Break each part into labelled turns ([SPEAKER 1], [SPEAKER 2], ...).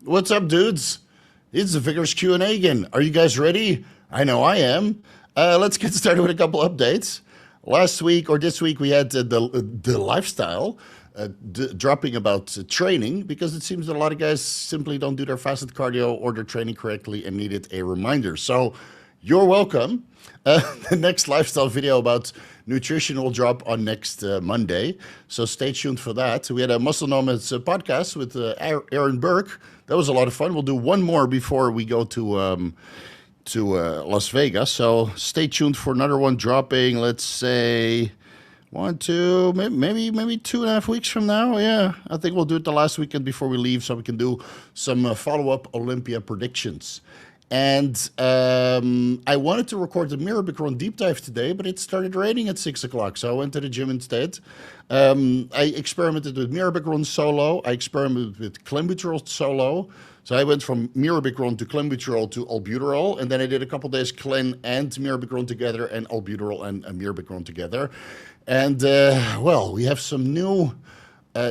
[SPEAKER 1] What's up, dudes? It's the Vigorous Q&A again. Are you guys ready? I know I am. Let's get started with a couple updates. Last week or this week we had the lifestyle dropping about training because it seems that a lot of guys simply don't do their fasted cardio or their training correctly and needed a reminder. So you're welcome. The next lifestyle video about nutrition will drop on next Monday, so stay tuned for that. We had a Muscle Nomads podcast with Aaron Burke. That was a lot of fun. We'll do one more before we go to Las Vegas, so stay tuned for another one dropping, let's say, maybe 2.5 weeks from now. Yeah, I think we'll do it the last weekend before we leave so we can do some follow-up Olympia predictions. And I wanted to record the Mirabicron deep dive today, but it started raining at 6 o'clock, so I went to the gym instead. I experimented with Mirabicron solo. I experimented with Clenbuterol solo. So I went from Mirabicron to Clenbuterol to Albuterol, and then I did a couple days Clen and Mirabicron together, and Albuterol and Mirabicron together. And, well, we have some new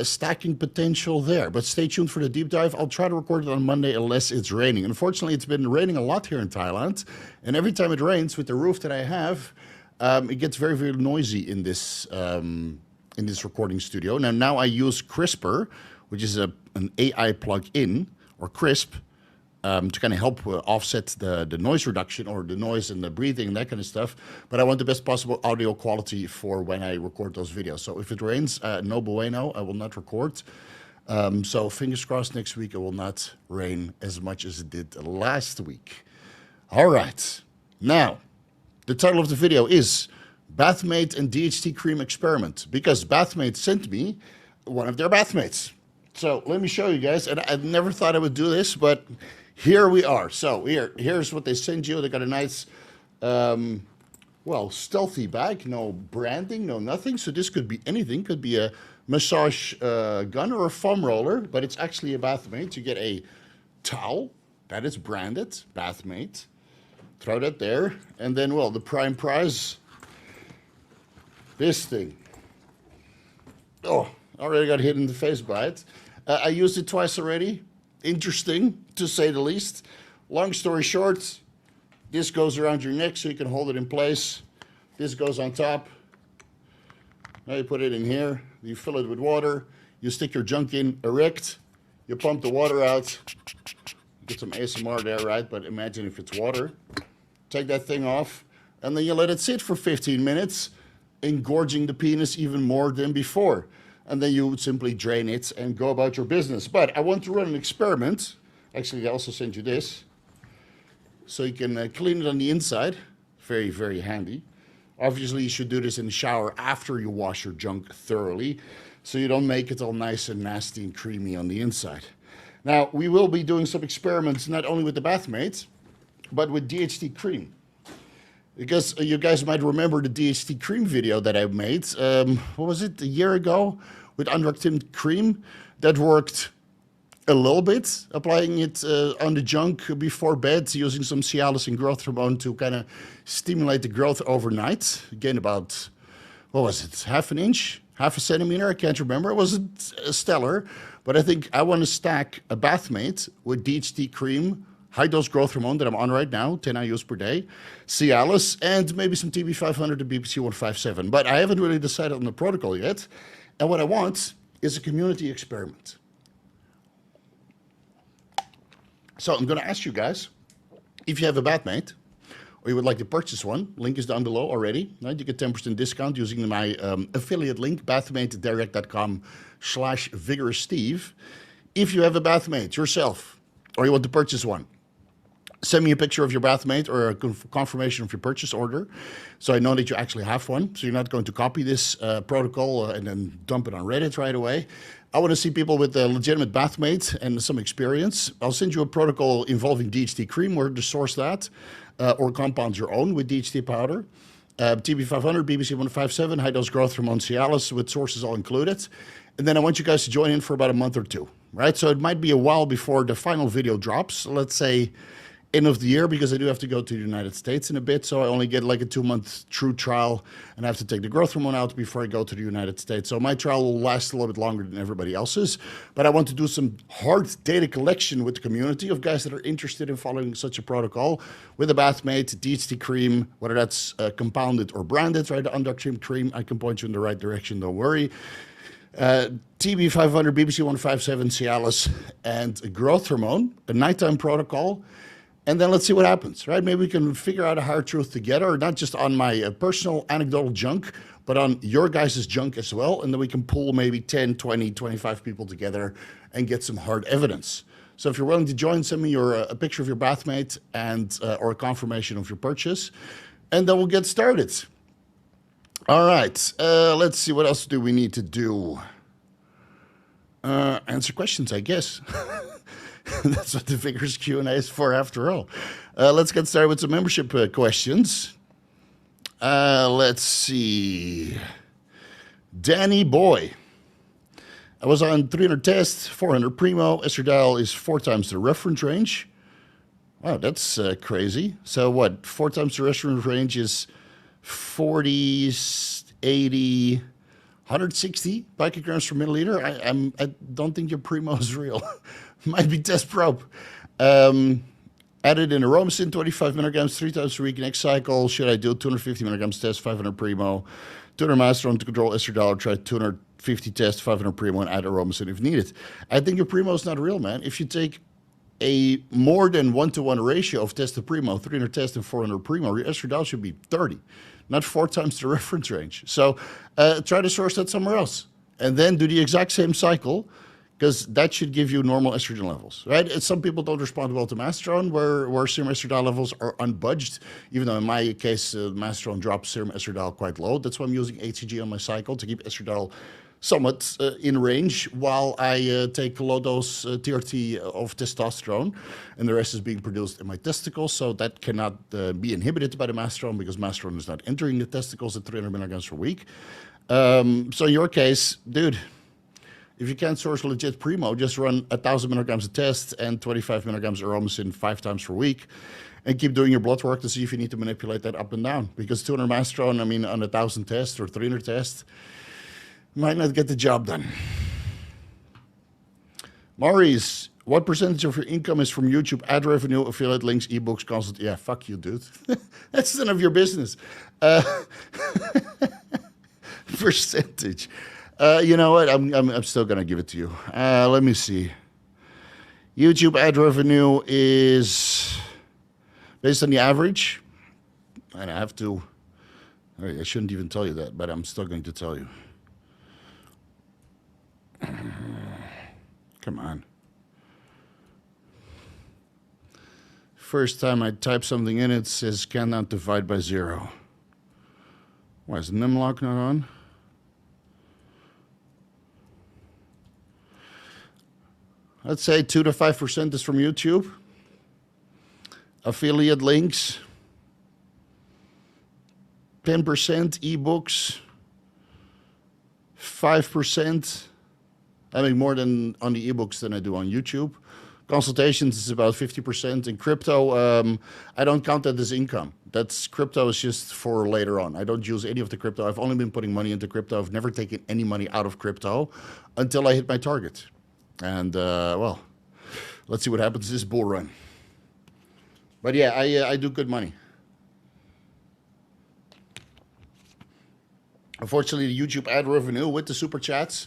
[SPEAKER 1] stacking potential there. But stay tuned for the deep dive. I'll try to record it on Monday unless it's raining. Unfortunately, it's been raining a lot here in Thailand. And every time it rains with the roof that I have, it gets very, very noisy in this recording studio. Now I use CRISPR, which is an AI plug-in, or CRISP, to kind of help offset the noise reduction or the noise and the breathing and that kind of stuff. But I want the best possible audio quality for when I record those videos. So if it rains, no bueno, I will not record. So fingers crossed next week it will not rain as much as it did last week. All right. Now, the title of the video is Bathmate and DHT Cream Experiment, because Bathmate sent me one of their Bathmates. So let me show you guys. And I never thought I would do this, but here we are. So here's what they send you. They got a nice, well, stealthy bag. No branding, no nothing. So this could be anything. Could be a massage gun or a foam roller, but it's actually a Bathmate. You get a towel that is branded, Bathmate. Throw that there. And then, well, the prime prize, this thing. Oh, already got hit in the face by it. I used it twice already. Interesting, to say the least. Long story short, this goes around your neck so you can hold it in place. This goes on top. Now you put it in here. You fill it with water. You stick your junk in erect. You pump the water out. Get some ASMR there, right? But imagine if it's water. Take that thing off. And then you let it sit for 15 minutes, engorging the penis even more than before. And then you would simply drain it and go about your business. But I want to run an experiment. Actually, I also sent you this. So you can clean it on the inside. Very, very handy. Obviously, you should do this in the shower after you wash your junk thoroughly, so you don't make it all nice and nasty and creamy on the inside. Now, we will be doing some experiments not only with the Bathmate, but with DHT cream. Because you guys might remember the DHT cream video that I made, what was it, a year ago, with unreacted cream. That worked a little bit, applying it on the junk before bed, using some Cialis and growth hormone to kind of stimulate the growth overnight. Again, about, what was it, half an inch, half a centimeter, I can't remember. It wasn't stellar, but I think I want to stack a Bathmate with DHT cream, high-dose growth hormone that I'm on right now, 10 IUs per day, Cialis, and maybe some TB500 and BPC157. But I haven't really decided on the protocol yet. And what I want is a community experiment. So I'm going to ask you guys, if you have a Bathmate, or you would like to purchase one, link is down below already. Right? You get 10% discount using my affiliate link, bathmatedirect.com/VigorousSteve. If you have a Bathmate yourself, or you want to purchase one, send me a picture of your Bathmate or a confirmation of your purchase order, so I know that you actually have one. So you're not going to copy this protocol and then dump it on Reddit right away. I want to see people with a legitimate Bathmate and some experience. I'll send you a protocol involving DHT cream, where to source that, or compound your own with DHT powder. TB500, BBC157, high-dose growth hormone Cialis with sources all included. And then I want you guys to join in for about a month or two, right? So it might be a while before the final video drops. Let's say end of the year because I do have to go to the United States in a bit. So I only get like a 2-month true trial and I have to take the growth hormone out before I go to the United States. So my trial will last a little bit longer than everybody else's. But I want to do some hard data collection with the community of guys that are interested in following such a protocol with a Bathmate, DHT cream, whether that's compounded or branded, right? The undocked cream, I can point you in the right direction, don't worry. TB500, BBC157, Cialis, and a growth hormone, a nighttime protocol. And then let's see what happens, right? Maybe we can figure out a hard truth together, not just on my personal anecdotal junk, but on your guys' junk as well. And then we can pull maybe 10, 20, 25 people together and get some hard evidence. So if you're willing to join, send me a picture of your Bathmate and or a confirmation of your purchase, and then we'll get started. All right, let's see, what else do we need to do? Answer questions, I guess. That's what the Vigorous Q&A is for, after all. Let's get started with some membership questions. Let's see. Danny Boy. I was on 300 tests, 400 Primo. Estradiol is 4 times the reference range. Wow, that's crazy. So what, 4 times the reference range is 40, 80, 160 picograms per milliliter. I don't think your Primo is real. Might be test probe. Added in aromacin, 25 milligrams 3 times a week next cycle. Should I do 250 milligrams test, 500 Primo, 200 Masteron to control estradiol, or try 250 test, 500 Primo, and add aromacin if needed? I think your Primo is not real, man. If you take a more than 1-to-1 ratio of test to Primo, 300 test and 400 Primo, your estradiol should be 30, not 4 times the reference range. So try to source that somewhere else. And then do the exact same cycle, because that should give you normal estrogen levels, right? Some people don't respond well to Masteron, where serum estradiol levels are unbudged, even though in my case, Masteron drops serum estradiol quite low. That's why I'm using HGH on my cycle to keep estradiol somewhat in range while I take low dose TRT of testosterone, and the rest is being produced in my testicles, so that cannot be inhibited by the Masteron because Masteron is not entering the testicles at 300 milligrams per week. So in your case, dude, if you can't source legit Primo, just run 1,000 milligrams a test and 25 milligrams aromacin 5 times per week, and keep doing your blood work to see if you need to manipulate that up and down. Because 200 Masteron, I mean, on 1,000 tests or 300 tests, might not get the job done. Maurice, what percentage of your income is from YouTube ad revenue, affiliate links, ebooks, consult? Yeah, fuck you, dude. That's none of your business. Percentage. You know what? I'm still gonna give it to you. Let me see. YouTube ad revenue is based on the average, and I have to. I shouldn't even tell you that, but I'm still going to tell you. Come on. First time I type something in, it says cannot divide by 0. Why is Nimlock not on? Let's say 2 to 5% is from YouTube. Affiliate links. 10% ebooks. 5%. I make more than on the ebooks than I do on YouTube. Consultations is about 50%. In crypto, I don't count that as income. That's crypto is just for later on. I don't use any of the crypto. I've only been putting money into crypto. I've never taken any money out of crypto until I hit my target. And, well, let's see what happens this bull run. But yeah, I do good money. Unfortunately, the YouTube ad revenue with the super chats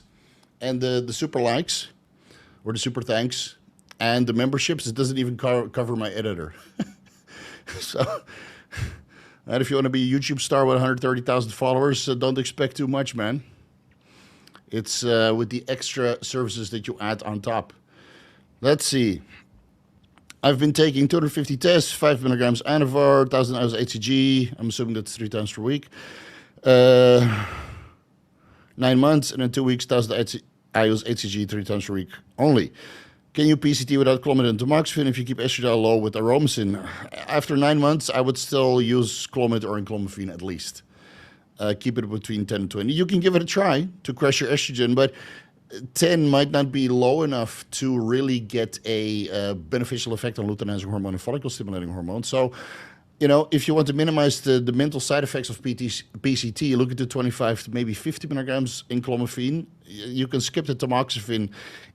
[SPEAKER 1] and the super likes, or the super thanks, and the memberships, it doesn't even cover my editor. So, and if you want to be a YouTube star with 130,000 followers, don't expect too much, man. It's with the extra services that you add on top. Let's see. I've been taking 250 tests, 5 milligrams Anavar, 1,000 IUs HCG. I'm assuming that's 3 times per week. 9 months, and in 2 weeks, 1,000 IUs HCG 3 times per week only. Can you PCT without Clomid and tamoxifen if you keep estradiol low with aromacin? After 9 months, I would still use Clomid or enclomiphene at least. Keep it between 10 and 20. You can give it a try to crush your estrogen, but 10 might not be low enough to really get a beneficial effect on luteinizing hormone and follicle stimulating hormone. So, if you want to minimize the mental side effects of PCT, look at the 25 to maybe 50 milligrams in clomiphene. You can skip the tamoxifen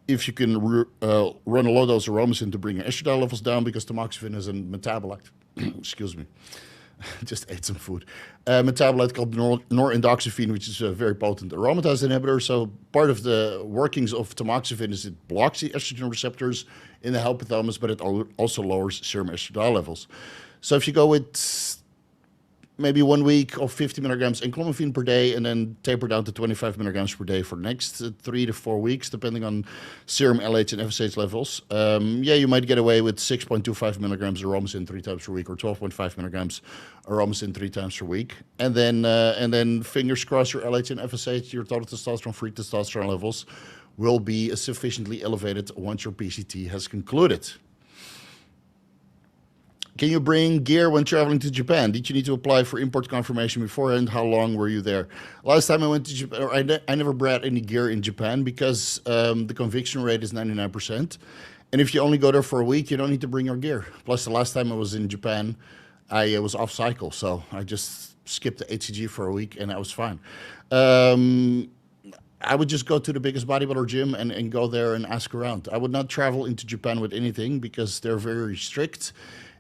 [SPEAKER 1] if you can run a low dose of aromasin to bring your estradiol levels down, because tamoxifen is a metabolite. Excuse me. Just ate some food. Metabolite called norendoxifen, which is a very potent aromatase inhibitor. So part of the workings of tamoxifen is it blocks the estrogen receptors in the hypothalamus, but it also lowers serum estradiol levels. So if you go with maybe 1 week of 50 milligrams enclomiphene per day and then taper down to 25 milligrams per day for the next 3 to 4 weeks, depending on serum LH and FSH levels, you might get away with 6.25 milligrams aromasin 3 times per week, or 12.5 milligrams aromasin 3 times per week. And then fingers crossed, your LH and FSH, your total testosterone, free testosterone levels will be sufficiently elevated once your PCT has concluded. Can you bring gear when traveling to Japan? Did you need to apply for import confirmation beforehand? How long were you there? Last time I went to Japan, I never brought any gear in Japan because the conviction rate is 99%. And if you only go there for a week, you don't need to bring your gear. Plus, the last time I was in Japan, I was off cycle. So I just skipped the HCG for a week and I was fine. I would just go to the biggest bodybuilder gym and go there and ask around. I would not travel into Japan with anything because they're very strict.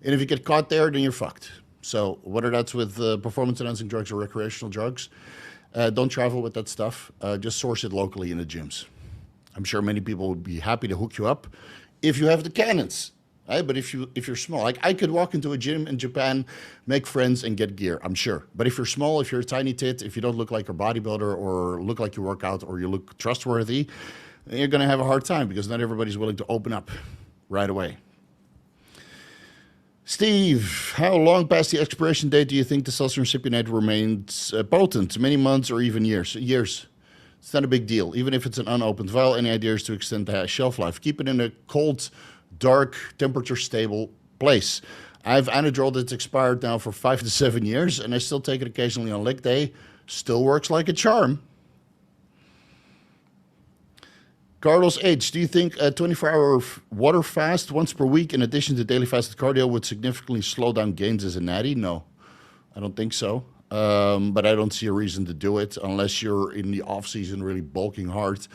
[SPEAKER 1] And if you get caught there, then you're fucked. So whether that's with performance-enhancing drugs or recreational drugs, don't travel with that stuff. Just source it locally in the gyms. I'm sure many people would be happy to hook you up if you have the cannons. Right? But if you're small, like I could walk into a gym in Japan, make friends, and get gear, I'm sure. But if you're small, if you're a tiny tit, if you don't look like a bodybuilder or look like you work out or you look trustworthy, you're going to have a hard time because not everybody's willing to open up right away. Steve, how long past the expiration date do you think the testosterone cypionate remains potent? Many months or even years? Years. It's not a big deal. Even if it's an unopened vial, any ideas to extend the shelf life? Keep it in a cold, dark, temperature-stable place. I have Anadrol that's expired now for 5 to 7 years, and I still take it occasionally on leg day. Still works like a charm. Carlos H., do you think a 24-hour water fast once per week in addition to daily fasted cardio would significantly slow down gains as a natty? No, I don't think so. But I don't see a reason to do it unless you're in the off-season really bulking hard.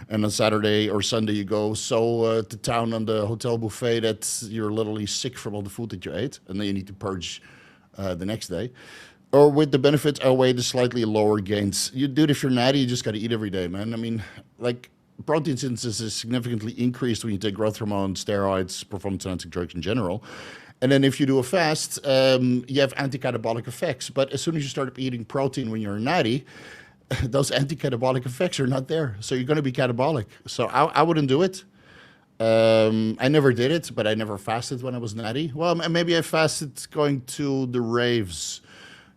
[SPEAKER 1] And on Saturday or Sunday you go to town on the hotel buffet that you're literally sick from all the food that you ate. And then you need to purge the next day. Or with the benefits outweigh the slightly lower gains. Dude, if you're natty, you just got to eat every day, man. I mean, like, protein synthesis is significantly increased when you take growth hormone, steroids, performance-enhancing drugs in general. And then if you do a fast, you have anti-catabolic effects. But as soon as you start eating protein when you're a natty, those anti-catabolic effects are not there. So you're going to be catabolic. So I wouldn't do it. I never did it, but I never fasted when I was natty. Well, maybe I fasted going to the raves,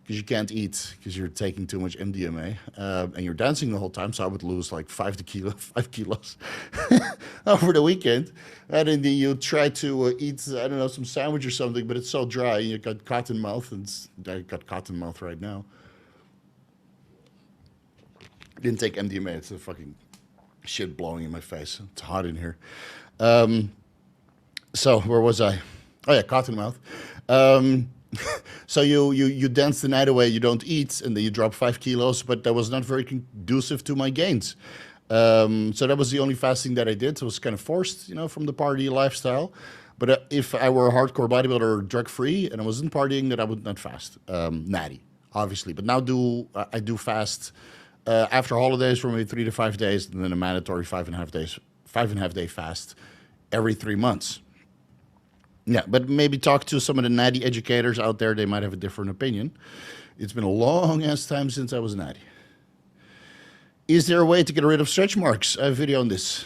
[SPEAKER 1] because you can't eat because you're taking too much MDMA and you're dancing the whole time. So I would lose like 5 kilos over the weekend. And then you try to eat, I don't know, some sandwich or something, but it's so dry. You got cotton mouth, and I got cotton mouth right now. I didn't take MDMA. It's a fucking shit blowing in my face. It's hot in here. So where was I? Oh yeah, cotton mouth. So you dance the night away, you don't eat, and then you drop 5 kilos, but that was not very conducive to my gains. So that was the only fasting that I did. So it was kind of forced, from the party lifestyle. But if I were a hardcore bodybuilder, drug-free, and I wasn't partying, then I would not fast. Natty, obviously. But now I do fast after holidays for maybe 3 to 5 days, and then a mandatory 5.5 day fast every 3 months. Yeah, but maybe talk to some of the natty educators out there. They might have a different opinion. It's been a long-ass time since I was natty. Is there a way to get rid of stretch marks? I have a video on this.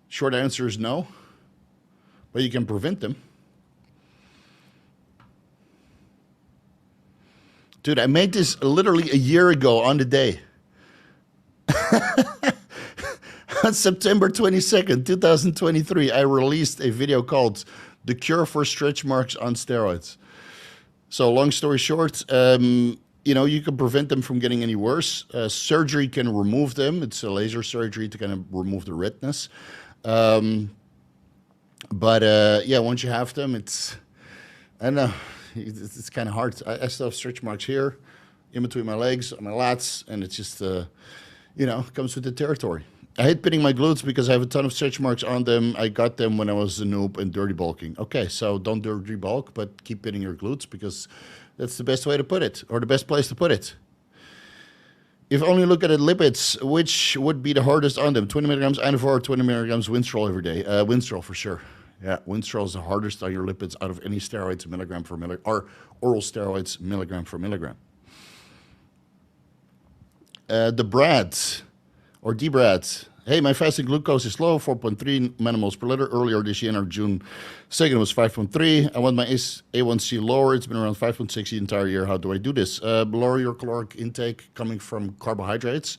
[SPEAKER 1] Short answer is no, but you can prevent them. Dude, I made this literally a year ago on the day. On September 22nd, 2023, I released a video called The Cure for Stretch Marks on Steroids. So long story short, you can prevent them from getting any worse. Surgery can remove them. It's a laser surgery to kind of remove the redness. Yeah, once you have them, I don't know, it's kind of hard. I still have stretch marks here, in between my legs, on my lats, and it's just, comes with the territory. I hate pitting my glutes because I have a ton of stretch marks on them. I got them when I was a noob and dirty bulking. Okay, so don't dirty bulk, but keep pitting your glutes because that's the best way to put it, or the best place to put it. If only look at the lipids, which would be the hardest on them? 20 milligrams Inofor or 20 milligrams Winstrol every day? Winstrol for sure. Yeah, Winstrol is the hardest on your lipids out of any steroids milligram for milligram, or oral steroids milligram for milligram. The Brad, or D-Brad. Hey, my fasting glucose is low, 4.3 nanomoles per liter. Earlier this year, on June 2nd, it was 5.3. I want my A1C lower. It's been around 5.6 the entire year. How do I do this? Lower your caloric intake coming from carbohydrates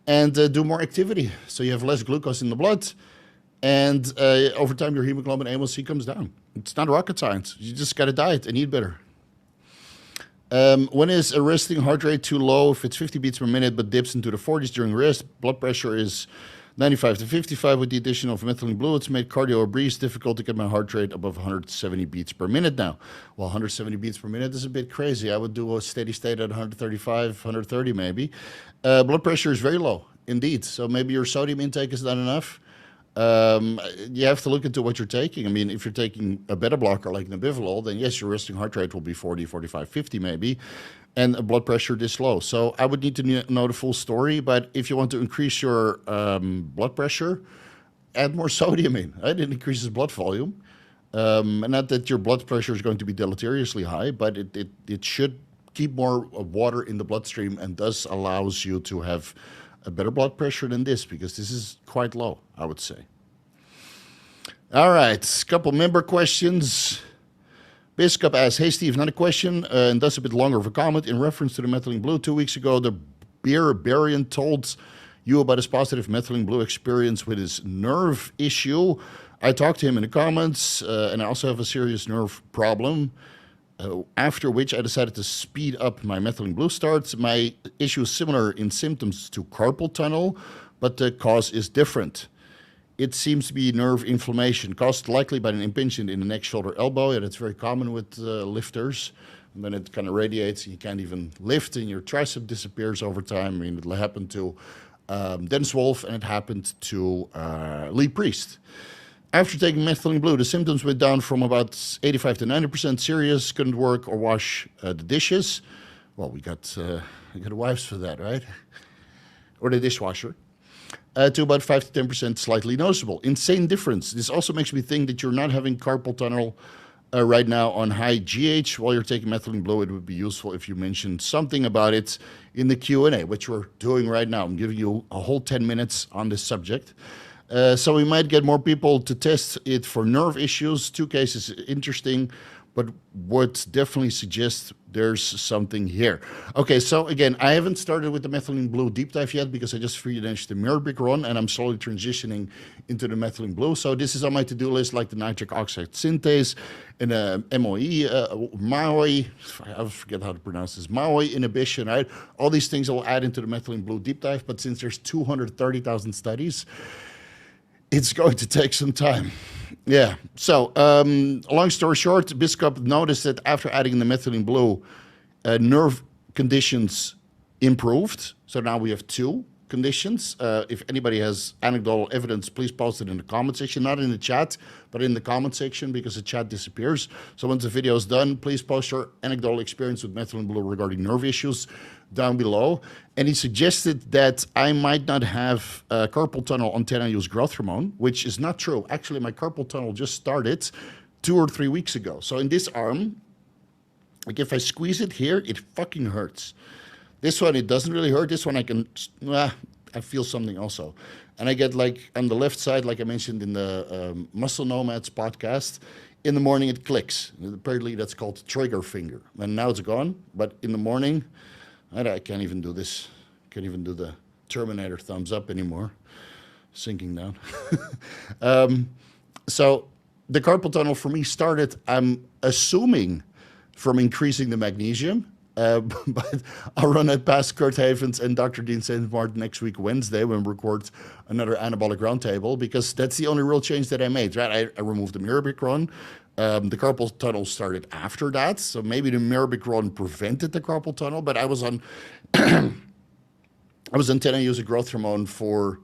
[SPEAKER 1] and do more activity. So you have less glucose in the blood. And over time, your hemoglobin A1C comes down. It's not rocket science. You just got to diet and eat better. When is a resting heart rate too low? If it's 50 beats per minute but dips into the 40s during rest, blood pressure is 95 to 55 with the addition of methylene blue. It's made cardio or breeze difficult to get my heart rate above 170 beats per minute now. Well, 170 beats per minute is a bit crazy. I would do a steady state at 135, 130 maybe. Blood pressure is very low, indeed. So maybe your sodium intake is not enough. You have to look into what you're taking. I mean, if you're taking a beta blocker like Nebivolol, then yes, your resting heart rate will be 40, 45, 50 maybe, and blood pressure this low. So I would need to know the full story, but if you want to increase your blood pressure, add more sodium in. It increases blood volume. Not that your blood pressure is going to be deleteriously high, but it should keep more water in the bloodstream and thus allows you to have a better blood pressure than this, because this is quite low, I would say. All right, couple member questions. Biscup asks, hey Steve, not a question, and thus a bit longer of a comment. In reference to the methylene blue, 2 weeks ago, the Barian told you about his positive methylene blue experience with his nerve issue. I talked to him in the comments, and I also have a serious nerve problem. After which I decided to speed up my methylene blue starts. My issue is similar in symptoms to carpal tunnel, but the cause is different. It seems to be nerve inflammation, caused likely by an impingement in the neck, shoulder, elbow. And it's very common with lifters. And then it kind of radiates, and you can't even lift, and your tricep disappears over time. I mean, it happened to Dennis Wolf, and it happened to Lee Priest. After taking methylene blue, the symptoms went down from about 85 to 90% serious, couldn't work or wash the dishes. Well, we got wives for that, right? Or the dishwasher. To about 5 to 10% slightly noticeable. Insane difference. This also makes me think that you're not having carpal tunnel right now on high GH while you're taking methylene blue. It would be useful if you mentioned something about it in the Q&A, which we're doing right now. I'm giving you a whole 10 minutes on this subject. So we might get more people to test it for nerve issues. 2 cases interesting, but would definitely suggest there's something here. Okay, so again, I haven't started with the methylene blue deep dive yet because I just finished the Mirabic run and I'm slowly transitioning into the methylene blue. So this is on my to-do list, like the nitric oxide synthase and MOE, I forget how to pronounce this, MOE inhibition, right? All these things I will add into the methylene blue deep dive, but since there's 230,000 studies, it's going to take some time. Yeah. So, long story short, Biscup noticed that after adding the methylene blue, nerve conditions improved. So now we have 2 conditions. If anybody has anecdotal evidence, please post it in the comment section, not in the chat, but in the comment section, because the chat disappears. So once the video is done, please post your anecdotal experience with methylene blue regarding nerve issues down below. And he suggested that I might not have carpal tunnel until I use growth hormone, which is not true. Actually, my carpal tunnel just started 2 or 3 weeks ago. So in this arm, like if I squeeze it here, it fucking hurts. This one, it doesn't really hurt. This one, I can, I feel something also. And I get like on the left side, like I mentioned in the Muscle Nomads podcast, in the morning it clicks. Apparently that's called trigger finger. And now it's gone, but in the morning, I can't even do this. Can't even do the Terminator thumbs up anymore. Sinking down. So the carpal tunnel for me started, I'm assuming, from increasing the magnesium. But I'll run it past Kurt Havens and Dr. Dean St. Martin next week, Wednesday, when we record another anabolic roundtable, because that's the only real change that I made, right? I removed the mirabegron. The carpal tunnel started after that, so maybe the mirabegron prevented the carpal tunnel, but I was on I was on 10 use of growth hormone for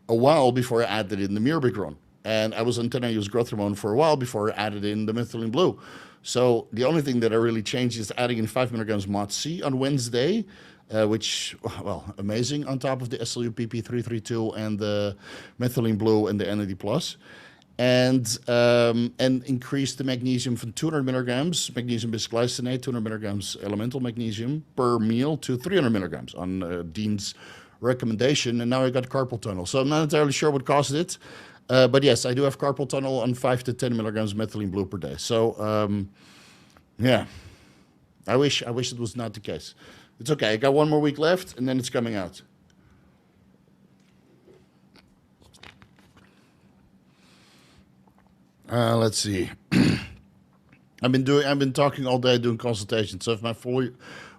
[SPEAKER 1] a while before I added in the mirabegron. And I was on 10 use growth hormone for a while before I added in the methylene blue. So the only thing that I really changed is adding in 5 milligrams MOTS-C on Wednesday, which, well, amazing, on top of the SLU-PP332 and the methylene blue and the NAD+. And increase the magnesium from 200 milligrams, magnesium bisglycinate, 200 milligrams elemental magnesium per meal to 300 milligrams on Dean's recommendation. And now I got carpal tunnel. So I'm not entirely sure what caused it. But yes, I do have carpal tunnel on 5 to 10 milligrams methylene blue per day. So, yeah, I wish it was not the case. It's okay. I got 1 more week left, and then it's coming out. Let's see. I've been talking all day doing consultations. So if my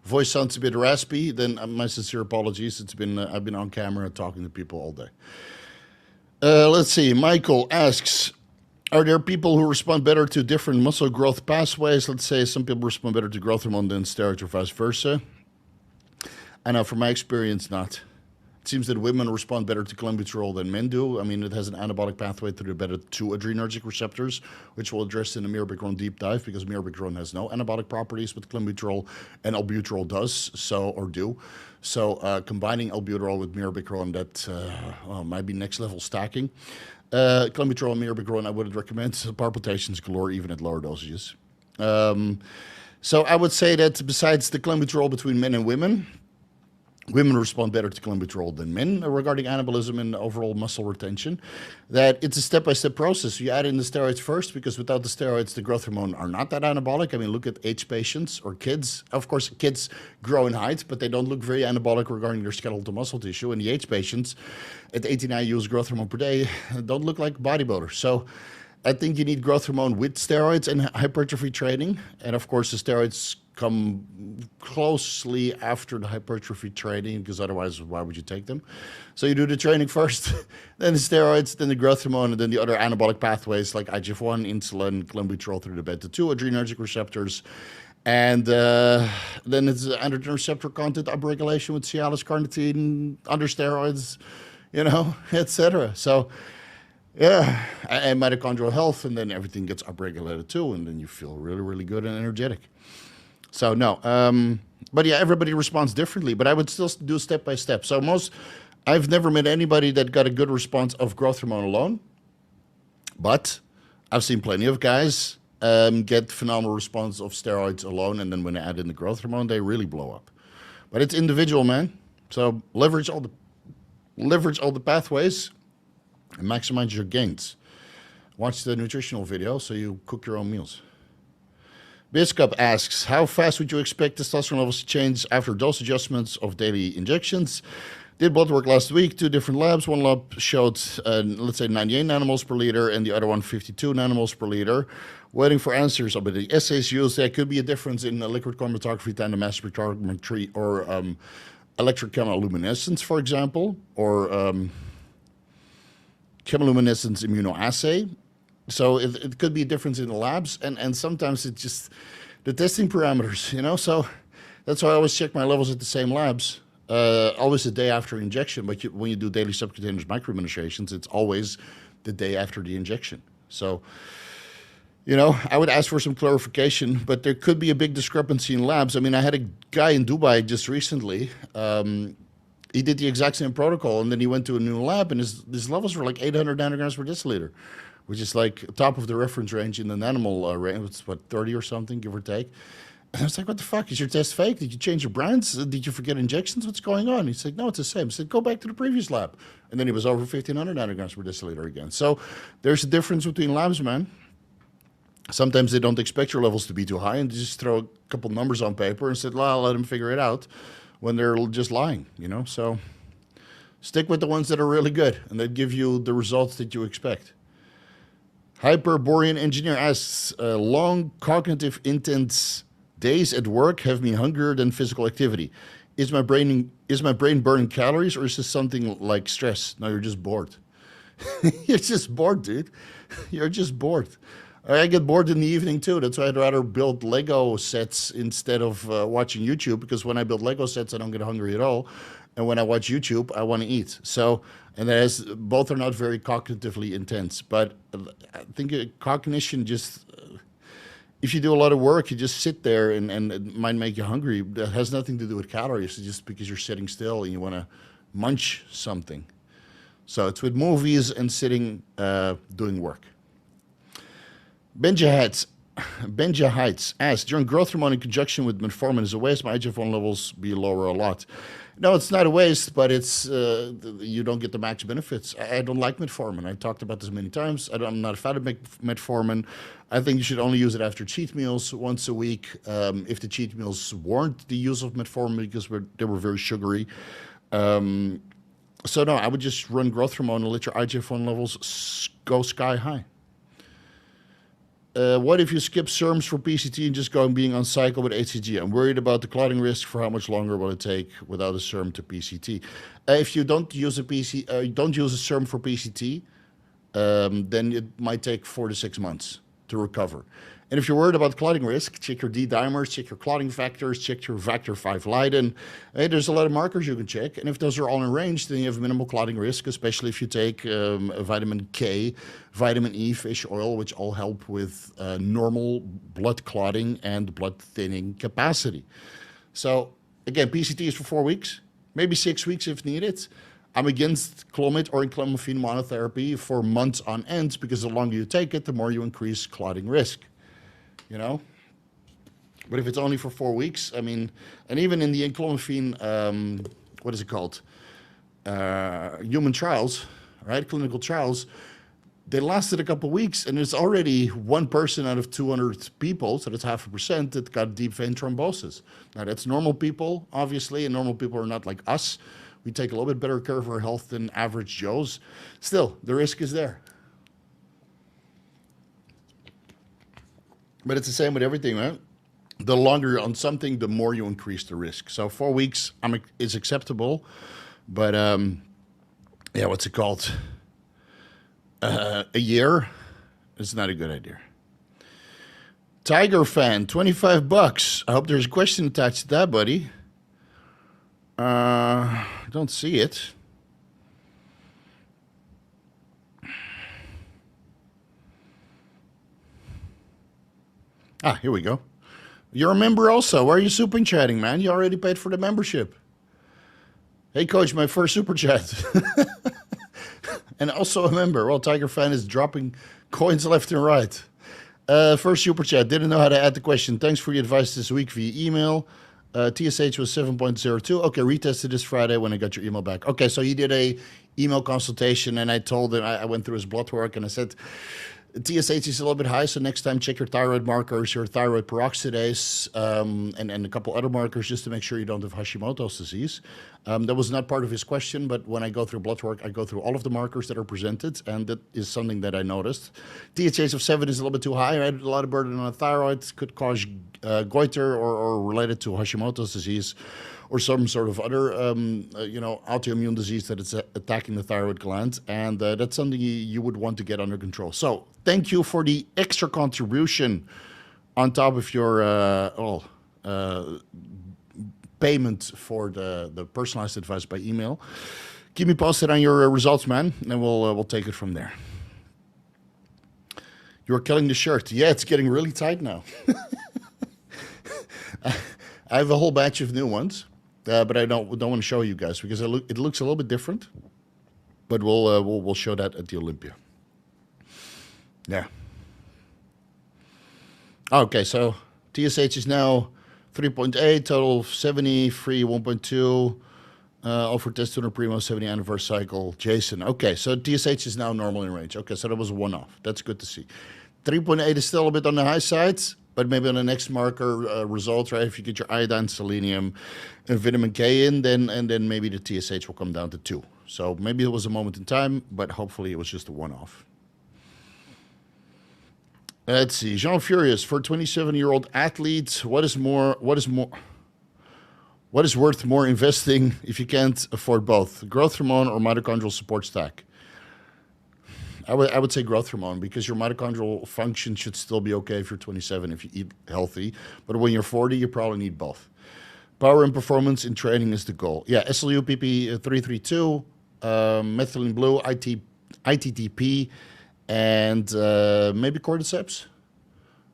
[SPEAKER 1] voice sounds a bit raspy, then my sincere apologies. I've been on camera talking to people all day. Let's see. Michael asks, are there people who respond better to different muscle growth pathways? Let's say some people respond better to growth hormone than steroids or vice versa. I know from my experience, not. It seems that women respond better to clenbuterol than men do. I mean, it has an anabolic pathway through the beta-2 adrenergic receptors, which we'll address in the mirabegron deep dive, because mirabegron has no anabolic properties, but clenbuterol and albuterol does, or do. So combining albuterol with mirabegron, that might be next level stacking. Clenbuterol and mirabegron, I wouldn't recommend. Palpitations galore, even at lower dosages. So I would say that besides the clenbuterol between men and women respond better to clenbuterol than men regarding anabolism and overall muscle retention. That it's a step-by-step process. You add in the steroids first, because without the steroids, the growth hormone are not that anabolic. I mean, look at age patients or kids. Of course, kids grow in height, but they don't look very anabolic regarding their skeletal muscle tissue. And the age patients at 89 use growth hormone per day don't look like bodybuilders. So I think you need growth hormone with steroids and hypertrophy training. And of course, the steroids come closely after the hypertrophy training, because otherwise, why would you take them? So you do the training first, then the steroids, then the growth hormone, and then the other anabolic pathways like IGF-1, insulin, clenbuterol through the beta-2 adrenergic receptors. And then it's androgen receptor content upregulation with Cialis, carnitine, under steroids, etc. So, yeah, and mitochondrial health, and then everything gets upregulated too, and then you feel really, really good and energetic. So no, but yeah, everybody responds differently, but I would still do step by step. So I've never met anybody that got a good response of growth hormone alone, but I've seen plenty of guys get phenomenal response of steroids alone, and then when they add in the growth hormone, they really blow up. But it's individual, man. So leverage all the pathways and maximize your gains. Watch the nutritional video so you cook your own meals. Biscup asks, how fast would you expect testosterone levels to change after dose adjustments of daily injections? Did blood work last week, 2 different labs. One lab showed, let's say, 98 nanomoles per liter, and the other one 52 nanomoles per liter. Waiting for answers about the assays used. There could be a difference in liquid chromatography, tandem mass spectrometry, or electrochemiluminescence, for example, or chemiluminescence immunoassay. So it could be a difference in the labs, and sometimes it's just the testing parameters, So that's why I always check my levels at the same labs, always the day after injection. But when you do daily subcutaneous microadministrations, it's always the day after the injection. So, I would ask for some clarification, but there could be a big discrepancy in labs. I mean, I had a guy in Dubai just recently. He did the exact same protocol, and then he went to a new lab, and his levels were like 800 nanograms per deciliter, which is like top of the reference range in an animal range. It's 30 or something, give or take. And I was like, what the fuck? Is your test fake? Did you change your brands? Did you forget injections? What's going on? He's like, no, it's the same. I said, go back to the previous lab. And then he was over 1,500 nanograms per deciliter again. So there's a difference between labs, man. Sometimes they don't expect your levels to be too high, and they just throw a couple numbers on paper and said, well, I'll let them figure it out, when they're just lying, So stick with the ones that are really good, and that give you the results that you expect. Hyperborean Engineer asks, long cognitive intense Days at work have me hungrier than physical activity. Is my brain burning calories, or is this something like stress? No, you're just bored. You're just bored, dude. You're just bored. I get bored in the evening too. That's why I'd rather build Lego sets instead of watching YouTube, because when I build Lego sets, I don't get hungry at all. And when I watch YouTube, I want to eat. So, and both are not very cognitively intense. But I think cognition just, if you do a lot of work, you just sit there and it might make you hungry. That has nothing to do with calories. It's just because you're sitting still and you want to munch something. So it's with movies and sitting, doing work. Benja Heights asks, during growth hormone in conjunction with metformin is a waste, my IGF-1 levels be lower a lot. No, it's not a waste, but it's you don't get the max benefits. I don't like metformin. I talked about this many times. I'm not a fan of metformin. I think you should only use it after cheat meals once a week. If the cheat meals warrant the use of metformin because they were very sugary. So no, I would just run growth hormone and let your IGF-1 levels go sky high. What if you skip SERMs for PCT and just go and being on cycle with HCG? I'm worried about the clotting risk. For how much longer will it take without a SERM to PCT? If you don't use don't use a SERM for PCT, then it might take 4 to 6 months to recover. And if you're worried about clotting risk, check your D-dimers, check your clotting factors, check your factor V Leiden. Hey, there's a lot of markers you can check. And if those are all in range, then you have minimal clotting risk, especially if you take vitamin K, vitamin E, fish oil, which all help with normal blood clotting and blood thinning capacity. So again, PCT is for 4 weeks, maybe 6 weeks if needed. I'm against Clomid or clomiphene monotherapy for months on end, because the longer you take it, the more you increase clotting risk. You know, but if it's only for 4 weeks, I mean, and even in the clomiphene, what is it called? Human trials, right? Clinical trials, they lasted a couple of weeks, and there's already 1 person out of 200 people, so that's 0.5%, that got deep vein thrombosis. Now that's normal people, obviously, and normal people are not like us. We take a little bit better care of our health than average Joes. Still, the risk is there. But it's the same with everything, right? The longer you're on something, the more you increase the risk. So 4 weeks is acceptable, but yeah, what's it called? A year is not a good idea. Tiger fan, $25. I hope there's a question attached to that, buddy. Don't see it. Ah, here we go. You're a member also. Why are you super chatting, man? You already paid for the membership. Hey, coach, my first super chat. And also a member. Well, Tiger fan is dropping coins left and right. First super chat. Didn't know how to add the question. Thanks for your advice this week via email. TSH was 7.02. Okay, retested this Friday when I got your email back. Okay, so he did a email consultation, and I told him, I went through his blood work, and I said, TSH is a little bit high, so next time check your thyroid markers, your thyroid peroxidase, and a couple other markers just to make sure you don't have Hashimoto's disease. That was not part of his question, but when I go through blood work, I go through all of the markers that are presented, and that is something that I noticed. TSH of 7 is a little bit too high, right? A lot of burden on the thyroid, could cause goiter or related to Hashimoto's disease, or some sort of other, autoimmune disease that is attacking the thyroid gland, and that's something you would want to get under control. So thank you for the extra contribution on top of your payment for the personalized advice by email. Keep me posted on your results, man, and we'll take it from there. You're killing the shirt. Yeah, it's getting really tight now. I have a whole batch of new ones. But I don't want to show you guys because it looks a little bit different. But we'll show that at the Olympia. Yeah. Okay, so TSH is now 3.8, total of 70, free 1.2, offer test tuner Primo 70 anniversary cycle. Jason. Okay, so TSH is now normal in range. Okay, so that was a one-off. That's good to see. 3.8 is still a bit on the high side. But maybe on the next marker results, right? If you get your iodine, selenium, and vitamin K in, then maybe the TSH will come down to 2. So maybe it was a moment in time, but hopefully it was just a one-off. Let's see. Jean Furious, for 27-year-old athletes, what is worth more investing if you can't afford both? Growth hormone or mitochondrial support stack? I would say growth hormone, because your mitochondrial function should still be okay if you're 27 if you eat healthy. But when you're 40, you probably need both. Power and performance in training is the goal. Yeah, SLU PP 332, methylene blue, ITTP, and maybe cordyceps.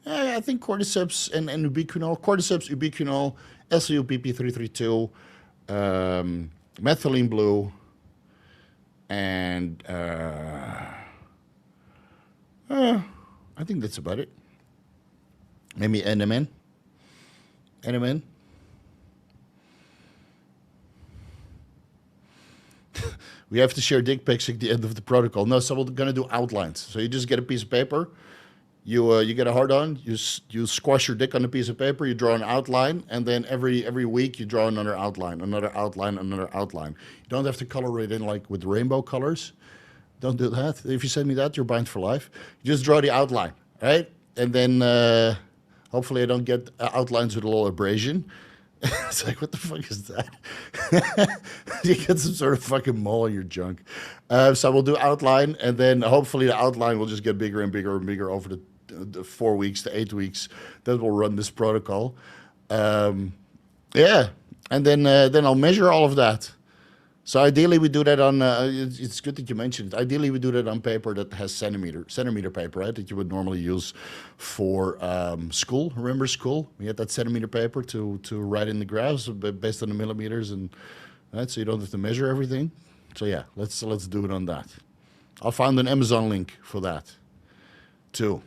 [SPEAKER 1] I think cordyceps and ubiquinol. Cordyceps, ubiquinol, SLU PP 332, methylene blue, and I think that's about it. Maybe NMN. NMN. We have to share dick pics at the end of the protocol. No, so we're going to do outlines. So you just get a piece of paper. You get a hard-on. You squash your dick on a piece of paper. You draw an outline. And then every week you draw another outline, another outline, another outline. You don't have to color it in like with rainbow colors. Don't do that. If you send me that, you're bound for life. You just draw the outline, right? And then hopefully I don't get outlines with a little abrasion. It's like, what the fuck is that? You get some sort of fucking mole in your junk. So we'll do outline, and then hopefully the outline will just get bigger and bigger and bigger over the 4 weeks to 8 weeks that we'll run this protocol. Yeah, and then I'll measure all of that. So ideally we do that on, it's good that you mentioned it. Ideally we do that on paper that has centimeter paper, right? That you would normally use for school. Remember school? We had that centimeter paper to write in the graphs based on the millimeters, and right, so you don't have to measure everything. So yeah, let's do it on that. I'll find an Amazon link for that too.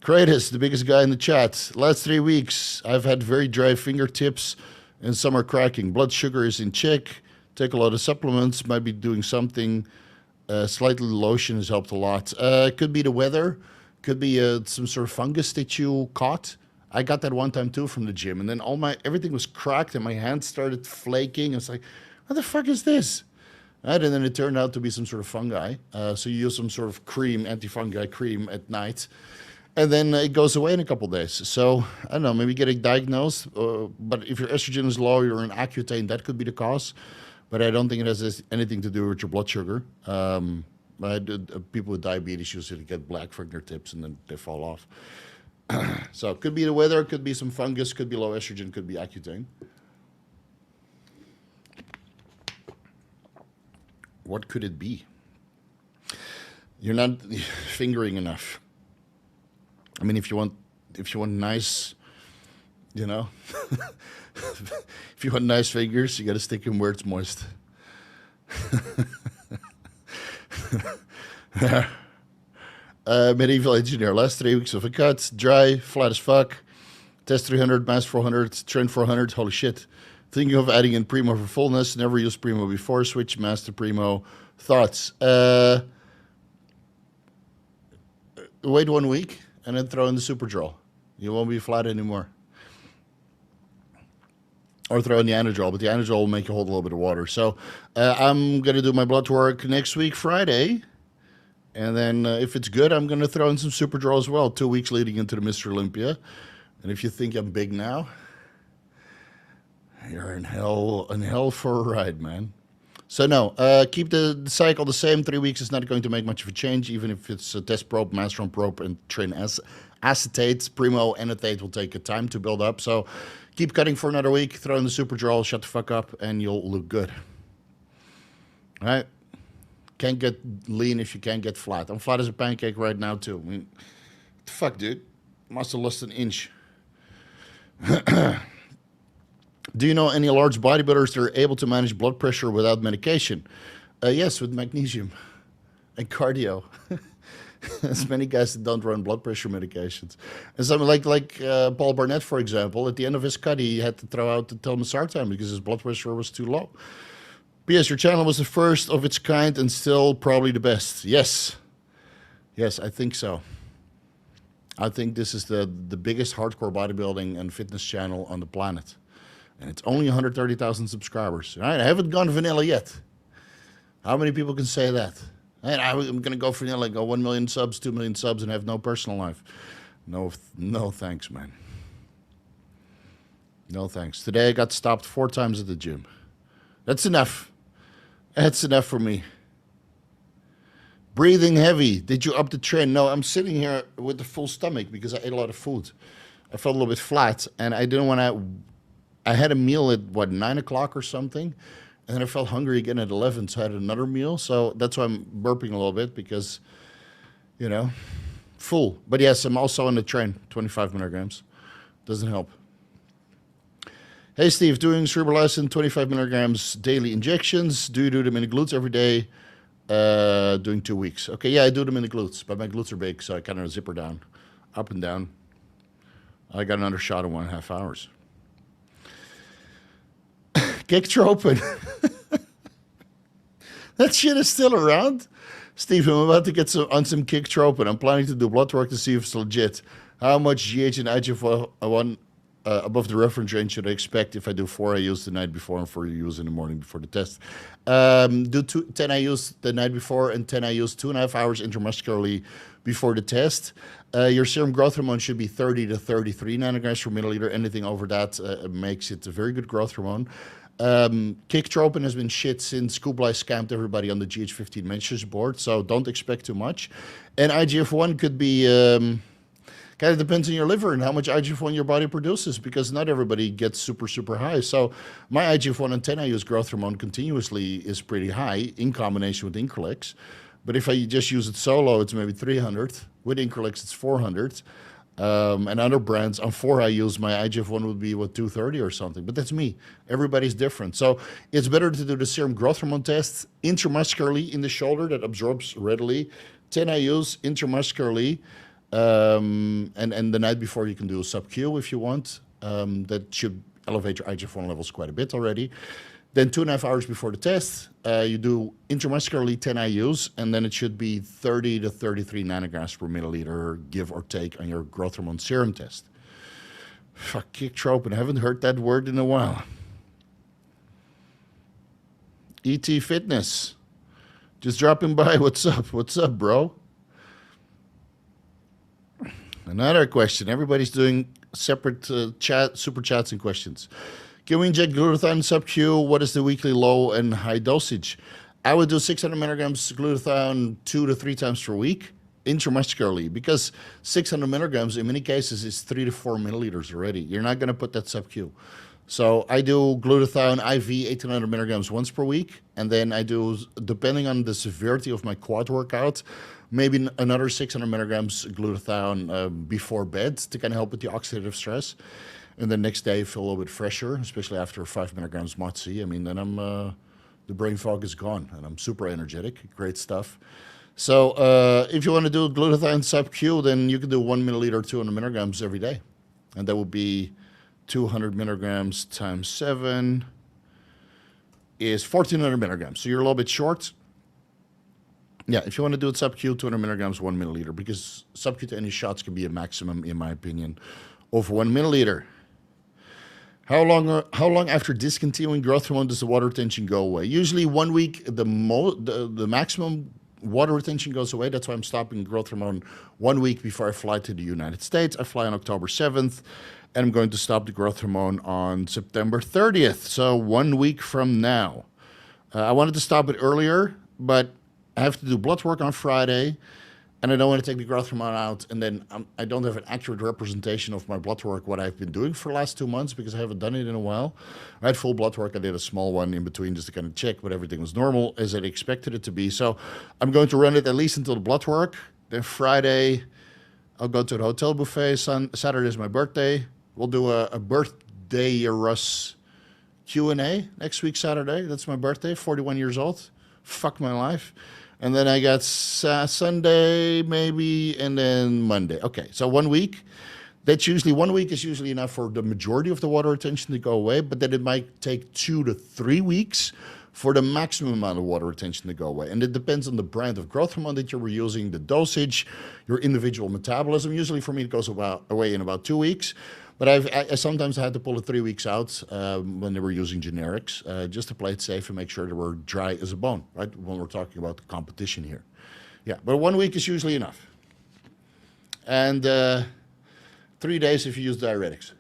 [SPEAKER 1] Kratos, the biggest guy in the chat. Last 3 weeks, I've had very dry fingertips and some are cracking. Blood sugar is in check. Take a lot of supplements. Might be doing something. Slightly lotion has helped a lot. Could be the weather. Could be some sort of fungus that you caught. I got that one time too from the gym, and then everything was cracked and my hands started flaking. It's like, what the fuck is this? Right, and then it turned out to be some sort of fungi. So you use some sort of cream, anti-fungi cream at night. And then it goes away in a couple of days. So, I don't know, maybe getting diagnosed. But if your estrogen is low, you're on Accutane, that could be the cause. But I don't think it has anything to do with your blood sugar. People with diabetes usually get black fingertips and then they fall off. So it could be the weather, could be some fungus, could be low estrogen, could be Accutane. What could it be? You're not fingering enough. I mean, if you want nice, you know, if you want nice fingers, you got to stick them where it's moist. Medieval engineer. Last 3 weeks of a cut, dry, flat as fuck. Test 300, mass 400, Tren 400. Holy shit! Thinking of adding in Primo for fullness. Never used Primo before. Switch mass to Primo. Thoughts? Wait 1 week. And then throw in the super draw. You won't be flat anymore. Or throw in the anadrol, but the anadrol will make you hold a little bit of water. So I'm going to do my blood work next week, Friday. And then if it's good, I'm going to throw in some super draw as well, 2 weeks leading into the Mr. Olympia. And if you think I'm big now, you're in hell for a ride, man. So no, keep the cycle the same. 3 weeks is not going to make much of a change, even if it's a test probe, mastron probe, and Tren acetate. Primo enanthate will take a time to build up. So keep cutting for another week. Throw in the super draw, shut the fuck up, and you'll look good. All right? Can't get lean if you can't get flat. I'm flat as a pancake right now too. I mean, what the fuck, dude? Must have lost an inch. Do you know any large bodybuilders that are able to manage blood pressure without medication? Yes, with magnesium and cardio. There's many guys that don't run blood pressure medications. And something like Paul Barnett, for example, at the end of his cut, he had to throw out the telmisartan because his blood pressure was too low. P.S. Your channel was the first of its kind and still probably the best. Yes. Yes, I think so. I think this is the biggest hardcore bodybuilding and fitness channel on the planet. And it's only 130,000 subscribers. All right, I haven't gone vanilla yet. How many people can say that? And I'm going to go for, like 1 million subs, 2 million subs, and have no personal life. No, no thanks, man. No thanks. Today I got stopped 4 times at the gym. That's enough. That's enough for me. Breathing heavy. Did you up the Tren? No, I'm sitting here with a full stomach because I ate a lot of food. I felt a little bit flat, and I didn't want to. I had a meal at 9 o'clock or something, and then I felt hungry again at 11, so I had another meal. So that's why I'm burping a little bit because, full. But yes, I'm also on the Tren, 25 milligrams. Doesn't help. Hey Steve, doing cerebrolizin, 25 milligrams daily injections. Do you do them in the glutes every day? Doing 2 weeks. Okay, yeah, I do them in the glutes, but my glutes are big, so I kind of zipper down, up and down. I got another shot in 1.5 hours. Kicktropen. That shit is still around. Steve, I'm about to get on some Kicktropen. I'm planning to do blood work to see if it's legit. How much GH and IGF-1 above the reference range should I expect if I do 4 IUs the night before and 4 IUs in the morning before the test? Do 10 IUs the night before and 10 IUs 2.5 hours intramuscularly before the test. Your serum growth hormone should be 30 to 33 nanograms per milliliter. Anything over that makes it a very good growth hormone. Kicktropen has been shit since Kublai scammed everybody on the GH15 mentions board, so don't expect too much. And IGF-1 could be... kind of depends on your liver and how much IGF-1 your body produces, because not everybody gets super, super high. So my IGF-1 and 10 IUs growth hormone continuously is pretty high in combination with Increlex. But if I just use it solo, it's maybe 300. With Increlex, it's 400. And other brands, on 4 IUs, my IGF-1 would be, 230 or something. But that's me. Everybody's different. So it's better to do the serum growth hormone test intramuscularly in the shoulder that absorbs readily. 10 IUs intramuscularly. And the night before you can do a sub-Q if you want. That should elevate your IGF-1 levels quite a bit already. Then 2.5 hours before the test, you do intramuscularly 10 IUs, and then it should be 30 to 33 nanograms per milliliter, give or take, on your growth hormone serum test. Fuck, Kicktropen, I haven't heard that word in a while. ET Fitness, just dropping by. What's up? What's up, bro? Another question. Everybody's doing separate super chats and questions. Can we inject glutathione sub-Q? What is the weekly low and high dosage? I would do 600 milligrams glutathione 2 to 3 times per week intramuscularly, because 600 milligrams in many cases is 3 to 4 milliliters already. You're not going to put that sub-Q. So I do glutathione IV 1800 milligrams once per week, and then I do, depending on the severity of my quad workout, maybe another 600 milligrams glutathione before bed to kind of help with the oxidative stress. And the next day I feel a little bit fresher, especially after 5 milligrams MOTS-C. I mean, then I'm the brain fog is gone, and I'm super energetic. Great stuff. So if you want to do glutathione sub-Q, then you can do 1 milliliter, 200 milligrams every day. And that would be 200 milligrams times 7 is 1,400 milligrams. So you're a little bit short. Yeah, if you want to do it sub-Q, 200 milligrams, 1 milliliter, because subcutaneous shots can be a maximum, in my opinion, of 1 milliliter. How long after discontinuing growth hormone does the water retention go away? Usually 1 week, the maximum water retention goes away. That's why I'm stopping growth hormone 1 week before I fly to the United States. I fly on October 7th, and I'm going to stop the growth hormone on September 30th, so 1 week from now. I wanted to stop it earlier, but I have to do blood work on Friday, and I don't want to take the growth hormone out, and then I don't have an accurate representation of my blood work, what I've been doing for the last 2 months, because I haven't done it in a while. I had full blood work. I did a small one in between just to kind of check, but everything was normal as I expected it to be. So I'm going to run it at least until the blood work. Then Friday, I'll go to the hotel buffet. Saturday is my birthday. We'll do a birthday Russ Q&A next week, Saturday. That's my birthday, 41 years old. Fuck my life. And then I got Sunday maybe, and then Monday. Okay, so 1 week. That's usually 1 week is usually enough for the majority of the water retention to go away, but then it might take 2 to 3 weeks for the maximum amount of water retention to go away. And it depends on the brand of growth hormone that you're using, the dosage, your individual metabolism. Usually for me, it goes away in about 2 weeks. But I sometimes had to pull it 3 weeks out when they were using generics, just to play it safe and make sure they were dry as a bone, right? When we're talking about the competition here. Yeah, but 1 week is usually enough. And 3 days if you use diuretics.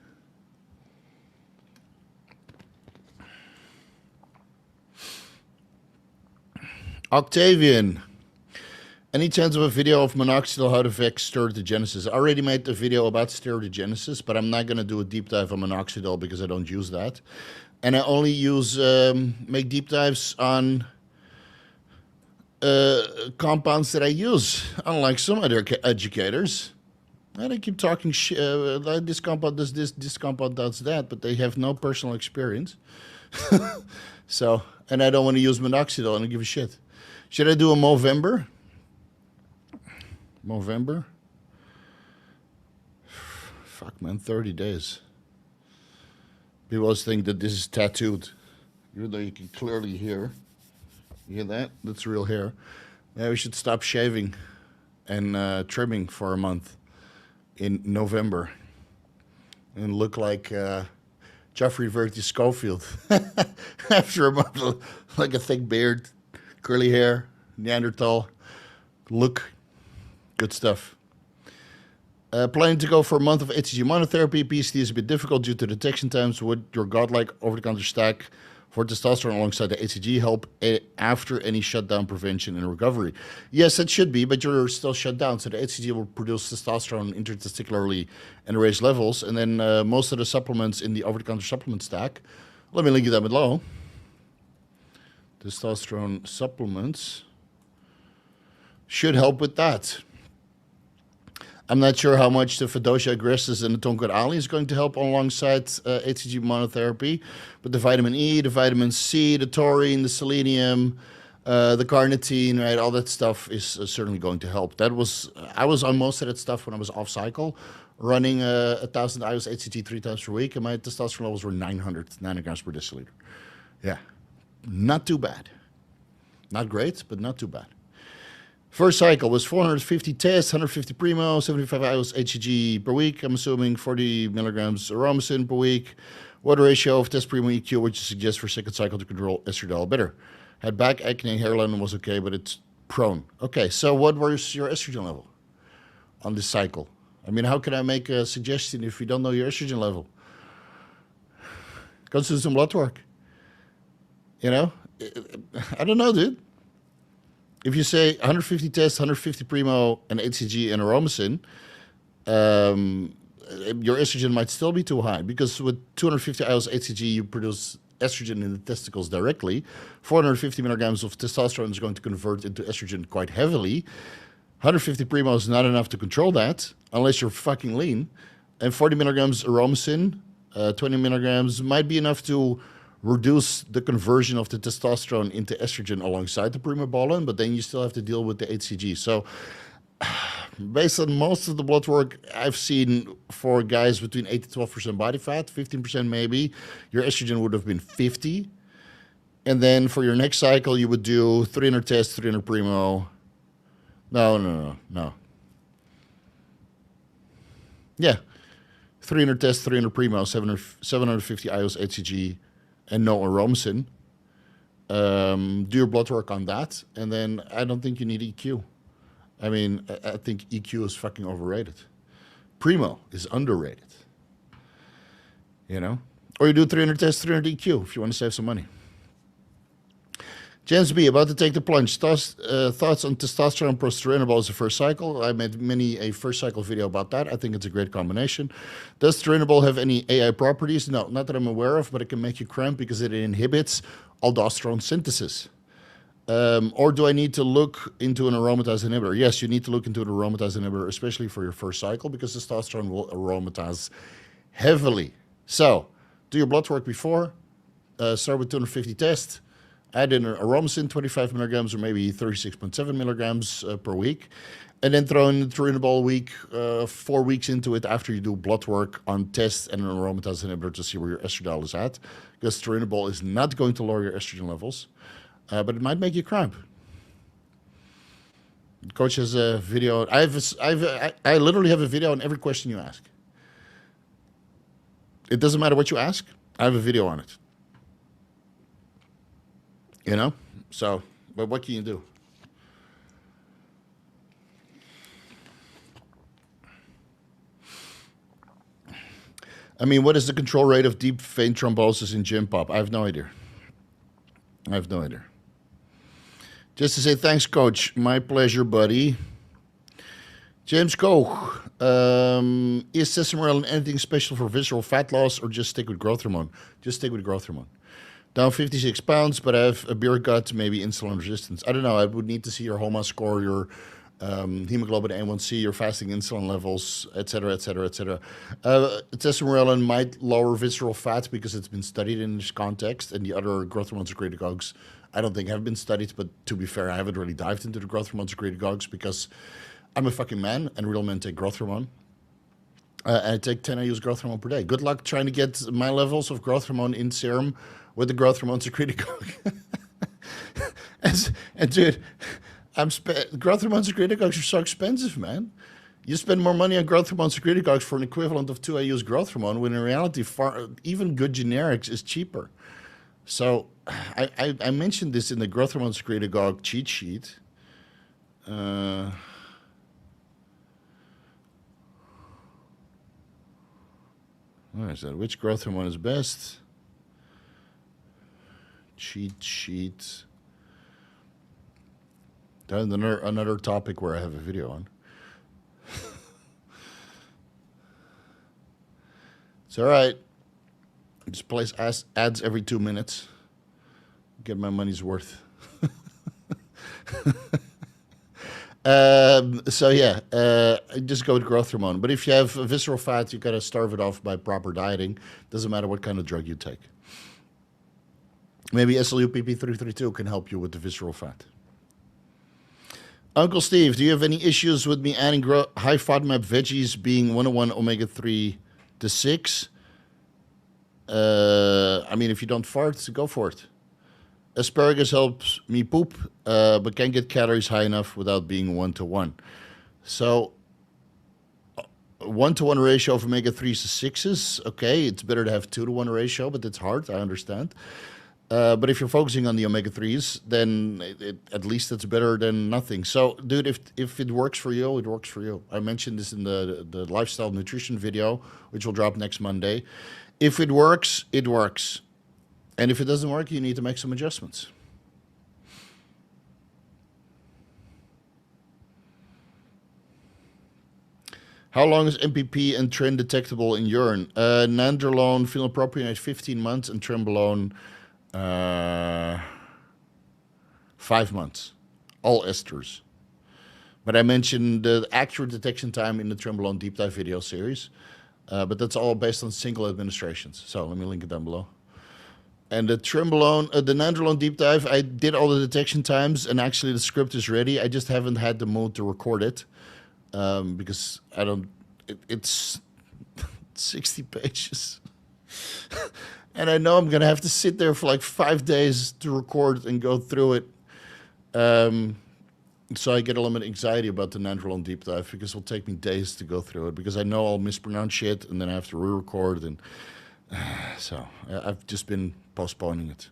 [SPEAKER 1] Octavian. Any chance of a video of Minoxidil, how to fix steroidogenesis? I already made a video about steroidogenesis, but I'm not going to do a deep dive on Minoxidil because I don't use that. And I only use, make deep dives on compounds that I use, unlike some other educators. And they keep talking like this compound does this compound does that, but they have no personal experience. So, and I don't want to use Minoxidil, I don't give a shit. Should I do a Movember? Movember? Fuck, man, 30 days. People always think that this is tattooed, even though you can clearly hear. You hear that? That's real hair. Yeah, we should stop shaving and trimming for a month in November and look like Jeffrey Verity Schofield after a month, like a thick beard, curly hair, Neanderthal look. Good stuff. Planning to go for a month of HGH monotherapy. obesity is a bit difficult due to detection times. Would your godlike over-the-counter stack for testosterone alongside the HGH help after any shutdown prevention and recovery? Yes, it should be, but you're still shut down. So the HGH will produce testosterone intertesticularly and raise levels. And then most of the supplements in the over-the-counter supplement stack, let me link you down below. Testosterone supplements should help with that. I'm not sure how much the Fedosia agressus and the Tonkat Ali is going to help alongside HGH monotherapy, but the vitamin E, the vitamin C, the taurine, the selenium, the carnitine, right, all that stuff is certainly going to help. I was on most of that stuff when I was off cycle, running 1,000 IUs HGH 3 times per week, and my testosterone levels were 900 nanograms per deciliter. Yeah, not too bad. Not great, but not too bad. First cycle was 450 tests, 150 Primo, 75 IUs HGH per week. I'm assuming 40 milligrams Aromacin per week. What ratio of test Primo EQ would you suggest for second cycle to control estradiol better? Had back acne, hairline was okay, but it's prone. Okay, so what was your estrogen level on this cycle? I mean, how can I make a suggestion if you don't know your estrogen level? Go do some blood work. You know? I don't know, dude. If you say 150 tests, 150 Primo, and HGH and Aromacin, your estrogen might still be too high because with 250 IUs HGH, you produce estrogen in the testicles directly. 450 milligrams of testosterone is going to convert into estrogen quite heavily. 150 Primo is not enough to control that unless you're fucking lean. And 40 milligrams Aromacin, 20 milligrams might be enough to reduce the conversion of the testosterone into estrogen alongside the primobolan, but then you still have to deal with the HCG. So based on most of the blood work I've seen for guys between 8 to 12% body fat, 15% maybe, your estrogen would have been 50. And then for your next cycle, you would do 300 tests, 300 Primo. No. Yeah. 300 tests, 300 Primo, 750 IUs HCG, and no Aromacin. Do your blood work on that, and then I don't think you need EQ. I mean, I think EQ is fucking overrated. Primo is underrated. You know? Or you do 300 tests, 300 EQ if you want to save some money. James B, about to take the plunge. Thoughts on testosterone plus Tren as a first cycle? I made a first cycle video about that. I think it's a great combination. Does Tren have any AI properties? No, not that I'm aware of, but it can make you cramp because it inhibits aldosterone synthesis. Or do I need to look into an aromatase inhibitor? Yes, you need to look into an aromatase inhibitor, especially for your first cycle, because testosterone will aromatase heavily. So, do your blood work before. Start with 250 tests. Add in Aromacin, 25 milligrams or maybe 36.7 milligrams per week. And then throw in the Tren week, 4 weeks into it after you do blood work on tests and an aromatase inhibitor to see where your estradiol is at. Because Tren is not going to lower your estrogen levels, but it might make you cramp. The coach has a video. I literally have a video on every question you ask. It doesn't matter what you ask. I have a video on it. You know? So, but what can you do? I mean, what is the control rate of deep vein thrombosis in gym pop? I have no idea. I have no idea. Just to say thanks, coach. My pleasure, buddy. James Koch. Is Tesamorelin anything special for visceral fat loss or just stick with growth hormone? Just stick with growth hormone. Down 56 pounds, but I have a beer gut, maybe insulin resistance. I don't know. I would need to see your HOMA score, your hemoglobin A1C, your fasting insulin levels, etc., etc., etc. Tesamorelin might lower visceral fat because it's been studied in this context, and the other growth hormone secretagogues I don't think have been studied, but to be fair, I haven't really dived into the growth hormone secretagogues because I'm a fucking man, and real men take growth hormone. And I take 10 IU's growth hormone per day. Good luck trying to get my levels of growth hormone in serum with the growth hormone secretagogue. and dude, growth hormone secretagogues are so expensive, man. You spend more money on growth hormone secretagogues for an equivalent of 2 IU's growth hormone, when in reality, even good generics is cheaper. So I mentioned this in the growth hormone secretagogue cheat sheet. Where is that? Which growth hormone is best? Cheat sheet. That's another topic where I have a video on. It's all right. Just place ads every 2 minutes. Get my money's worth. So yeah, just go with growth hormone. But if you have visceral fat, you gotta starve it off by proper dieting. Doesn't matter what kind of drug you take. Maybe SLUPP332 can help you with the visceral fat. Uncle Steve, do you have any issues with me adding high Fodmap veggies being 101 omega-3 to 6? I mean, if you don't fart, go for it. Asparagus helps me poop, but can't get calories high enough without being 1-to-1. So, 1-to-1 ratio of omega-3s to 6s, okay, it's better to have 2-to-1 ratio, but it's hard, I understand. But if you're focusing on the omega-3s, then at least it's better than nothing. So, dude, if it works for you, it works for you. I mentioned this in the lifestyle nutrition video, which will drop next Monday. If it works, it works. And if it doesn't work, you need to make some adjustments. How long is MPP and Tren detectable in urine? Nandrolone, phenylpropionate, 15 months, and Trenbolone, 5 months. All esters. But I mentioned the accurate detection time in the Trenbolone deep dive video series. But that's all based on single administrations. So let me link it down below. And the Trenbolone, the Nandrolone deep dive, I did all the detection times, and actually the script is ready. I just haven't had the mood to record it because I don't. It's 60 pages, and I know I'm gonna have to sit there for like 5 days to record and go through it. So I get a little bit of anxiety about the Nandrolone deep dive because it'll take me days to go through it because I know I'll mispronounce shit and then I have to re-record and. So I've just been postponing it.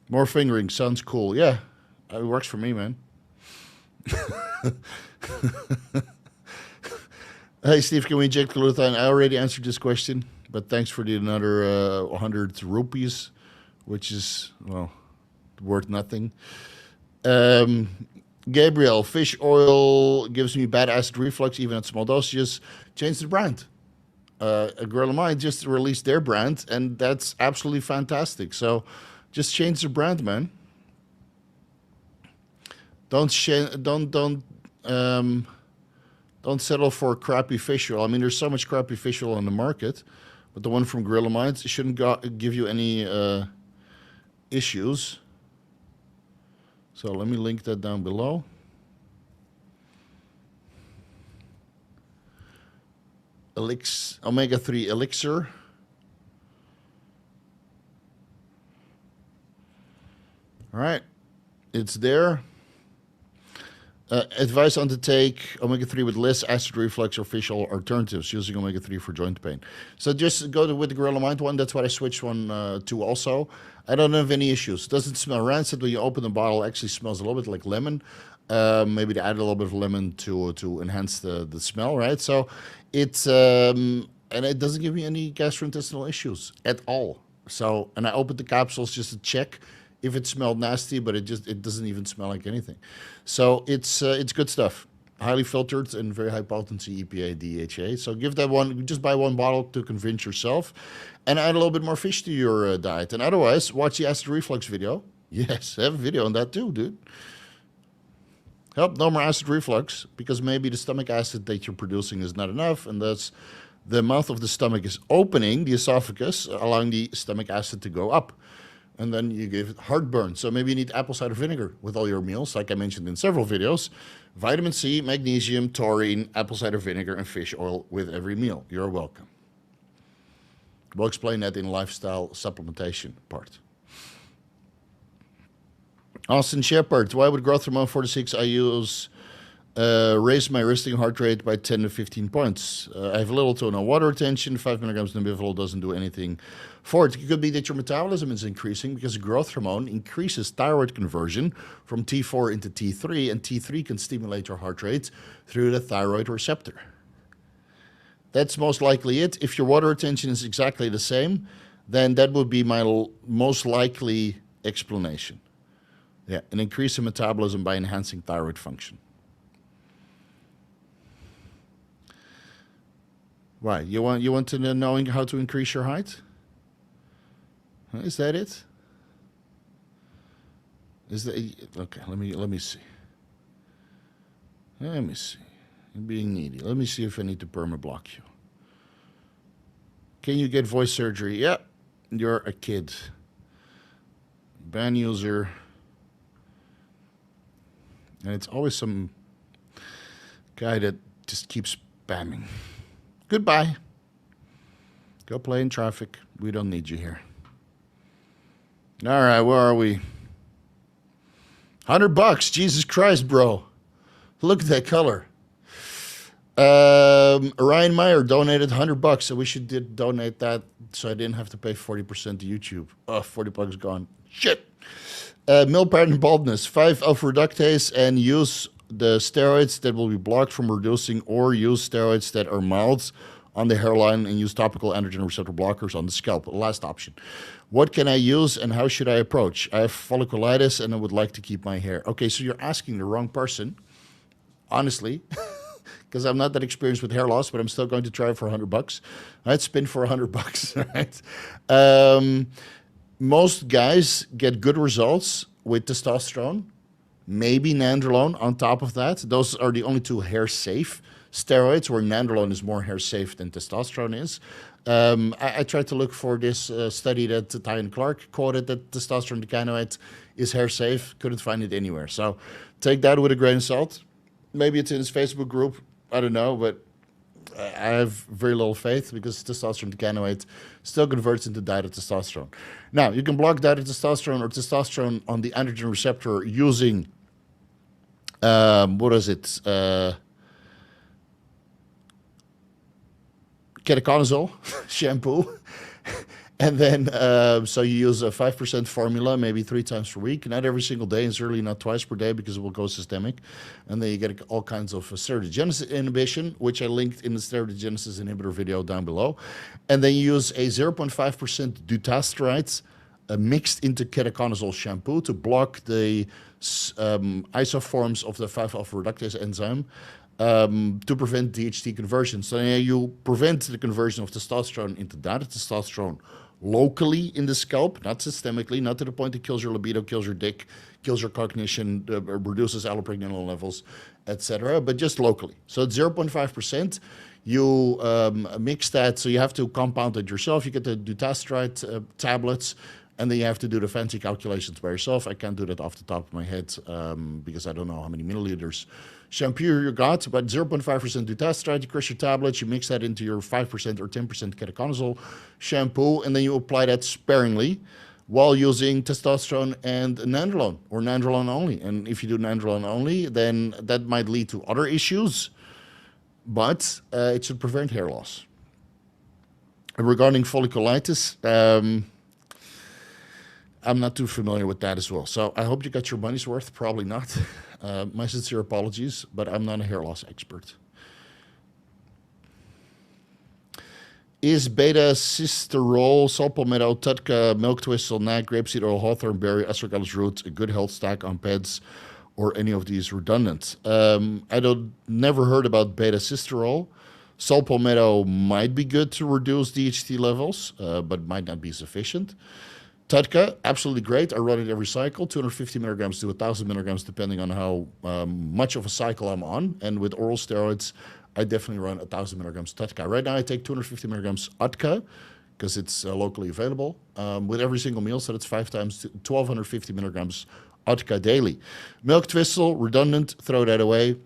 [SPEAKER 1] More fingering sounds cool. Yeah, it works for me, man. Hey, Steve, can we inject glutathione? I already answered this question, but thanks for the another 100 rupees, which is, well, worth nothing. Gabriel, fish oil gives me bad acid reflux even at small dosages. Change the brand. A Gorilla Mind just released their brand, and that's absolutely fantastic. So, just change the brand, man. Don't settle for crappy fish oil. I mean, there's so much crappy fish oil on the market, but the one from Gorilla Mind shouldn't give you any issues. So let me link that down below. Omega-3 elixir. All right, it's there. Advice on to take omega-3 with less acid reflux or fish oil alternatives using omega-3 for joint pain. So just go with the Gorilla Mind one. That's what I switched one to also. I don't have any issues. Doesn't smell rancid when you open the bottle. Actually smells a little bit like lemon. Maybe they add a little bit of lemon to enhance the smell, right? So it's and it doesn't give me any gastrointestinal issues at all. So, and I opened the capsules just to check if it smelled nasty, but it doesn't even smell like anything. So it's good stuff. Highly filtered and very high potency EPA, DHA. So give that one, just buy one bottle to convince yourself, and add a little bit more fish to your diet. And otherwise, watch the acid reflux video. Yes, I have a video on that too, dude. Help no more acid reflux, because maybe the stomach acid that you're producing is not enough, and thus the mouth of the stomach is opening, the esophagus, allowing the stomach acid to go up. And then you give it heartburn. So maybe you need apple cider vinegar with all your meals, like I mentioned in several videos. Vitamin C, magnesium, taurine, apple cider vinegar, and fish oil with every meal. You're welcome. We'll explain that in lifestyle supplementation part. Austin Shepard, why would growth hormone 46 I use raise my resting heart rate by 10 to 15 points? I have little to no water retention. 5 milligrams of Bivol doesn't do anything for it. It could be that your metabolism is increasing because growth hormone increases thyroid conversion from T4 into T3, and T3 can stimulate your heart rate through the thyroid receptor. That's most likely it. If your water retention is exactly the same, then that would be my most likely explanation. Yeah, an increase in metabolism by enhancing thyroid function. Why? You want to know knowing how to increase your height? Is that it? Is that okay? Let me see. Let me see. You're being needy. Let me see if I need to perma block you. Can you get voice surgery? Yeah, you're a kid. Ban user. And it's always some guy that just keeps spamming. Goodbye. Go play in traffic. We don't need you here. All right, where are we? $100. Jesus Christ, bro. Look at that color. Ryan Meyer donated $100, so we should donate that so I didn't have to pay 40% to YouTube. Oh, $40 gone. Shit. Male pattern baldness, 5-alpha reductase, and use the steroids that will be blocked from reducing, or use steroids that are mild on the hairline and use topical androgen receptor blockers on the scalp. Last option. What can I use and how should I approach? I have folliculitis and I would like to keep my hair. Okay, so you're asking the wrong person, honestly, because I'm not that experienced with hair loss, but I'm still going to try it for $100. I'd spin for $100, right? Most guys get good results with testosterone, maybe nandrolone on top of that. Those are the only two hair-safe steroids, where nandrolone is more hair-safe than testosterone is. I tried to look for this study that Tyan Clark quoted that testosterone decanoate is hair-safe. Couldn't find it anywhere. So take that with a grain of salt. Maybe it's in his Facebook group. I don't know, but I have very little faith because testosterone decanoate still converts into dihydrotestosterone. Now, you can block dihydrotestosterone or testosterone on the androgen receptor using, ketoconazole shampoo. And then, so you use a 5% formula, maybe 3 times per week, not every single day, and certainly not twice per day because it will go systemic. And then you get all kinds of steroidogenesis inhibition, which I linked in the steroidogenesis inhibitor video down below. And then you use a 0.5% dutasteride mixed into ketoconazole shampoo to block the isoforms of the 5-alpha reductase enzyme to prevent DHT conversion. So you prevent the conversion of testosterone into dihydrotestosterone locally in the scalp, not systemically, not to the point it kills your libido, kills your dick, kills your cognition, reduces allopregnanolone levels, etc., but just locally. So it's 0.5%. You mix that, so you have to compound it yourself. You get the dutasteride tablets, and then you have to do the fancy calculations by yourself. I can't do that off the top of my head because I don't know how many milliliters shampoo you got, but 0.5% dutasteride, you crush your tablets, you mix that into your 5% or 10% ketoconazole shampoo, and then you apply that sparingly while using testosterone and nandrolone, or nandrolone only. And if you do nandrolone only, then that might lead to other issues, but it should prevent hair loss. Regarding folliculitis, I'm not too familiar with that as well. So I hope you got your money's worth. Probably not. My sincere apologies, but I'm not a hair loss expert. Is beta-cysterol, saw palmetto, TUDCA, milk twistle, nag, grapeseed oil, hawthorn berry, astragalus root, a good health stack on PEDs, or any of these redundant? I never heard about beta-cysterol. Saw palmetto might be good to reduce DHT levels, but might not be sufficient. TUDCA, absolutely great. I run it every cycle, 250 milligrams to 1,000 milligrams, depending on how much of a cycle I'm on. And with oral steroids, I definitely run 1,000 milligrams TUDCA. Right now, I take 250 milligrams UDCA because it's locally available with every single meal. So that's 5 times 1,250 milligrams UDCA daily. Milk twistle, redundant, throw that away.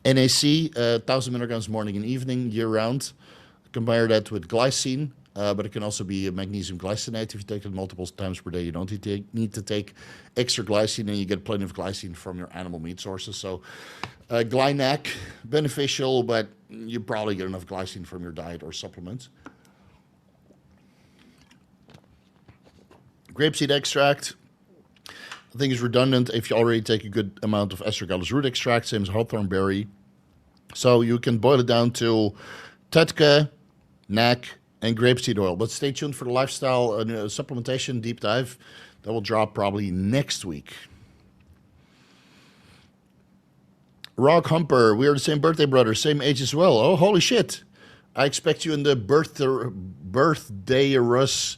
[SPEAKER 1] NAC, 1,000 milligrams morning and evening, year round. Compare that with glycine, but it can also be a magnesium glycinate. If you take it multiple times per day, you don't need to take extra glycine, and you get plenty of glycine from your animal meat sources. So Glynac, beneficial, but you probably get enough glycine from your diet or supplements. Grapeseed extract, I think is redundant if you already take a good amount of astragalus root extract, same as hawthorn berry. So you can boil it down to TUDCA, NAC, and grapeseed oil. But stay tuned for the lifestyle supplementation deep dive. That will drop probably next week. Rock Humper, we are the same birthday brother, same age as well. Oh, holy shit. I expect you in the birthdayerus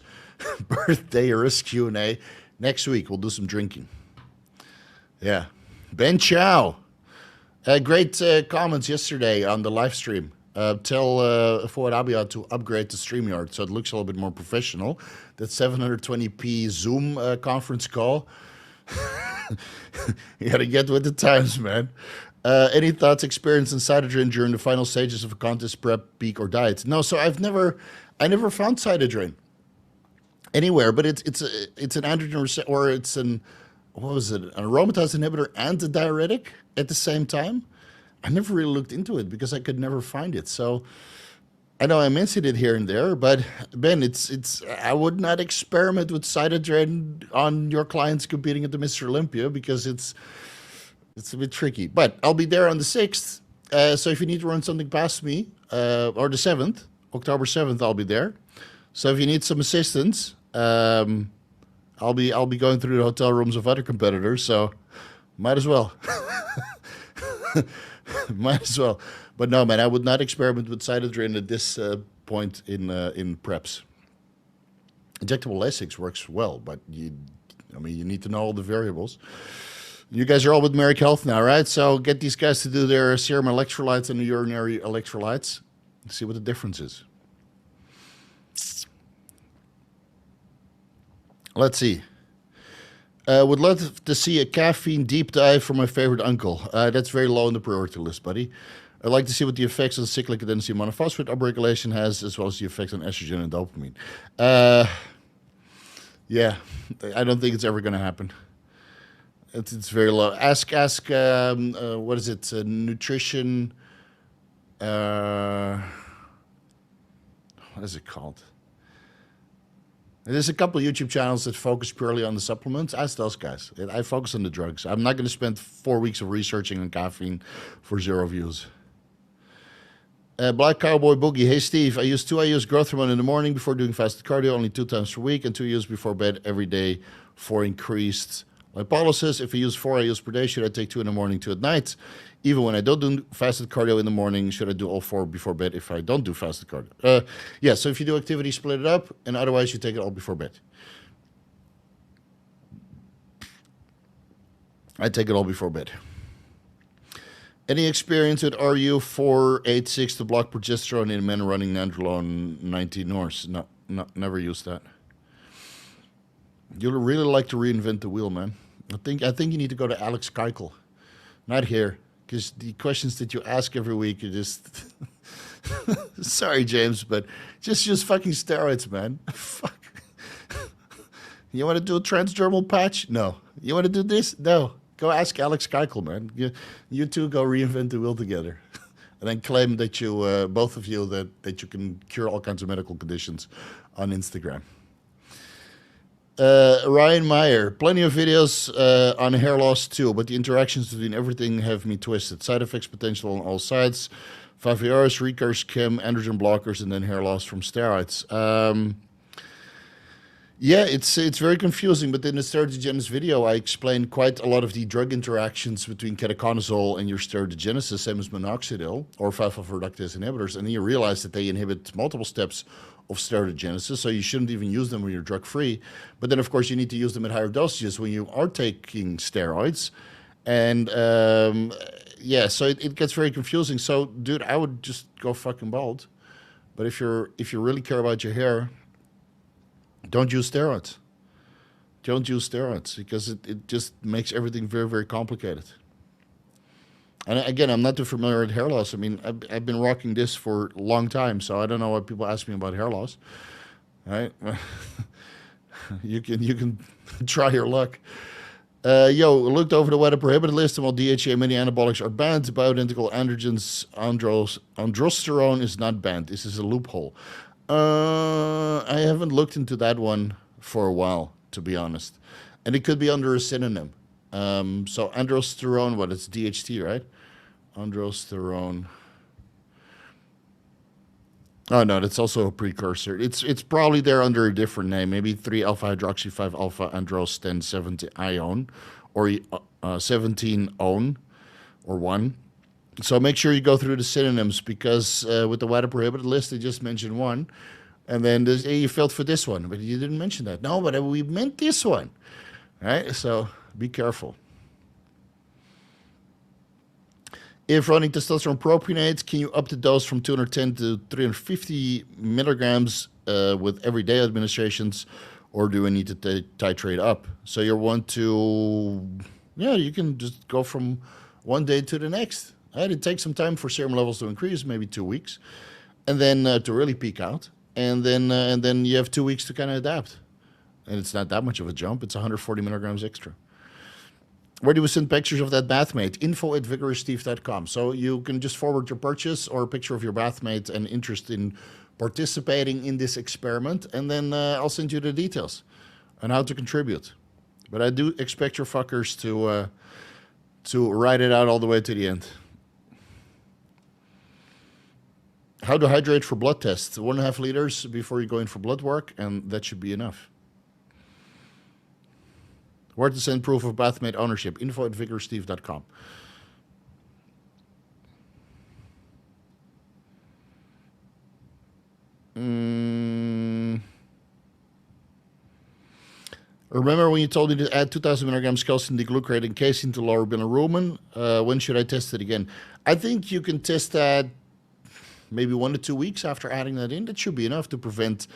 [SPEAKER 1] Q&A next week. We'll do some drinking. Yeah. Ben Chow. Great comments yesterday on the live stream. Tell Fouad Abiad to upgrade to StreamYard so it looks a little bit more professional. That 720p Zoom conference call. You got to get with the times, man. Any thoughts, experience in Cytadren during the final stages of a contest, prep, peak, or diet? No, so I never found Cytadren anywhere, but it's an androgen receptor, or it's an aromatase inhibitor and a diuretic at the same time. I never really looked into it because I could never find it. So I know I mentioned it here and there, but Ben, I would not experiment with Cytadren on your clients competing at the Mr. Olympia because it's a bit tricky. But I'll be there on the 6th. So if you need to run something past me, or the 7th, October 7th, I'll be there. So if you need some assistance, I'll be going through the hotel rooms of other competitors. So might as well. Might as well. But no, man, I would not experiment with Cytadren at this point in preps. Injectable Lasix works well, but you need to know all the variables. You guys are all with Merrick Health now, right? So get these guys to do their serum electrolytes and the urinary electrolytes and see what the difference is. Let's see. Would love to see a caffeine deep dive from my favorite uncle. That's very low on the priority list, buddy. I'd like to see what the effects on cyclic adenosine monophosphate upregulation has, as well as the effects on estrogen and dopamine. Yeah, I don't think it's ever going to happen. It's very low. Ask. What is it? Nutrition. What is it called? There's a couple of YouTube channels that focus purely on the supplements. Ask those guys. I focus on the drugs. I'm not going to spend 4 weeks of researching on caffeine for 0 views. Black Cowboy Boogie. Hey, Steve. I use 2 IUs growth hormone in the morning before doing fasted cardio, only 2 times per week, and 2 IUs before bed every day for increased lipolysis. If I use 4 IUs per day, should I take 2 in the morning, 2 at night? Even when I don't do fasted cardio in the morning, should I do all 4 before bed if I don't do fasted cardio? Yeah, so if you do activity, split it up, and otherwise you take it all before bed. I take it all before bed. Any experience with RU486 to block progesterone in men running nandrolone 90 Norse? No, never used that. You'd really like to reinvent the wheel, man. I think you need to go to Alex Keuchel. Not here, because the questions that you ask every week are just... Sorry, James, but just use fucking steroids, man. Fuck. You want to do a transdermal patch? No. You want to do this? No. Go ask Alex Keukel, man. You two go reinvent the wheel together. And then claim that you, both of you, that you can cure all kinds of medical conditions on Instagram. Ryan Meyer, plenty of videos on hair loss too, but the interactions between everything have me twisted. Side effects potential on all sides. 5ARs, recurse, chem, androgen blockers, and then hair loss from steroids. Yeah, it's very confusing, but in the steroidogenesis video, I explained quite a lot of the drug interactions between ketoconazole and your steroidogenesis, same as minoxidil or 5-alpha-reductase inhibitors, and then you realize that they inhibit multiple steps of steroidogenesis, so you shouldn't even use them when you're drug-free. But then, of course, you need to use them at higher dosages when you are taking steroids. And, yeah, so it gets very confusing. So, dude, I would just go fucking bald. But if you really care about your hair, don't use steroids. Don't use steroids because it just makes everything very, very complicated. And again, I'm not too familiar with hair loss. I mean, I've been rocking this for a long time, so I don't know why people ask me about hair loss. Right? You can try your luck. Looked over the weather prohibited list, and while DHT and many anabolics are banned, bioidentical androgens, androsterone is not banned. This is a loophole. I haven't looked into that one for a while, to be honest. And it could be under a synonym. So androsterone, what, it's DHT, right? Androsterone. Oh, no, that's also a precursor. It's probably there under a different name, maybe 3-alpha-hydroxy 5-alpha-androsten 17-ione, or 17-one, or 1. So make sure you go through the synonyms because with the WADA prohibited list, they just mentioned one. And then hey, you failed for this one, but you didn't mention that. No, but we meant this one. All right? So be careful. If running testosterone propionate, can you up the dose from 210 to 350 milligrams with everyday administrations, or do we need to titrate up? So you want to, yeah, you can just go from one day to the next. Right? It takes some time for serum levels to increase, maybe 2 weeks, and then to really peak out. And then you have 2 weeks to kind of adapt. And it's not that much of a jump. It's 140 milligrams extra. Where do we send pictures of that Bathmate? info@vigoroussteve.com. So you can just forward your purchase or a picture of your Bathmate and interest in participating in this experiment. And then I'll send you the details on how to contribute. But I do expect your fuckers to ride it out all the way to the end. How to hydrate for blood tests. 1.5 liters before you go in for blood work, and that should be enough. Where to send proof of Bathmate ownership. info@vigoroussteve.com. Remember when you told me to add 2,000 milligrams calcium deglucarate and casein to lower bilirubin? When should I test it again? I think you can test that maybe 1 to 2 weeks after adding that in. That should be enough to prevent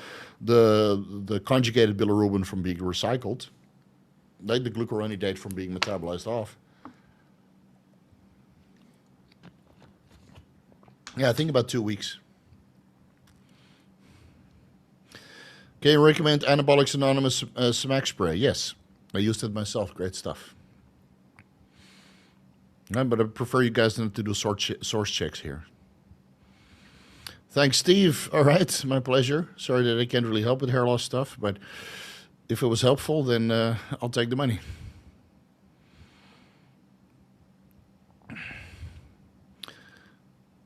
[SPEAKER 1] the conjugated bilirubin from being recycled, like the glucuronidate from being metabolized off. Yeah, I think about 2 weeks. Can you recommend Anabolics Anonymous smack spray? Yes, I used it myself. Great stuff. But I prefer you guys not to do source checks here. Thanks, Steve. All right, my pleasure. Sorry that I can't really help with hair loss stuff, but if it was helpful, then I'll take the money.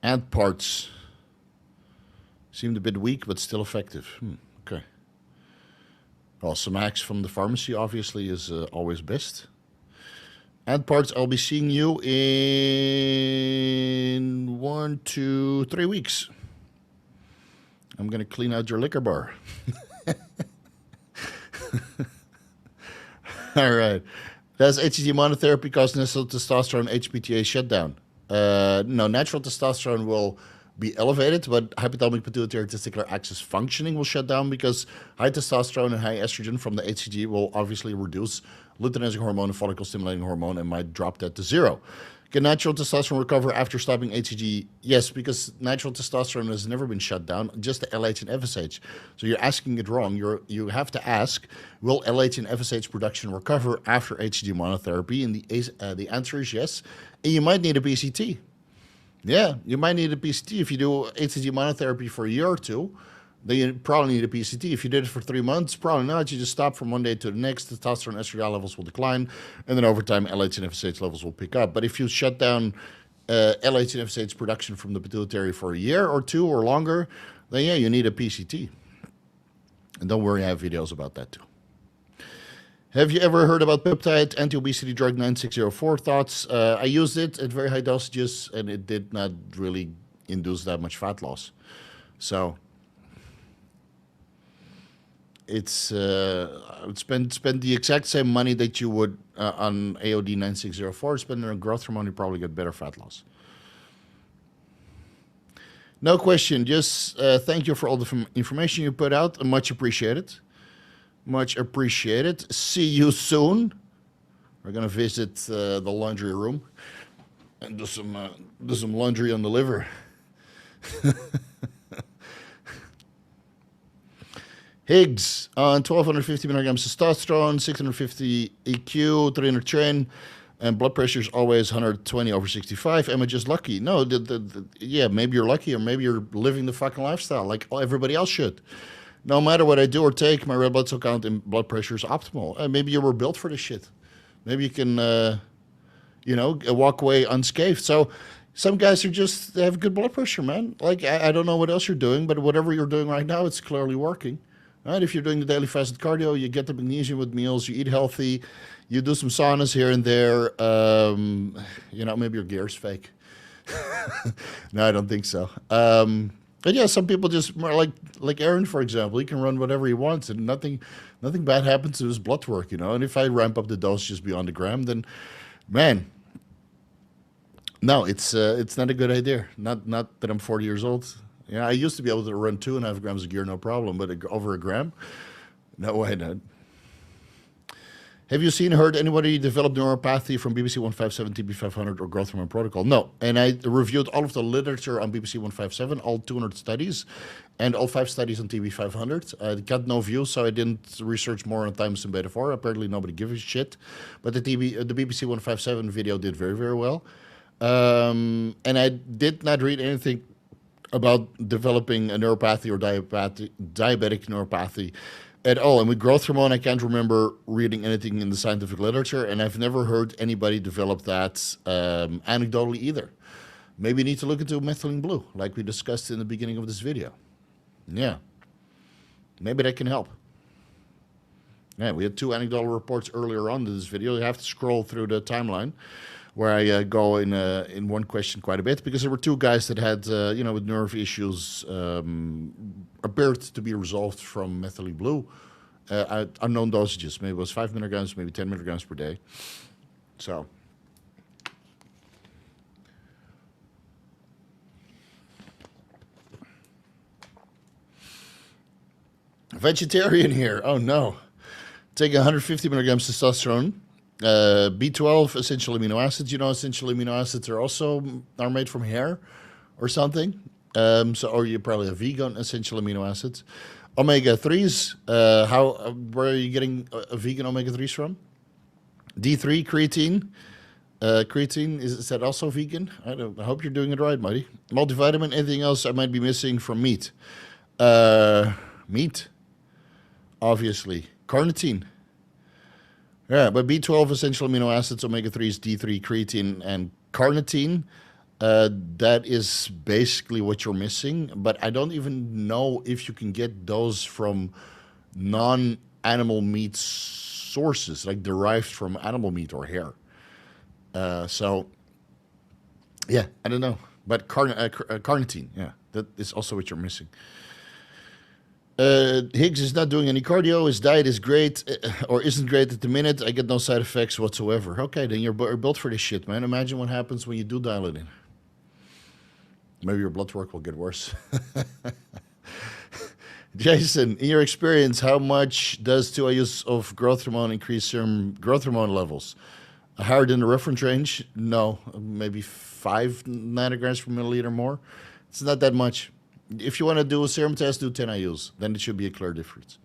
[SPEAKER 1] Ant parts seemed a bit weak, but still effective. Okay. Well, Samax from the pharmacy obviously is always best. Ant parts, I'll be seeing you in 1 to 3 weeks. I'm going to clean out your liquor bar. All right. Does HGH monotherapy cause natural testosterone HPTA shutdown? No, natural testosterone will be elevated, but hypothalamic pituitary testicular axis functioning will shut down because high testosterone and high estrogen from the HCG will obviously reduce luteinizing hormone and follicle stimulating hormone and might drop that to zero. Can natural testosterone recover after stopping HCG? Yes, because natural testosterone has never been shut down, just the LH and FSH. So you're asking it wrong. You have to ask, will LH and FSH production recover after HCG monotherapy? And the answer is yes. And you might need a PCT. Yeah, you might need a PCT if you do HCG monotherapy for a year or two. Then you probably need a PCT. If you did it for 3 months, probably not. You just stop from one day to the next. Testosterone and estradiol levels will decline, and then over time, LH and FSH levels will pick up. But if you shut down LH and FSH production from the pituitary for a year or two or longer, then yeah, you need a PCT. And don't worry, I have videos about that too. Have you ever heard about peptide anti-obesity drug 9604? Thoughts? I used it at very high dosages, and it did not really induce that much fat loss. So it's I would spend the exact same money that you would on AOD 9604. Spend it on growth hormone, you probably get better fat loss. No question. Just thank you for all the information you put out. Much appreciated. Much appreciated. See you soon. We're gonna visit the laundry room and do some laundry on the liver. Higgs on 1250 milligrams testosterone, 650 EQ, 300 Tren, and blood pressure is always 120/65. Am I just lucky? No, yeah, maybe you're lucky, or maybe you're living the fucking lifestyle like everybody else should. No matter what I do or take, my red blood cell count and blood pressure is optimal. Maybe you were built for this shit. Maybe you can, walk away unscathed. So some guys they have good blood pressure, man. Like, I don't know what else you're doing, but whatever you're doing right now, it's clearly working. Right? If you're doing the daily fasted cardio, you get the magnesium with meals, you eat healthy, you do some saunas here and there. Maybe your gear's fake. No, I don't think so. But yeah, some people just like Aaron, for example. He can run whatever he wants, and nothing bad happens to his blood work, And if I ramp up the dose just beyond the gram, then, man, no, it's not a good idea. Not that I'm 40 years old. Yeah, I used to be able to run 2.5 grams of gear, no problem, but over a gram, no way, not. Have you heard anybody develop neuropathy from BBC 157, TB500, or growth hormone protocol? No, and I reviewed all of the literature on BBC 157, all 200 studies, and all 5 studies on TB500. I got no views, so I didn't research more on thymosin beta-4. Apparently, nobody gives a shit, but the BBC 157 video did very, very well. And I did not read anything about developing a neuropathy or diabetic neuropathy at all. And with growth hormone, I can't remember reading anything in the scientific literature, and I've never heard anybody develop that anecdotally either. Maybe you need to look into methylene blue, like we discussed in the beginning of this video. Yeah. Maybe that can help. Yeah, we had 2 anecdotal reports earlier on in this video. You have to scroll through the timeline, where I go in one question quite a bit, because there were 2 guys that had, with nerve issues, appeared to be resolved from methylene blue at unknown dosages. Maybe it was 5 milligrams, maybe 10 milligrams per day. So, vegetarian here. Oh no. Take 150 milligrams testosterone. B12 essential amino acids. Essential amino acids are made from hair or something. Or you're probably a vegan essential amino acids. Omega 3s. Where are you getting a vegan omega 3s from? D3 creatine. Creatine, is that also vegan? I hope you're doing it right, Marty. Multivitamin. Anything else I might be missing from meat? Meat, obviously. Carnitine. Yeah, but B12 essential amino acids, omega 3s, D3, creatine, and carnitine. That is basically what you're missing. But I don't even know if you can get those from non-animal meat sources, like derived from animal meat or hair. So, yeah, I don't know. But carnitine, yeah, that is also what you're missing. Higgs is not doing any cardio. His diet is great, or isn't great at the minute. I get no side effects whatsoever. Okay, then you're built for this shit, man. Imagine what happens when you do dial it in. Maybe your blood work will get worse. Jason, in your experience, how much does 2 use of growth hormone increase serum growth hormone levels? Higher than the reference range? No, maybe 5 nanograms per milliliter more. It's not that much. If you want to do a serum test, do 10 IUs. Then it should be a clear difference.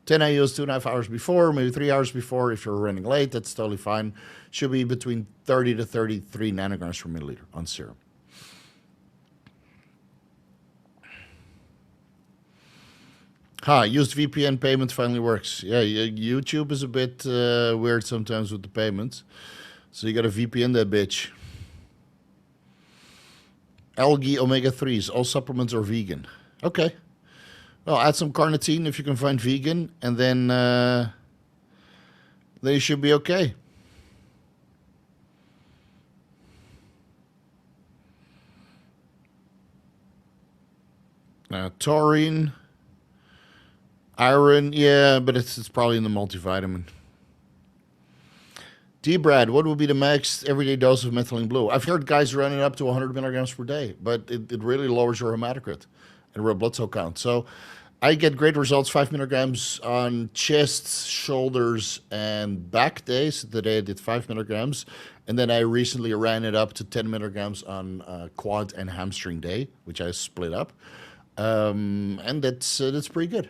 [SPEAKER 1] 10 IUs 2.5 hours before, maybe 3 hours before. If you're running late, that's totally fine. Should be between 30 to 33 nanograms per milliliter on serum. Used VPN payment finally works. Yeah, YouTube is a bit weird sometimes with the payments. So you got to VPN that bitch. Algae omega-3s. All supplements are vegan. Okay. Well, add some carnitine if you can find vegan, and then you should be okay. Taurine. Iron, yeah, but it's probably in the multivitamin. D-Brad, what would be the max everyday dose of methylene blue? I've heard guys running up to 100 milligrams per day, but it really lowers your hematocrit and red blood cell count. So I get great results, 5 milligrams on chest, shoulders, and back days. Today I did 5 milligrams. And then I recently ran it up to 10 milligrams on quad and hamstring day, which I split up. And that's pretty good.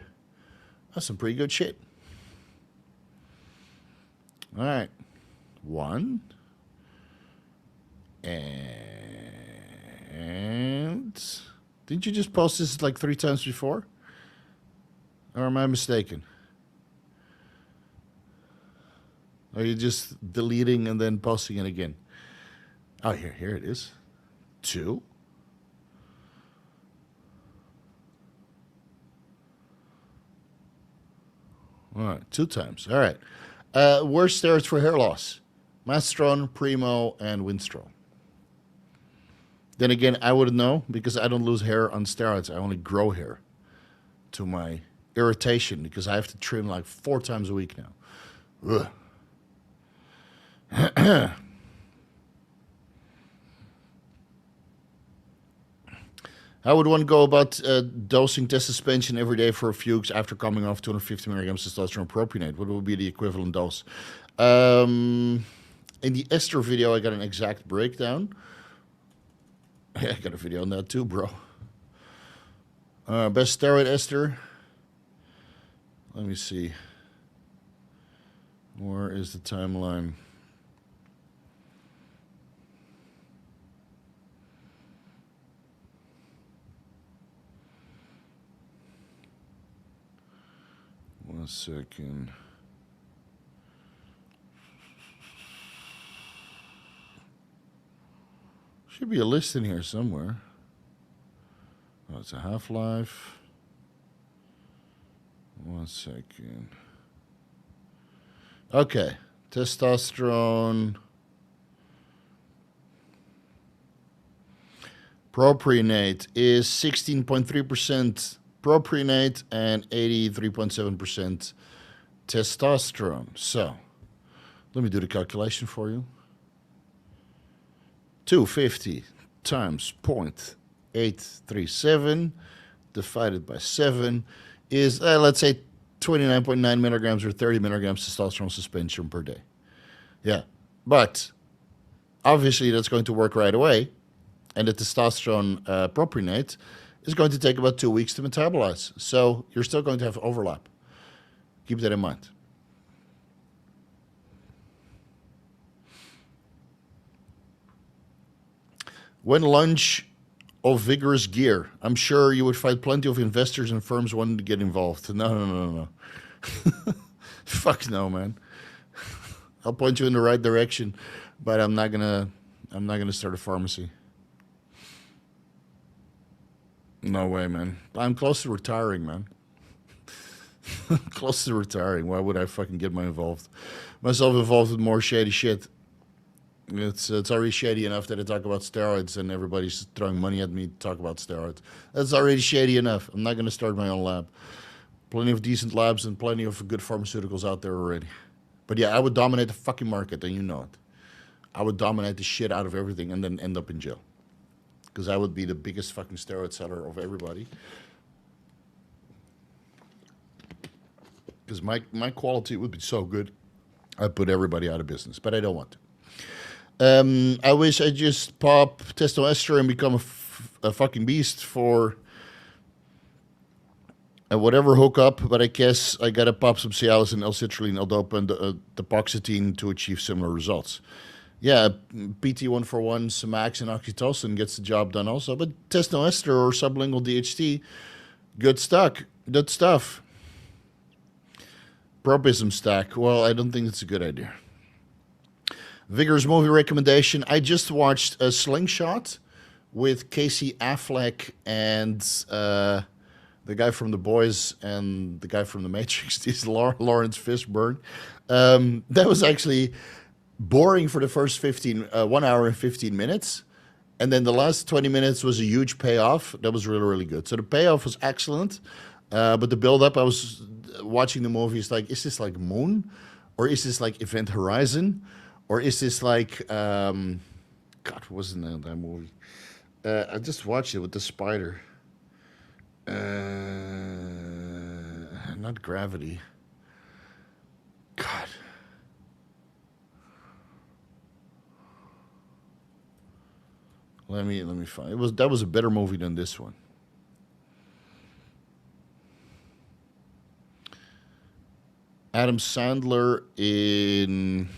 [SPEAKER 1] That's some pretty good shit. All right. 1. And didn't you just post this like 3 times before? Or am I mistaken? Or are you just deleting and then posting it again? Oh, here it is. 2. All right, 2 times. All right. Worst steroids for hair loss? Mastron, Primo, and Winstrol. Then again, I wouldn't know because I don't lose hair on steroids. I only grow hair to my irritation because I have to trim like 4 times a week now. Ugh. How would one go about dosing test suspension every day for a few weeks after coming off 250 milligrams testosterone propionate? What would be the equivalent dose? In the ester video, I got an exact breakdown. I got a video on that too, bro. Best steroid ester. Let me see. Where is the timeline? One second. Should be a list in here somewhere. Oh, it's a half-life. One second. Okay. Testosterone. Propionate is 16.3% propionate and 83.7% testosterone. So, let me do the calculation for you. 250 times 0.837 divided by 7 is, let's say, 29.9 milligrams or 30 milligrams testosterone suspension per day. Yeah, but obviously that's going to work right away, and the testosterone propionate is going to take about 2 weeks to metabolize. So you're still going to have overlap. Keep that in mind. When launch of Vigorous gear, I'm sure you would find plenty of investors and firms wanting to get involved. No. Fuck no, man. I'll point you in the right direction, but I'm not gonna start a pharmacy. No way, man. I'm close to retiring, man. Close to retiring. Why would I fucking get myself involved with more shady shit? It's already shady enough that I talk about steroids and everybody's throwing money at me to talk about steroids. That's already shady enough. I'm not going to start my own lab. Plenty of decent labs and plenty of good pharmaceuticals out there already. But yeah, I would dominate the fucking market, and you know it. I would dominate the shit out of everything and then end up in jail. because I would be the biggest fucking steroid seller of everybody. Because my quality would be so good, I'd put everybody out of business, but I don't want to. I wish I just pop testosterone and become a fucking beast for whatever hookup, but I guess I gotta pop some Cialis and L-citrulline, L-dopa, and Duloxetine to achieve similar results. Yeah, PT141, Semax, and oxytocin gets the job done also, but testosterone or sublingual DHT, good stuff. Propism stack, well, I don't think it's a good idea. Vigorous movie recommendation. I just watched a Slingshot with Casey Affleck and the guy from The Boys and the guy from The Matrix. This is Lawrence Fishburne. That was actually boring for the first 1 hour and 15 minutes. And then the last 20 minutes was a huge payoff. That was really, really good. So the payoff was excellent. But the build-up, I was watching the movie, it's like, is this like Moon? Or is this like Event Horizon? Or is this like, God, what was the name of that movie? I just watched it with the spider. Not Gravity. God. Let me find. That was a better movie than this one. Adam Sandler in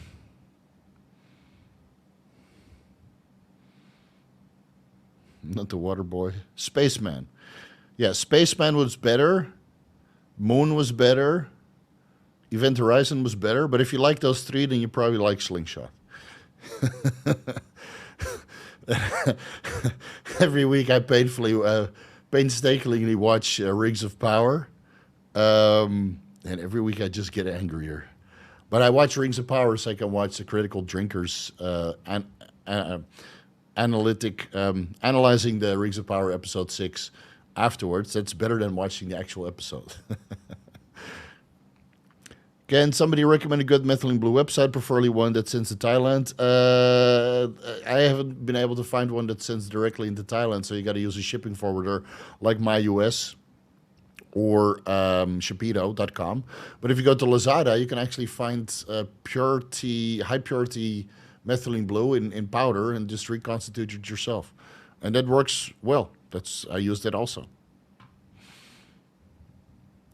[SPEAKER 1] not The Waterboy. Spaceman. Yeah, Spaceman was better. Moon was better. Event Horizon was better. But if you like those three, then you probably like Slingshot. Every week I painstakingly watch Rings of Power. And every week I just get angrier. But I watch Rings of Power so I can watch the Critical Drinkers analyzing the Rings of Power episode 6 afterwards. That's better than watching the actual episode. Can somebody recommend a good methylene blue website, preferably one that sends to Thailand? I haven't been able to find one that sends directly into Thailand, so you got to use a shipping forwarder like MyUS or Shapiro.com. But if you go to Lazada, you can actually find high purity methylene blue in powder and just reconstitute it yourself. And that works well. I use that also.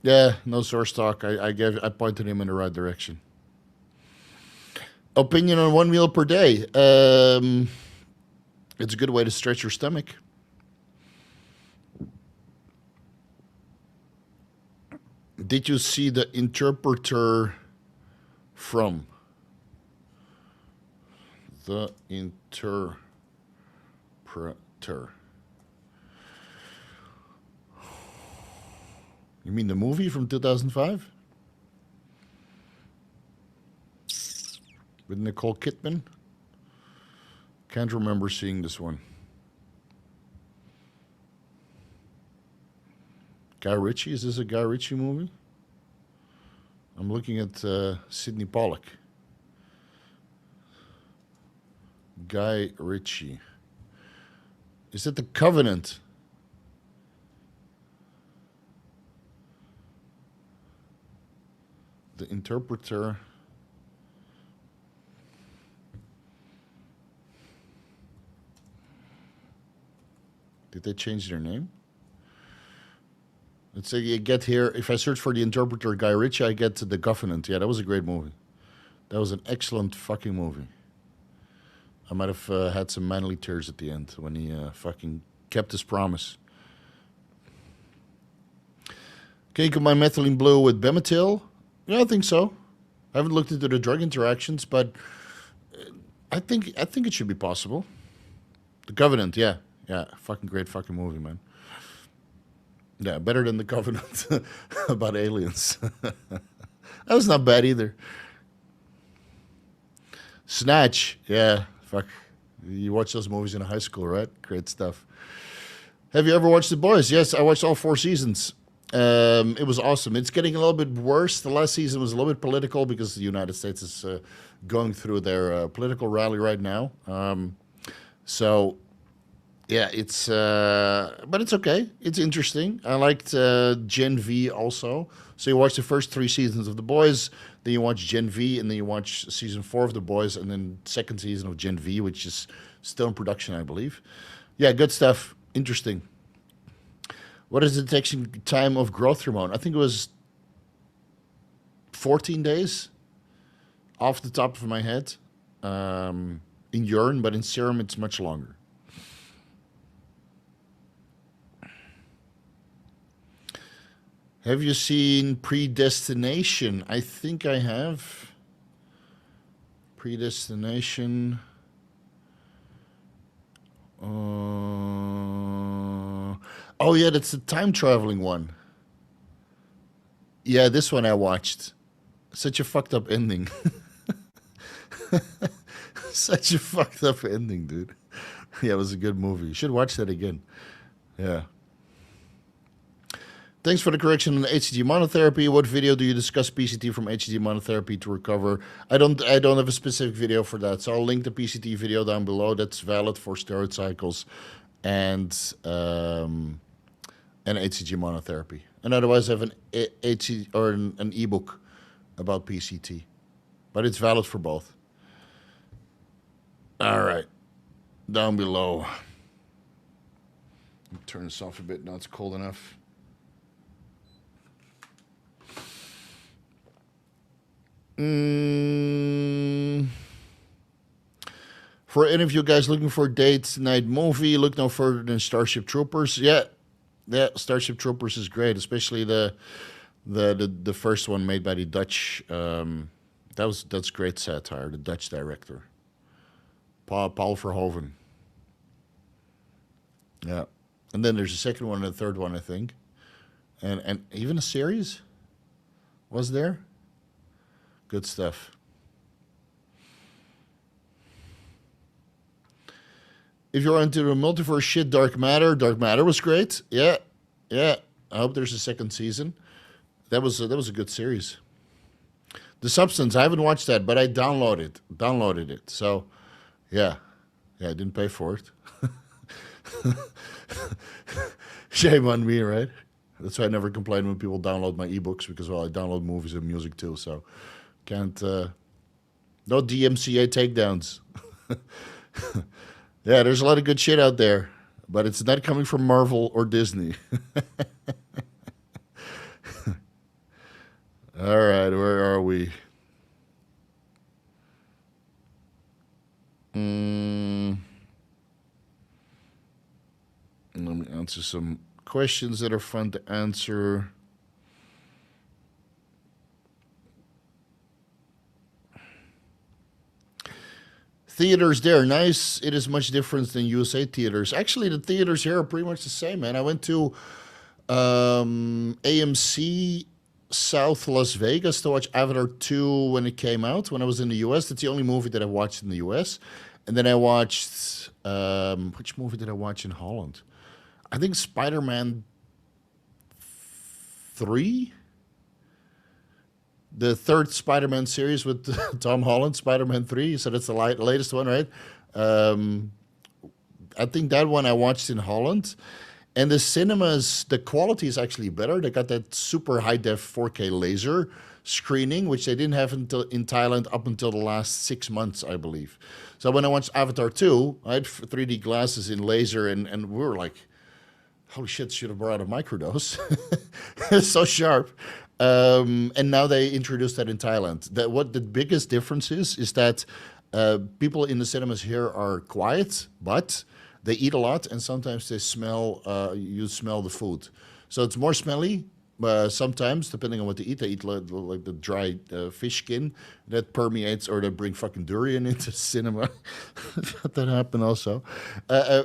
[SPEAKER 1] Yeah, no source talk. I pointed him in the right direction. Opinion on 1 meal per day. It's a good way to stretch your stomach. Did you see the interpreter from? The interpreter. You mean the movie from 2005? With Nicole Kidman? Can't remember seeing this one. Guy Ritchie? Is this a Guy Ritchie movie? I'm looking at Sidney Pollack. Guy Ritchie. Is it The Covenant? The interpreter. Did they change their name? Let's say you get here, if I search for the interpreter Guy Ritchie, I get to The Covenant. Yeah, that was a great movie. That was an excellent fucking movie. I might have had some manly tears at the end when he fucking kept his promise. Can you combine methylene blue with Bemetil? Yeah, I think so. I haven't looked into the drug interactions, but I think it should be possible. The Covenant, yeah. Yeah, fucking great fucking movie, man. Yeah, better than The Covenant about aliens. That was not bad either. Snatch, yeah, fuck. You watch those movies in high school, right? Great stuff. Have you ever watched The Boys? Yes, I watched all 4 seasons. It was awesome. It's getting a little bit worse. The last season was a little bit political because the United States is going through their political rally right now. So Yeah, it's but it's okay. It's interesting. I liked Gen V also. So you watch the first three seasons of The Boys, then you watch Gen V, and then you watch season four of The Boys, and then second season of Gen V, which is still in production, I believe. Yeah, good stuff. Interesting. What is the detection time of growth hormone? I think it was 14 days off the top of my head in urine, but in serum it's much longer. Have you seen Predestination? I think I have. Predestination. Oh, yeah, that's the time traveling one. Yeah, this one I watched. Such a fucked up ending. Such a fucked up ending, dude. Yeah, it was a good movie. You should watch that again. Yeah. Thanks for the correction on HGH monotherapy. What video do you discuss PCT from HGH monotherapy to recover? I don't have a specific video for that, so I'll link the PCT video down below. That's valid for steroid cycles and HGH monotherapy. And otherwise, I have an HGH or an ebook about PCT, but it's valid for both. All right, down below. Turn this off a bit. Now it's cold enough. For any of you guys looking for a date night movie, look no further than Starship Troopers. Yeah, Starship Troopers is great, especially the first one made by the Dutch. That's great satire. The Dutch director, Paul Verhoeven. Yeah, and then there's a second one and a third one, I think, and even a series was there. Good stuff. If you're into the multiverse shit, Dark Matter was great. Yeah. I hope there's a second season. That was a good series. The Substance, I haven't watched that, but I downloaded it. So, yeah, I didn't pay for it. Shame on me, right? That's why I never complain when people download my ebooks because, well, I download movies and music too. So, can't no DMCA takedowns. Yeah, there's a lot of good shit out there, but it's not coming from Marvel or Disney. All right, where are we? Let me answer some questions that are fun to answer. Theaters there, nice. It is much different than USA theaters. Actually, the theaters here are pretty much the same, man. I went to AMC South Las Vegas to watch Avatar 2 when it came out, when I was in the US. That's the only movie that I watched in the US. And then I watched, which movie did I watch in Holland? I think Spider-Man 3? The third Spider-Man series with Tom Holland, Spider-Man 3. So that's the latest one, right? I think that one I watched in Holland. And the cinemas, the quality is actually better. They got that super high-def 4K laser screening, which they didn't have in Thailand up until the last 6 months, I believe. So when I watched Avatar 2, I had 3D glasses in laser, and we were like, holy shit, should have brought a microdose. It's so sharp. And now they introduced that in Thailand. What the biggest difference is that people in the cinemas here are quiet, but they eat a lot, and sometimes they smell. You smell the food, so it's more smelly. Sometimes, depending on what they eat like the dry fish skin that permeates, or they bring fucking durian into cinema. That happened also.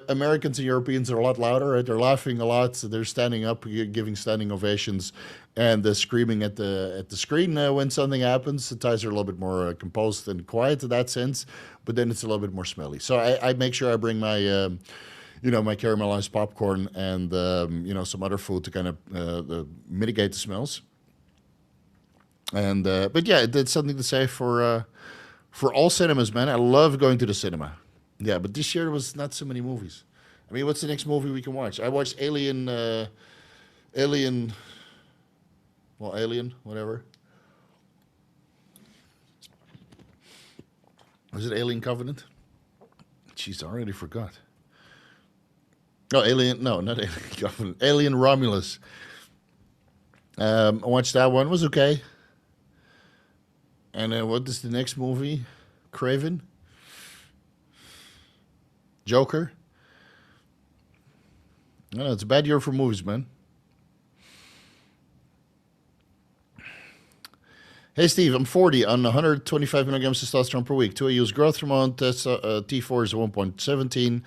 [SPEAKER 1] Americans and Europeans are a lot louder, right? They're laughing a lot. So they're standing up, giving standing ovations, and screaming at the screen when something happens. The Thais are a little bit more composed and quiet in that sense, but then it's a little bit more smelly. So I make sure I bring my my caramelized popcorn and some other food to kind of mitigate the smells. And but yeah, that's something to say for all cinemas, man. I love going to the cinema. Yeah, but this year there was not so many movies. I mean, what's the next movie we can watch? I watched Alien, Alien, whatever. Was it Alien Covenant? Jeez, I already forgot. No, Alien, no, not Alien Covenant. Alien Romulus. I watched that one. It was okay. And what is the next movie? Craven? Joker? I don't know, it's a bad year for movies, man. Hey, Steve, I'm 40 on 125 milligrams testosterone per week. 2, I use growth hormone. T4 is 1.17.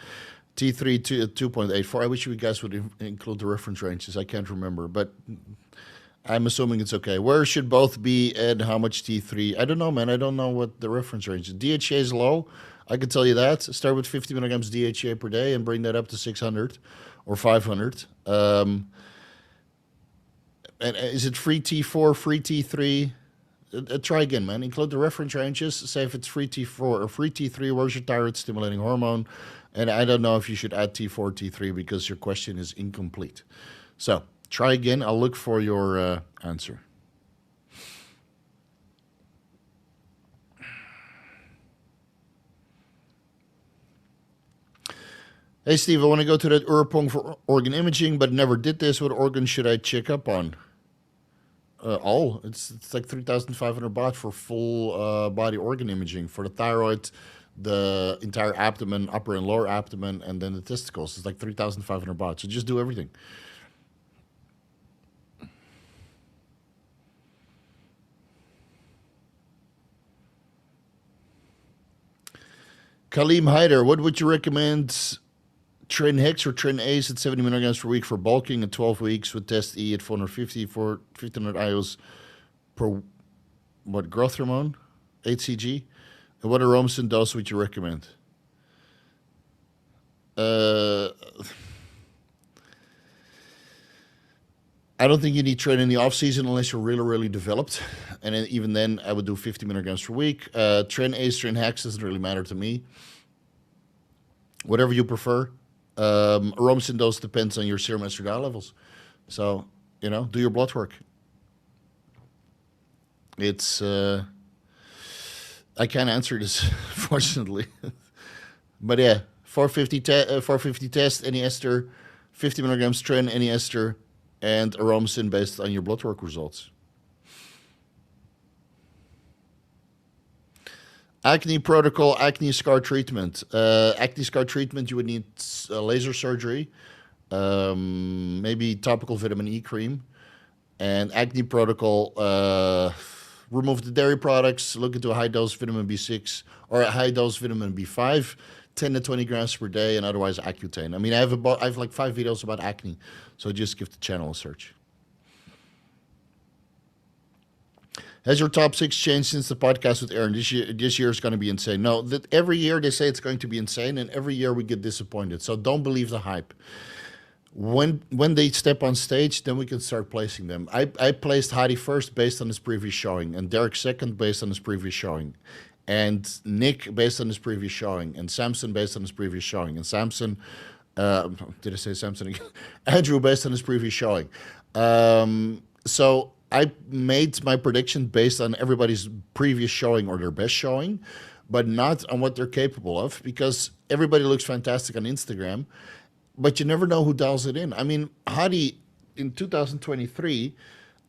[SPEAKER 1] T3, 2.84. I wish you guys would include the reference ranges. I can't remember, but I'm assuming it's okay. Where should both be and how much T3? I don't know, man. I don't know what the reference range is. DHA is low. I can tell you that. Start with 50 milligrams DHA per day and bring that up to 600 or 500. And is it free T4, free T3? Try again, man. Include the reference ranges. Say if it's free T4 or free T3, where's your thyroid stimulating hormone? And I don't know if you should add T4, T3 because your question is incomplete. So try again. I'll look for your answer. Hey, Steve, I want to go to that Urapong for organ imaging, but never did this. What organ should I check up on? All. It's like 3,500 baht for full body organ imaging for the thyroid, the entire abdomen, upper and lower abdomen, and then the testicles. It's like 3,500 baht. So just do everything. Kaleem Haider, what would you recommend? Tren Hex or Tren Ace at 70 milligrams per week for bulking at 12 weeks with test E at 450 for 1500 IOs per growth hormone, HCG. And what aromacin dose would you recommend? I don't think you need Tren in the off season unless you're really, really developed. And then, even then, I would do 50 milligrams per week. Tren Ace, Tren Hex doesn't really matter to me. Whatever you prefer. Aromacin dose depends on your serum estradiol levels. So, do your blood work. It's, I can't answer this, fortunately. But yeah, 450 test, any ester, 50 milligrams Tren, any ester, and aromacin based on your blood work results. Acne protocol, acne scar treatment. Acne scar treatment, you would need laser surgery, maybe topical vitamin E cream. And acne protocol, remove the dairy products, look into a high-dose vitamin B6 or a high-dose vitamin B5, 10 to 20 grams per day, and otherwise Accutane. I mean, I have like 5 videos about acne, so just give the channel a search. Has your top 6 changed since the podcast with Aaron? This year is going to be insane. No, that every year they say it's going to be insane, and every year we get disappointed. So don't believe the hype. When they step on stage, then we can start placing them. I placed Hadi first based on his previous showing, and Derek second based on his previous showing, and Nick based on his previous showing, and Samson based on his previous showing, and Samson, did I say Samson again? Andrew based on his previous showing. So I made my prediction based on everybody's previous showing or their best showing, but not on what they're capable of, because everybody looks fantastic on Instagram, but you never know who dials it in. I mean, Hadi in 2023,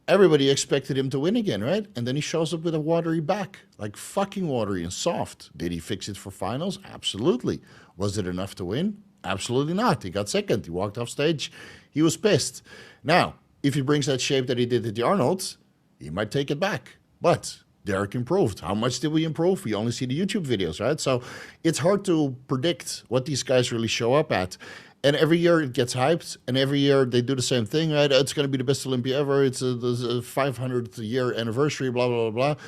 [SPEAKER 1] everybody expected him to win again, right? And then he shows up with a watery back, like fucking watery and soft. Did he fix it for finals? Absolutely. Was it enough to win? Absolutely not. He got second. He walked off stage. He was pissed. Now, if he brings that shape that he did at the Arnold's, he might take it back. But Derek improved. How much did we improve? We only see the YouTube videos, right? So it's hard to predict what these guys really show up at. And every year it gets hyped, and every year they do the same thing, right? It's going to be the best Olympia ever. It's a 500th year anniversary, blah, blah, blah, blah.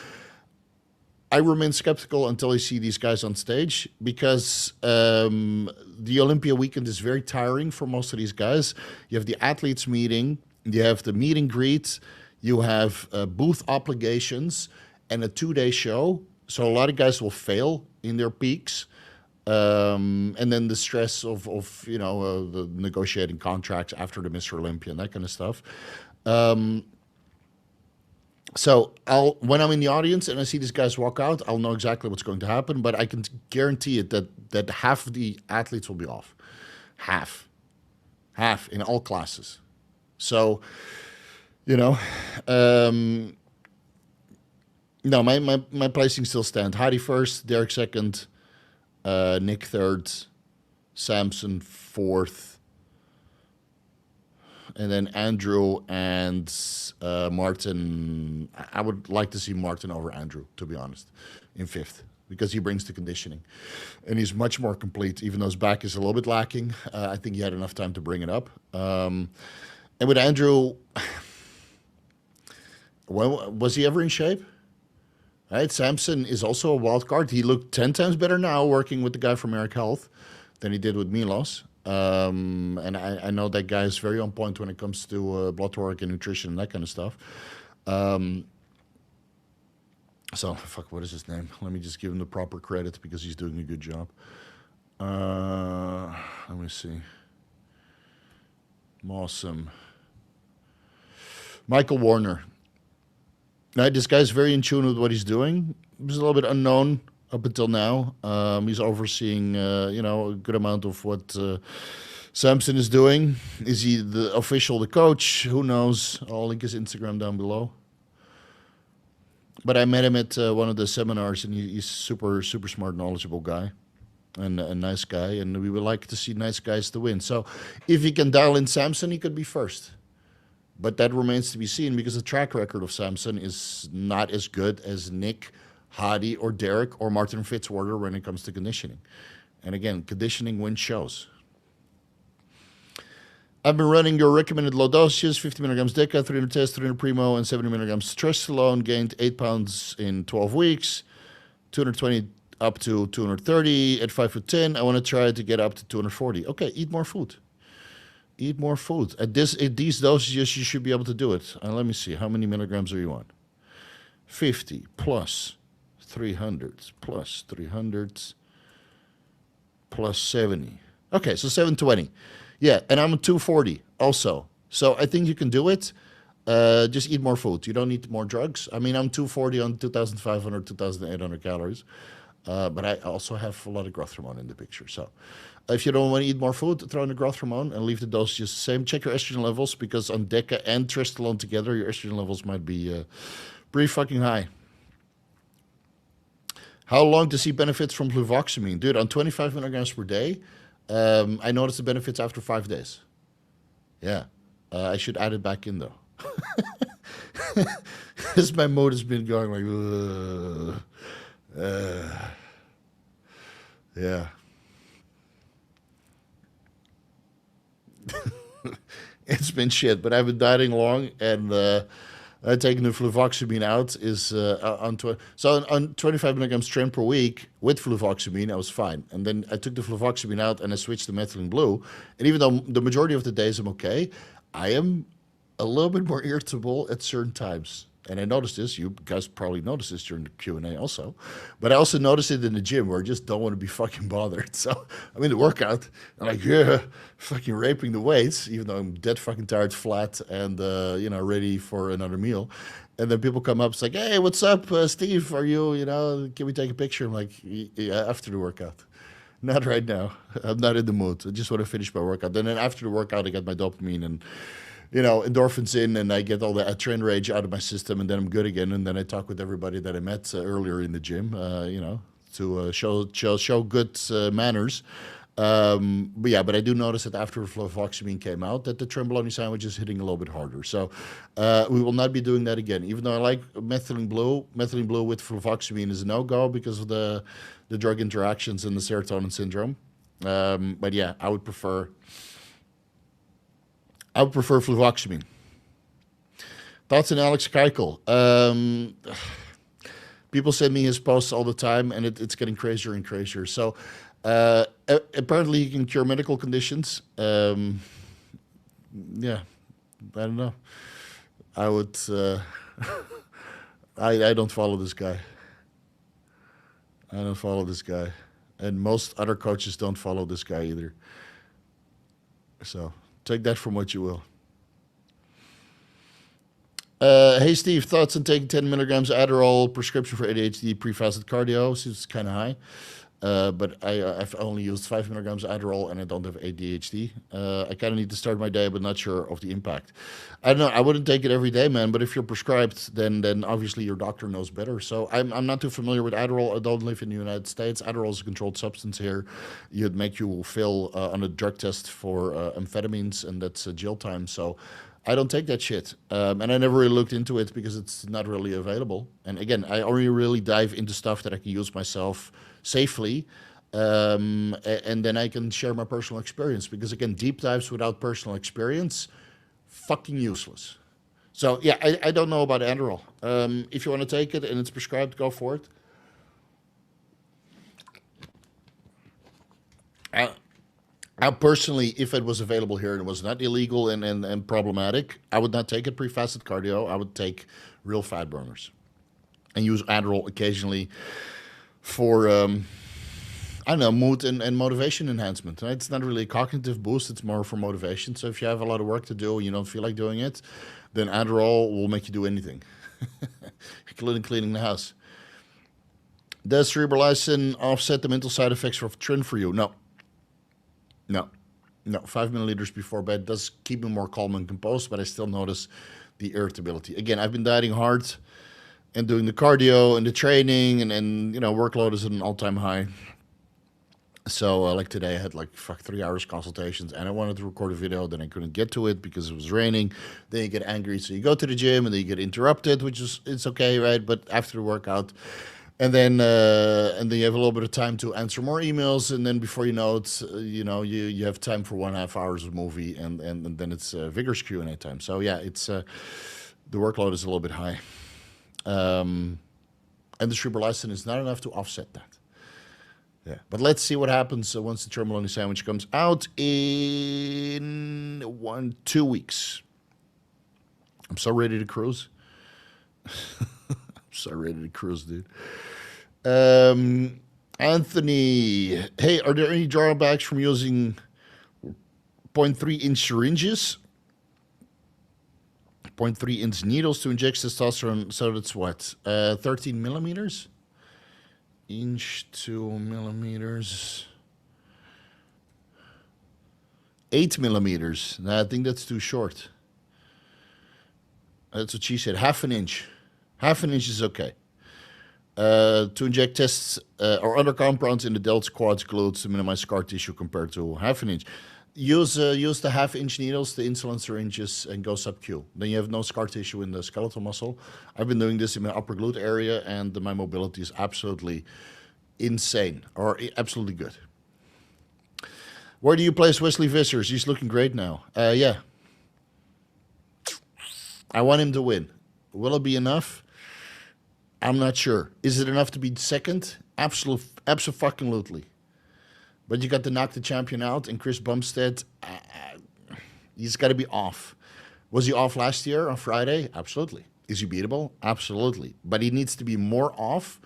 [SPEAKER 1] I remain skeptical until I see these guys on stage, because the Olympia weekend is very tiring for most of these guys. You have the athletes meeting, you have the meet and greet, you have booth obligations, and a 2-day show. So a lot of guys will fail in their peaks. And then the stress of the negotiating contracts after the Mr. Olympia and that kind of stuff. So when I'm in the audience and I see these guys walk out, I'll know exactly what's going to happen. But I can guarantee it that half of the athletes will be off, half in all classes. So, no, my placing still stand. Heidi first, Derek second, Nick third, Samson fourth, and then Andrew and Martin. I would like to see Martin over Andrew, to be honest, in fifth, because he brings the conditioning. And he's much more complete, even though his back is a little bit lacking. I think he had enough time to bring it up. And with Andrew, was he ever in shape? Right, Samson is also a wild card. He looked 10 times better now working with the guy from Eric Health than he did with Milos. And I know that guy is very on point when it comes to blood work and nutrition and that kind of stuff. So, what is his name? Let me just give him the proper credit because he's doing a good job. Let me see. Awesome. Michael Warner. Now, this guy's very in tune with what he's doing. He's a little bit unknown up until now. He's overseeing, a good amount of what Samson is doing. Is he the coach? Who knows? I'll link his Instagram down below. But I met him at one of the seminars, and he's super, super smart, knowledgeable guy, and a nice guy. And we would like to see nice guys to win. So if he can dial in Samson, he could be first. But that remains to be seen because the track record of Samson is not as good as Nick, Hadi, or Derek, or Martin Fitzwater when it comes to conditioning. And again, conditioning wins shows. I've been running your recommended low dosages, 50 milligrams DECA, 300 test, 300 Primo, and 70 milligrams Testosterone. Gained 8 pounds in 12 weeks, 220 up to 230 at 5'10". I want to try to get up to 240. Okay, eat more food. Eat more food. At these dosages, you should be able to do it. Let me see. How many milligrams are you on? 50 plus 300 plus 300 plus 70. Okay, so 720. Yeah, and I'm at 240 also. So I think you can do it. Just eat more food. You don't need more drugs. I mean, I'm 240 on 2,500, 2,800 calories. But I also have a lot of growth hormone in the picture. So if you don't want to eat more food, throw in the growth hormone and leave the dose just the same. Check your estrogen levels because on DECA and Testosterone together, your estrogen levels might be pretty fucking high. How long to see benefits from fluvoxamine? Dude, on 25 milligrams per day, I noticed the benefits after 5 days. Yeah. I should add it back in, though. Because my mood has been going like, yeah. It's been shit, but I've been dieting along, and taking the fluvoxamine out is on 25 milligrams Tren per week with fluvoxamine, I was fine. And then I took the fluvoxamine out and I switched to methylene blue. And even though the majority of the days I'm okay, I am a little bit more irritable at certain times. And I noticed this. You guys probably noticed this during the Q&A also. But I also noticed it in the gym where I just don't want to be fucking bothered. So I'm in the workout. I'm like, yeah, fucking raping the weights, even though I'm dead fucking tired, flat, and, ready for another meal. And then people come up. It's like, hey, what's up, Steve? Are you, can we take a picture? I'm like, yeah, after the workout. Not right now. I'm not in the mood. I just want to finish my workout. And then after the workout, I got my dopamine and endorphins in, and I get all the Tren rage out of my system, and then I'm good again. And then I talk with everybody that I met earlier in the gym, to show good manners. But I do notice that after fluvoxamine came out, that the Trenbolone sandwich is hitting a little bit harder. So we will not be doing that again. Even though I like methylene blue with fluvoxamine is a no-go because of the drug interactions and the serotonin syndrome. But yeah, I would prefer fluvoxamine. Thoughts on Alex Keuchel? People send me his posts all the time, and it's getting crazier and crazier. So apparently he can cure medical conditions. Yeah, I don't know. I would. I don't follow this guy. And most other coaches don't follow this guy either. So take that from what you will. Hey Steve, thoughts on taking 10 milligrams Adderall prescription for ADHD pre-fasted cardio? Seems kind of high. But I've only used 5 milligrams Adderall and I don't have ADHD. I kind of need to start my day, but not sure of the impact. I don't know. I wouldn't take it every day, man. But if you're prescribed, then obviously your doctor knows better. So I'm not too familiar with Adderall. I don't live in the United States. Adderall is a controlled substance here. You'd make you fail on a drug test for amphetamines, and that's jail time. So I don't take that shit. And I never really looked into it because it's not really available. And again, I only really dive into stuff that I can use myself safely. And then I can share my personal experience. Because again, deep dives without personal experience, fucking useless. So yeah, I don't know about Adderall. If you want to take it and it's prescribed, go for it. I personally, if it was available here and it was not illegal and problematic, I would not take it pre-fasted cardio. I would take real fat burners and use Adderall occasionally for, I don't know, mood and motivation enhancement. Right? It's not really a cognitive boost. It's more for motivation. So if you have a lot of work to do and you don't feel like doing it, then Adderall will make you do anything, including cleaning the house. Does cerebralizin offset the mental side effects of Tren for you? No. 5 milliliters before bed does keep me more calm and composed, but I still notice the irritability. Again, I've been dieting hard and doing the cardio and the training, and workload is at an all-time high. So like today, I had 3 hours consultations, and I wanted to record a video, then I couldn't get to it because it was raining. Then you get angry, so you go to the gym, and then you get interrupted, which is it's okay, right? But after the workout. And then you have a little bit of time to answer more emails, and then before you know it, you have time for 1.5 hours of movie, and then it's Vigorous Q&A time. So yeah, it's the workload is a little bit high, and the cerebralizin is not enough to offset that. Yeah, but let's see what happens once the Termaloni sandwich comes out in 2 weeks. I'm so ready to cruise. So ready to cruise, dude. Anthony, hey, are there any drawbacks from using 0.3-inch syringes, 0.3-inch needles to inject testosterone? So that's what, 13 millimeters? Inch to millimeters. 8 millimeters. No, I think that's too short. That's what she said, half an inch. Half an inch is okay. To inject tests or other compounds in the delts, quads, glutes to minimize scar tissue compared to half an inch. Use the half-inch needles, the insulin syringes, and go sub-Q. Then you have no scar tissue in the skeletal muscle. I've been doing this in my upper glute area, and my mobility is absolutely insane, or absolutely good. Where do you place Wesley Vissers? He's looking great now. Yeah. I want him to win. Will it be enough? I'm not sure. Is it enough to be second? Absolutely. But you got to knock the champion out, and Chris Bumstead, he's got to be off. Was he off last year on Friday? Absolutely. Is he beatable? Absolutely. But he needs to be more off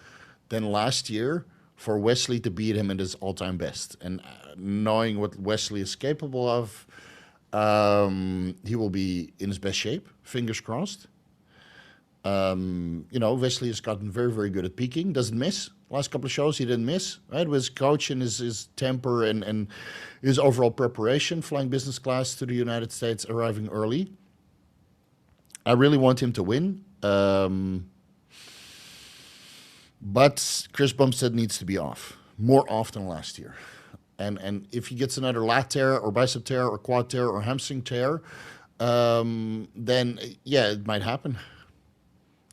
[SPEAKER 1] than last year for Wesley to beat him at his all-time best. And knowing what Wesley is capable of, he will be in his best shape. Fingers crossed. Wesley has gotten very, very good at peaking. Doesn't miss. Last couple of shows, he didn't miss. Right, with his coach and his temper and his overall preparation, flying business class to the United States, arriving early. I really want him to win. But Chris Bumstead needs to be off. More off than last year. And if he gets another lat tear or bicep tear or quad tear or hamstring tear, then, yeah, it might happen.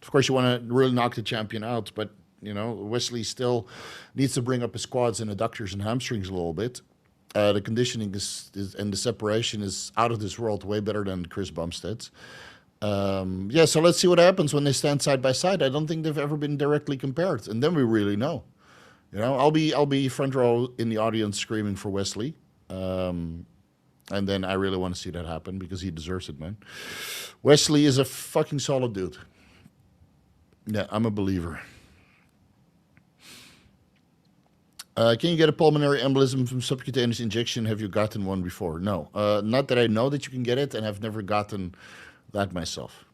[SPEAKER 1] Of course, you want to really knock the champion out, but, Wesley still needs to bring up his quads and adductors and hamstrings a little bit. The conditioning is and the separation is out of this world, way better than Chris Bumstead's. So let's see what happens when they stand side by side. I don't think they've ever been directly compared, and then we really know. I'll be front row in the audience screaming for Wesley, and then I really want to see that happen because he deserves it, man. Wesley is a fucking solid dude. Yeah, I'm a believer. Can you get a pulmonary embolism from subcutaneous injection? Have you gotten one before? No. Not that I know that you can get it, and I've never gotten that myself.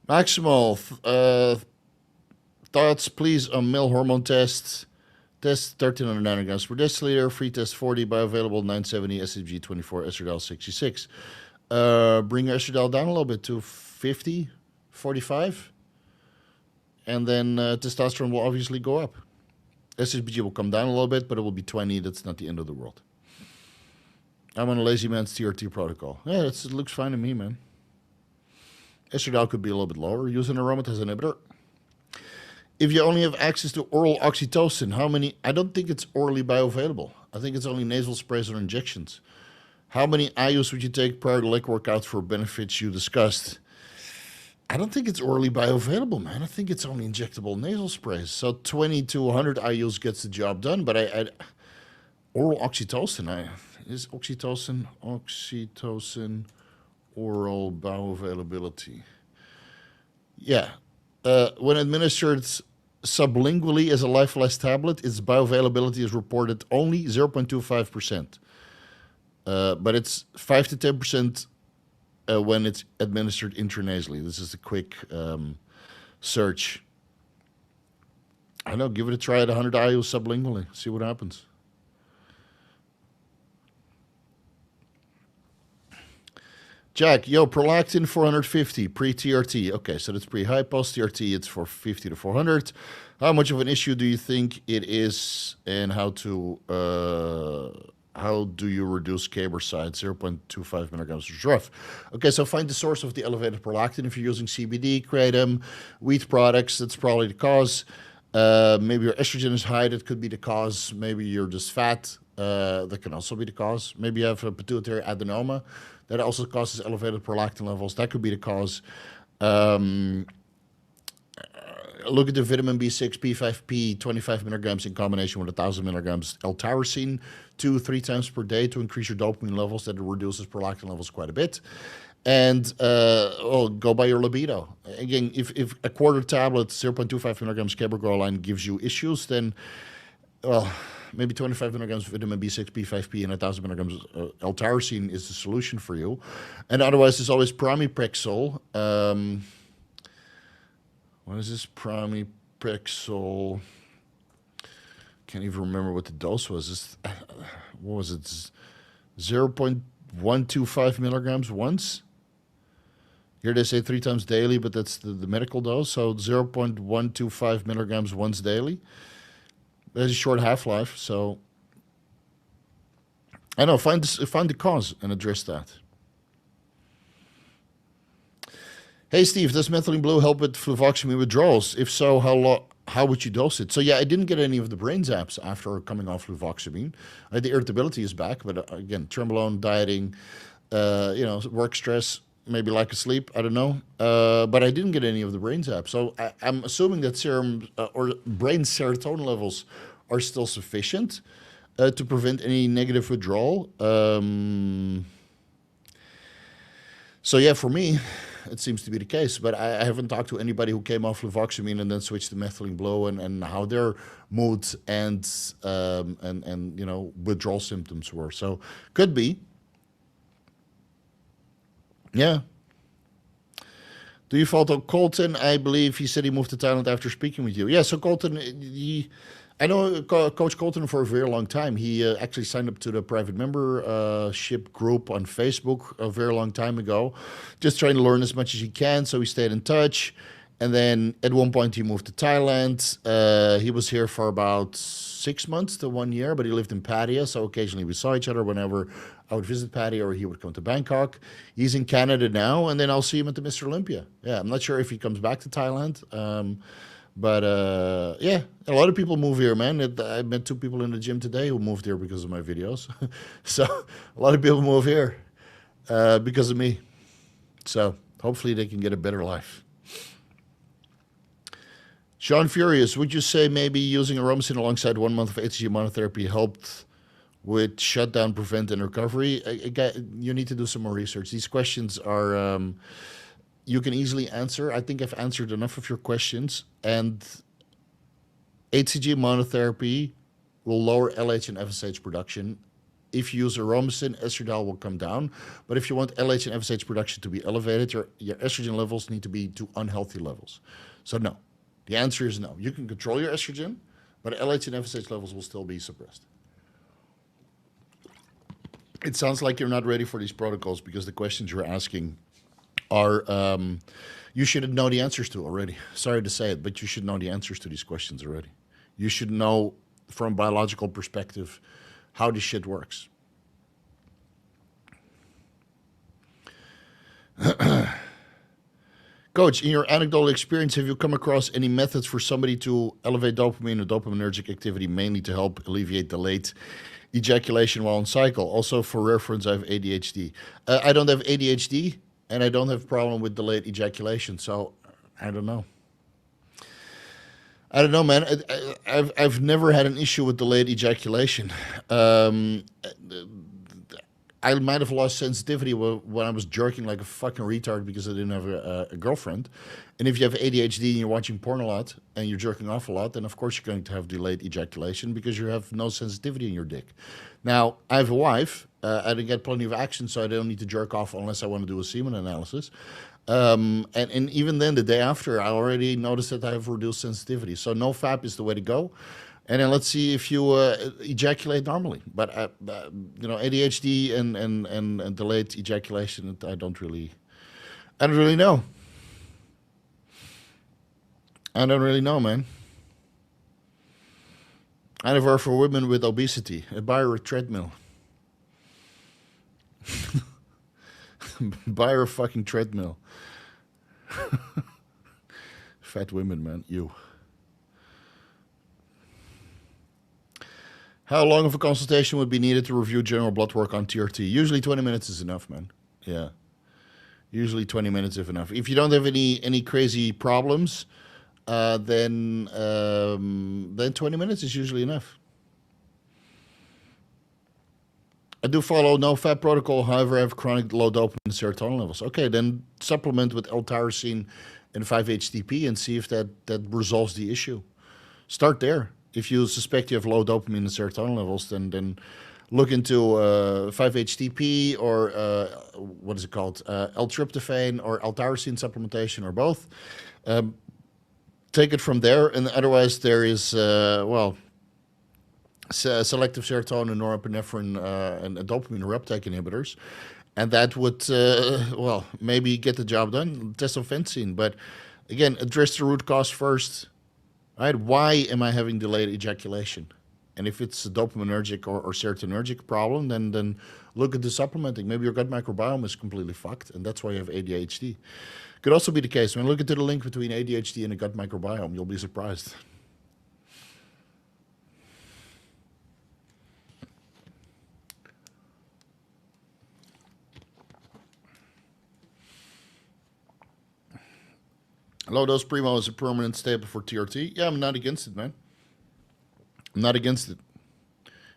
[SPEAKER 1] Maximal, thoughts, please, on male hormone tests. Test 1300 nanograms per deciliter, free test 40, bioavailable 970, SHG 24, estradiol 66. Bring your estradiol down a little bit to 50, 45, and then testosterone will obviously go up. SHBG will come down a little bit, but it will be 20. That's not the end of the world. I'm on a lazy man's TRT protocol. Yeah, it looks fine to me, man. Estradiol could be a little bit lower. Use an aromatase inhibitor. If you only have access to oral oxytocin, how many? I don't think it's orally bioavailable. I think it's only nasal sprays or injections. How many IUs would you take prior to leg workouts for benefits you discussed? I don't think it's orally bioavailable, man. I think it's only injectable nasal sprays. So 20 to 100 IUs gets the job done. But oral oxytocin, is oxytocin oral bioavailability? Yeah. When administered sublingually as a lyophilized tablet, its bioavailability is reported only 0.25%. But it's 5 to 10% when it's administered intranasally. This is a quick search. I don't know, give it a try at 100 IU sublingually. See what happens. Jack, yo, prolactin 450, pre-TRT. Okay, so that's pretty high. Post-TRT, it's for 50 to 400. How much of an issue do you think it is, and how do you reduce Caber side? 0.25 milligrams is rough. Okay, so find the source of the elevated prolactin. If you're using CBD, kratom, wheat products, that's probably the cause. Maybe your estrogen is high, that could be the cause. Maybe you're just fat, that can also be the cause. Maybe you have a pituitary adenoma. That also causes elevated prolactin levels. That could be the cause. Look at the vitamin B6, P5P, 25 milligrams in combination with 1,000 milligrams L-tyrosine 2-3 times per day to increase your dopamine levels. That reduces prolactin levels quite a bit. And go by your libido. Again, if a quarter tablet, 0.25 milligrams cabergoline gives you issues, then, well, maybe 25 milligrams vitamin B6, P5P, and 1,000 milligrams L-tyrosine is the solution for you. And otherwise, there's always pramipexole. What is this pramipexole? Can't even remember what the dose was. What was it? 0.125 milligrams once? Here they say 3 times daily, but that's the medical dose. So 0.125 milligrams once daily. There's a short half-life, so I know, find the cause and address that. Hey Steve, does methylene blue help with fluvoxamine withdrawals? If so, how would you dose it? So yeah, I didn't get any of the brain zaps after coming off fluvoxamine. The irritability is back, but again, trembolone, dieting, work stress, maybe lack of sleep, I don't know. But I didn't get any of the brain zaps. So I'm assuming that serum or brain serotonin levels are still sufficient to prevent any negative withdrawal. So yeah, for me, it seems to be the case. But I haven't talked to anybody who came off fluvoxamine and then switched to methylene blue and how their mood and withdrawal symptoms were. So could be. Yeah. Do you follow Colton? I believe he said he moved to Thailand after speaking with you. Yeah, so Colton, I know Coach Colton for a very long time. He actually signed up to the private membership group on Facebook a very long time ago, just trying to learn as much as he can. So he stayed in touch. And then at one point he moved to Thailand. He was here for about 6 months to 1 year, but he lived in Pattaya. So occasionally we saw each other whenever I would visit Pattaya or he would come to Bangkok. He's in Canada now, and then I'll see him at the Mr. Olympia. Yeah, I'm not sure if he comes back to Thailand. But yeah, a lot of people move here, man. I met 2 people in the gym today who moved here because of my videos. So a lot of people move here because of me. So hopefully they can get a better life. Sean Furious, would you say maybe using aromacin alongside 1 month of HGH monotherapy helped with shutdown, prevent, and recovery? You need to do some more research. These questions are, you can easily answer. I think I've answered enough of your questions. And HCG monotherapy will lower LH and FSH production. If you use aromasin, estradiol will come down. But if you want LH and FSH production to be elevated, your estrogen levels need to be to unhealthy levels. So no. The answer is no. You can control your estrogen, but LH and FSH levels will still be suppressed. It sounds like you're not ready for these protocols because the questions you're asking are you should know the answers to already. Sorry to say it, but you should know the answers to these questions already. You should know from a biological perspective how this shit works. Coach, in your anecdotal experience, have you come across any methods for somebody to elevate dopamine or dopaminergic activity, mainly to help alleviate delayed ejaculation while on cycle? Also, for reference, I have ADHD. I don't have ADHD, and I don't have a problem with delayed ejaculation, so I don't know. I don't know, man. I've never had an issue with delayed ejaculation. I might have lost sensitivity when I was jerking like a fucking retard because I didn't have a girlfriend. And if you have ADHD and you're watching porn a lot and you're jerking off a lot, then of course you're going to have delayed ejaculation because you have no sensitivity in your dick. Now, I have a wife. I didn't get plenty of action, so I don't need to jerk off unless I want to do a semen analysis. And even then, the day after, I already noticed that I have reduced sensitivity. So no FAP is the way to go. And then let's see if you ejaculate normally. But ADHD and delayed ejaculation, I don't really know. I don't really know, man. I have for women with obesity. Buy her a treadmill. Buy her a fucking treadmill. Fat women, man. You. How long of a consultation would be needed to review general blood work on TRT? Usually 20 minutes is enough, man. Yeah. Usually 20 minutes is enough. If you don't have any crazy problems, then 20 minutes is usually enough. I do follow no fat protocol, however, I have chronic low dopamine and serotonin levels. Okay, then supplement with L-tyrosine and 5-HTP and see if that resolves the issue. Start there. If you suspect you have low dopamine and serotonin levels, then look into 5-HTP or what is it called, L-tryptophan or L-tyrosine supplementation or both. Take it from there, and otherwise there is selective serotonin, norepinephrine, and dopamine reuptake inhibitors, and that would maybe get the job done. Tesofensine, but again, address the root cause first. Right? Why am I having delayed ejaculation? And if it's a dopaminergic or serotonergic problem, then look at the supplementing. Maybe your gut microbiome is completely fucked, and that's why you have ADHD. Could also be the case. When you look into the link between ADHD and the gut microbiome, you'll be surprised. Low dose Primo is a permanent staple for TRT. Yeah, I'm not against it, man. I'm not against it.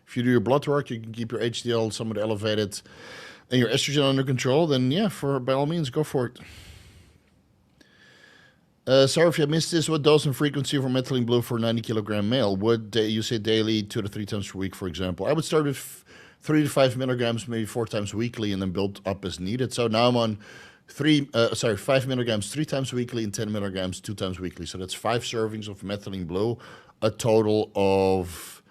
[SPEAKER 1] If you do your blood work, you can keep your HDL somewhat elevated and your estrogen under control, then yeah, by all means, go for it. Sorry if I missed this. What dose and frequency for methylene blue for 90 kilogram male? Would you say daily, 2 to 3 times per week, for example? I would start with 3 to 5 milligrams, maybe 4 times weekly, and then build up as needed. So now I'm on 5 milligrams 3 times weekly and 10 milligrams 2 times weekly. So that's 5 servings of methylene blue, a total of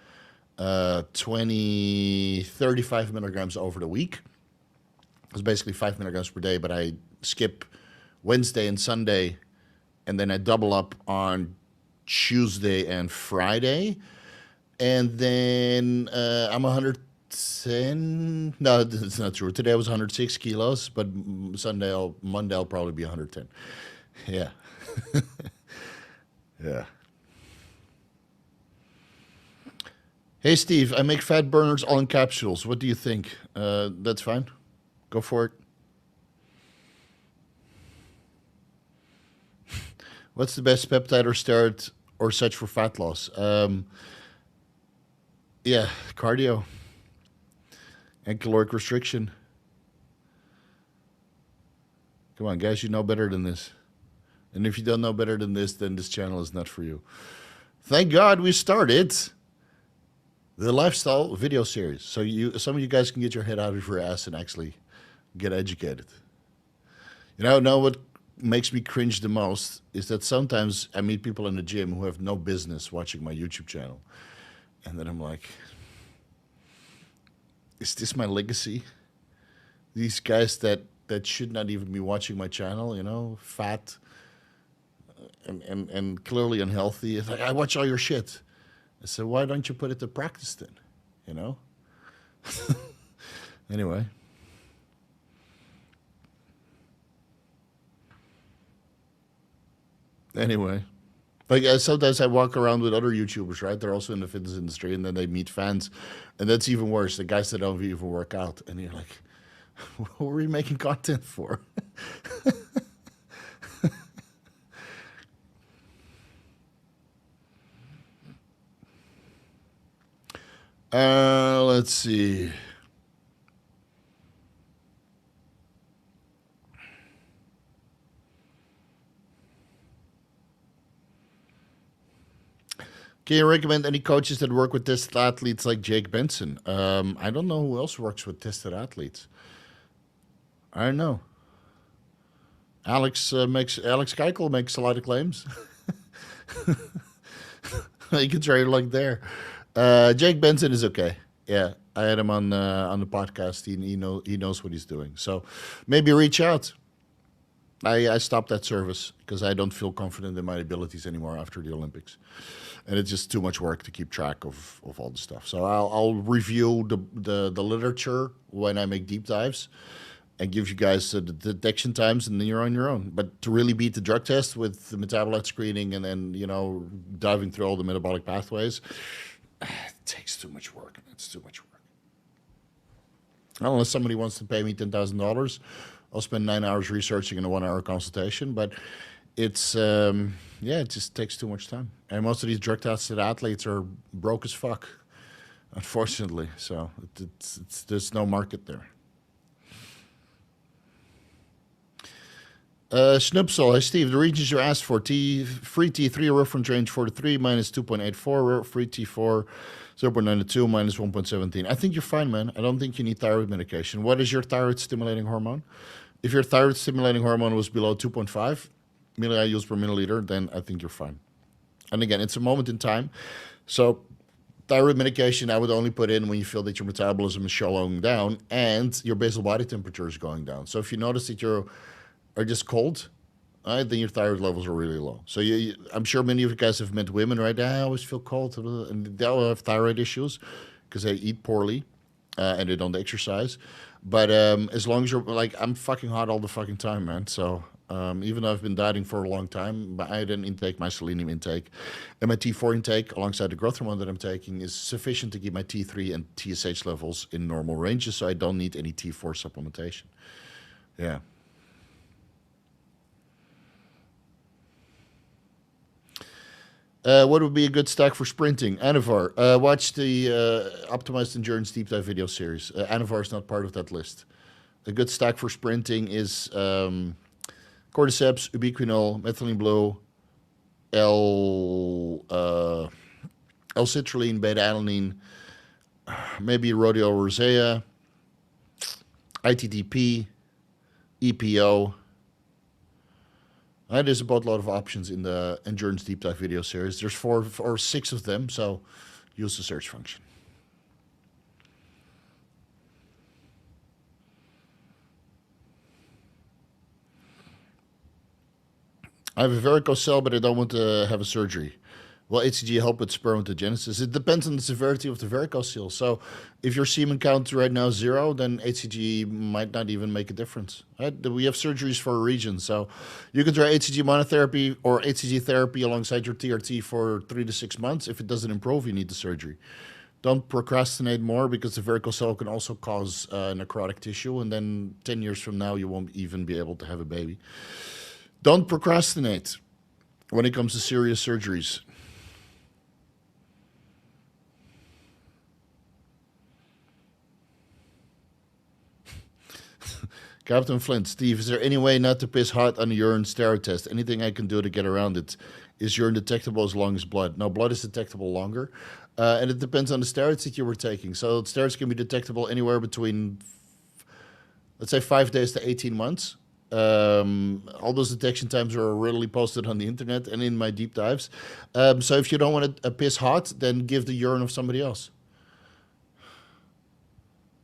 [SPEAKER 1] 35 milligrams over the week. It's basically 5 milligrams per day, but I skip Wednesday and Sunday, and then I double up on Tuesday and Friday. And then I'm 110. No, that's not true. Today I was 106 kilos, but Monday I'll probably be 110. Yeah. Yeah. Hey, Steve, I make fat burners all in capsules. What do you think? That's fine. Go for it. What's the best peptide or steroid or such for fat loss? Yeah, cardio and caloric restriction. Come on, guys, you know better than this. And if you don't know better than this, then this channel is not for you. Thank God we started the lifestyle video series. So some of you guys can get your head out of your ass and actually get educated. Know what makes me cringe the most is that sometimes I meet people in the gym who have no business watching my YouTube channel. And then I'm like, is this my legacy? These guys that should not even be watching my channel, fat and clearly unhealthy. It's like, I watch all your shit. I said, why don't you put it to practice then? Anyway. Like sometimes I walk around with other YouTubers, right? They're also in the fitness industry, and then they meet fans, and that's even worse. The guys that don't even work out, and you're like, what are we making content for? Let's see. Can you recommend any coaches that work with tested athletes like Jake Benson? I don't know who else works with tested athletes. I don't know. Alex Keuchel makes a lot of claims. You can try your luck there. Jake Benson is okay. Yeah, I had him on the podcast. He knows what he's doing. So maybe reach out. I stopped that service because I don't feel confident in my abilities anymore after the Olympics, and it's just too much work to keep track of all the stuff. So I'll review the literature when I make deep dives, and give you guys the detection times, and then you're on your own. But to really beat the drug test with the metabolite screening and then diving through all the metabolic pathways, it takes too much work. It's too much work. Unless somebody wants to pay me $10,000, I'll spend 9 hours researching in a 1 hour consultation. But it's it just takes too much time. And most of these drug tested athletes are broke as fuck, unfortunately. So there's no market there. Schnupsel, hey Steve, the regions you asked for, free T3 reference range 43 minus 2.84, free T4 0.92 minus 1.17. I think you're fine, man. I don't think you need thyroid medication. What is your thyroid stimulating hormone? If your thyroid stimulating hormone was below 2.5 milliunits per milliliter, then I think you're fine. And again, it's a moment in time. So thyroid medication I would only put in when you feel that your metabolism is slowing down and your basal body temperature is going down. So if you notice that you are just cold, then your thyroid levels are really low. So I'm sure many of you guys have met women, right? I always feel cold, and they all have thyroid issues because they eat poorly and they don't exercise. But as long as you're like, I'm fucking hot all the fucking time, man. So even though I've been dieting for a long time, my iodine intake, my selenium intake, and my T4 intake alongside the growth hormone that I'm taking is sufficient to keep my T3 and TSH levels in normal ranges. So I don't need any T4 supplementation. Yeah. What would be a good stack for sprinting? Anavar. Watch the Optimized Endurance Deep Dive video series. Anavar is not part of that list. A good stack for sprinting is cordyceps, ubiquinol, methylene blue, L-citrulline, beta-alanine, maybe rhodiola rosea, ITDP, EPO. There's a lot of options in the Endurance Deep Dive video series. There's 4 or 6 of them, so use the search function. I have a varicocele, but I don't want to have a surgery. Will HCG help with spermatogenesis? It depends on the severity of the varicocele. So if your semen count right now is 0, then HCG might not even make a difference. Right? We have surgeries for a region. So you can try HCG monotherapy or HCG therapy alongside your TRT for 3 to 6 months. If it doesn't improve, you need the surgery. Don't procrastinate more, because the varicocele can also cause necrotic tissue. And then 10 years from now, you won't even be able to have a baby. Don't procrastinate when it comes to serious surgeries. Captain Flint, Steve, is there any way not to piss hot on a urine steroid test? Anything I can do to get around it? Is urine detectable as long as blood? No, blood is detectable longer. And it depends on the steroids that you were taking. So steroids can be detectable anywhere between, let's say, 5 days to 18 months. All those detection times are readily posted on the internet and in my deep dives. So if you don't want to piss hot, then give the urine of somebody else.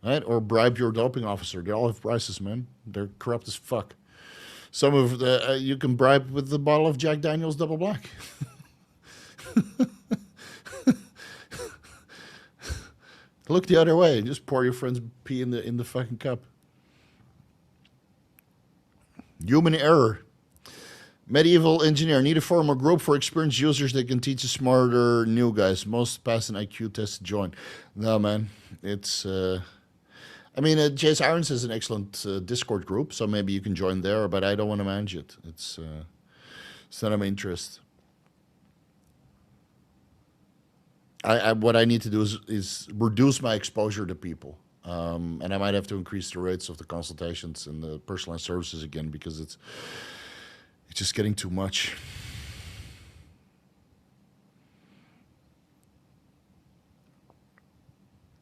[SPEAKER 1] Right? Or bribe your doping officer. They all have prices, man. They're corrupt as fuck. Some of the you can bribe with the bottle of Jack Daniel's Double Black. Look the other way and just pour your friend's pee in the fucking cup. Human error. Medieval engineer. Need a forum or group for experienced users that can teach the smarter new guys. Most pass an IQ test to join. No, man. It's... I mean, Jace Irons has an excellent Discord group, so maybe you can join there, but I don't want to manage it. It's not of my interest. What I need to do is reduce my exposure to people. And I might have to increase the rates of the consultations and the personalized services again, because it's just getting too much.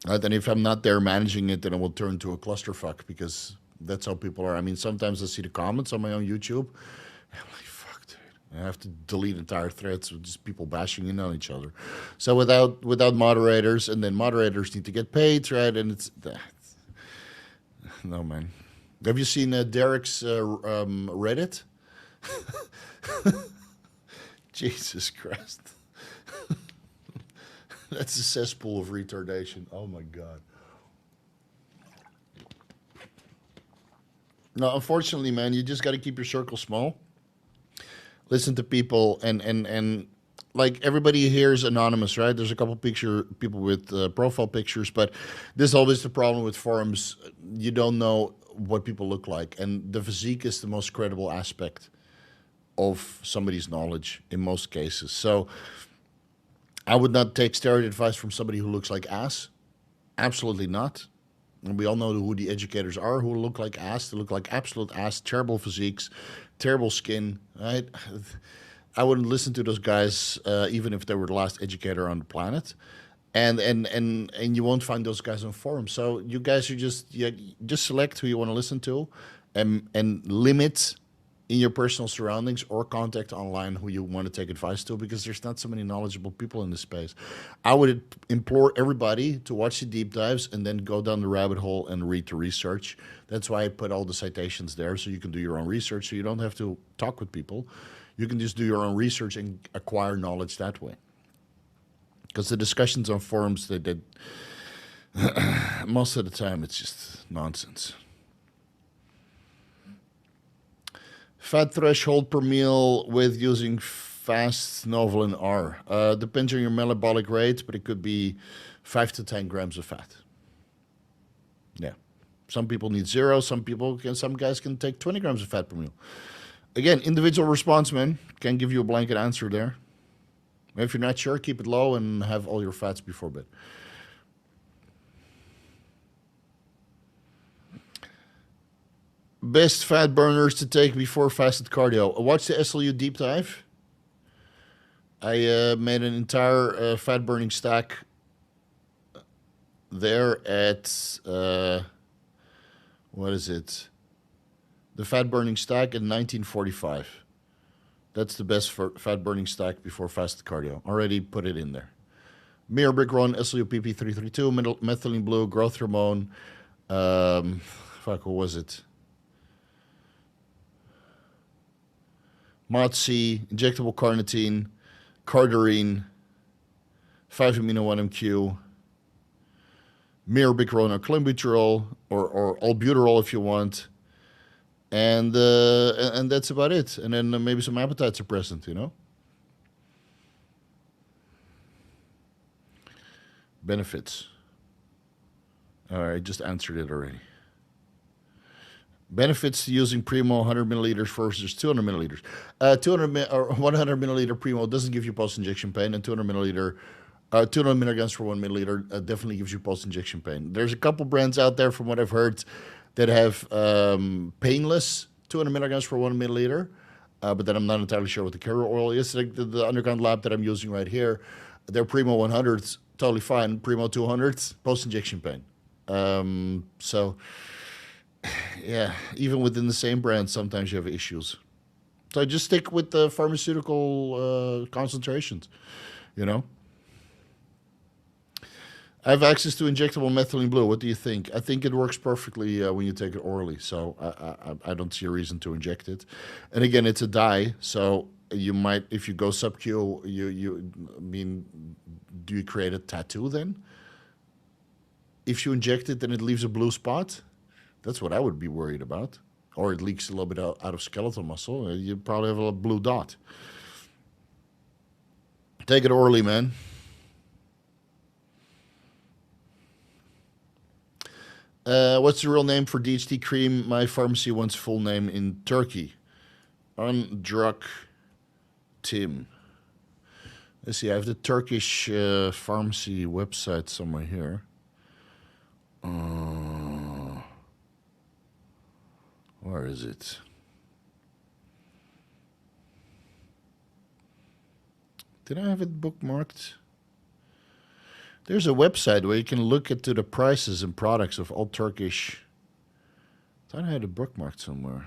[SPEAKER 1] Right, and if I'm not there managing it, then it will turn into a clusterfuck, because that's how people are. I mean, sometimes I see the comments on my own YouTube, and I'm like, fuck, dude. I have to delete entire threads with just people bashing in on each other. So without moderators, and then moderators need to get paid, right? And it's no, man. Have you seen Derek's Reddit? Jesus Christ. That's a cesspool of retardation. Oh, my God. No, unfortunately, man, you just got to keep your circle small. Listen to people, and like, everybody here is anonymous, right? There's a couple people with profile pictures, but this is always the problem with forums. You don't know what people look like, and the physique is the most credible aspect of somebody's knowledge in most cases. So I would not take steroid advice from somebody who looks like ass. Absolutely not. And we all know who the educators are who look like ass. They look like absolute ass, terrible physiques, terrible skin, right? I wouldn't listen to those guys even if they were the last educator on the planet. And you won't find those guys on forums. So you guys are just select who you want to listen to, and limit in your personal surroundings, or contact online who you want to take advice to, because there's not so many knowledgeable people in this space. I would implore everybody to watch the deep dives and then go down the rabbit hole and read the research. That's why I put all the citations there, so you can do your own research, so you don't have to talk with people. You can just do your own research and acquire knowledge that way. Because the discussions on forums, they did most of the time, it's just nonsense. Fat threshold per meal with using fast Novolin R. Depends on your metabolic rate, but it could be 5 to 10 grams of fat. Yeah. Some people need 0. Some guys can take 20 grams of fat per meal. Again, individual response, man. Can't give you a blanket answer there. If you're not sure, keep it low and have all your fats before bed. Best fat burners to take before fasted cardio. Watch the SLU deep dive. I made an entire fat burning stack there at, what is it? The fat burning stack in 1945. That's the best fat burning stack before fasted cardio. Already put it in there. Mirror Brick Run, SLU PP332, Methylene Blue, growth hormone. What was it? MOTC, injectable carnitine, cardarine, 5-amino-1-MQ, mirabegron or clenbuterol, or albuterol if you want, and that's about it. And then maybe some appetite suppressant, you know. Benefits. All right, just answered it already. Benefits to using Primo 100 milliliters versus 200 milliliters. 100 milliliter Primo doesn't give you post-injection pain, and 200 milligrams for 1 milliliter definitely gives you post-injection pain. There's a couple brands out there, from what I've heard, that have painless 200 milligrams per 1 milliliter. But then I'm not entirely sure what the carrier oil is. Like the underground lab that I'm using right here, their Primo 100s, totally fine. Primo 200s, post-injection pain. So, yeah, even within the same brand, sometimes you have issues. So I just stick with the pharmaceutical concentrations, you know. I have access to injectable methylene blue. What do you think? I think it works perfectly when you take it orally, so I don't see a reason to inject it. And again, it's a dye, so you might, if you go sub-Q, I mean, do you create a tattoo then? If you inject it, then it leaves a blue spot. That's what I would be worried about. Or it leaks a little bit out of skeletal muscle. You probably have a blue dot. Take it orally, man. What's the real name for DHT cream? My pharmacy wants full name in Turkey. Undruk Tim. Let's see, I have the Turkish pharmacy website somewhere here. Where is it? Did I have it bookmarked? There's a website where you can look into the prices and products of all Turkish. I thought I had it bookmarked somewhere.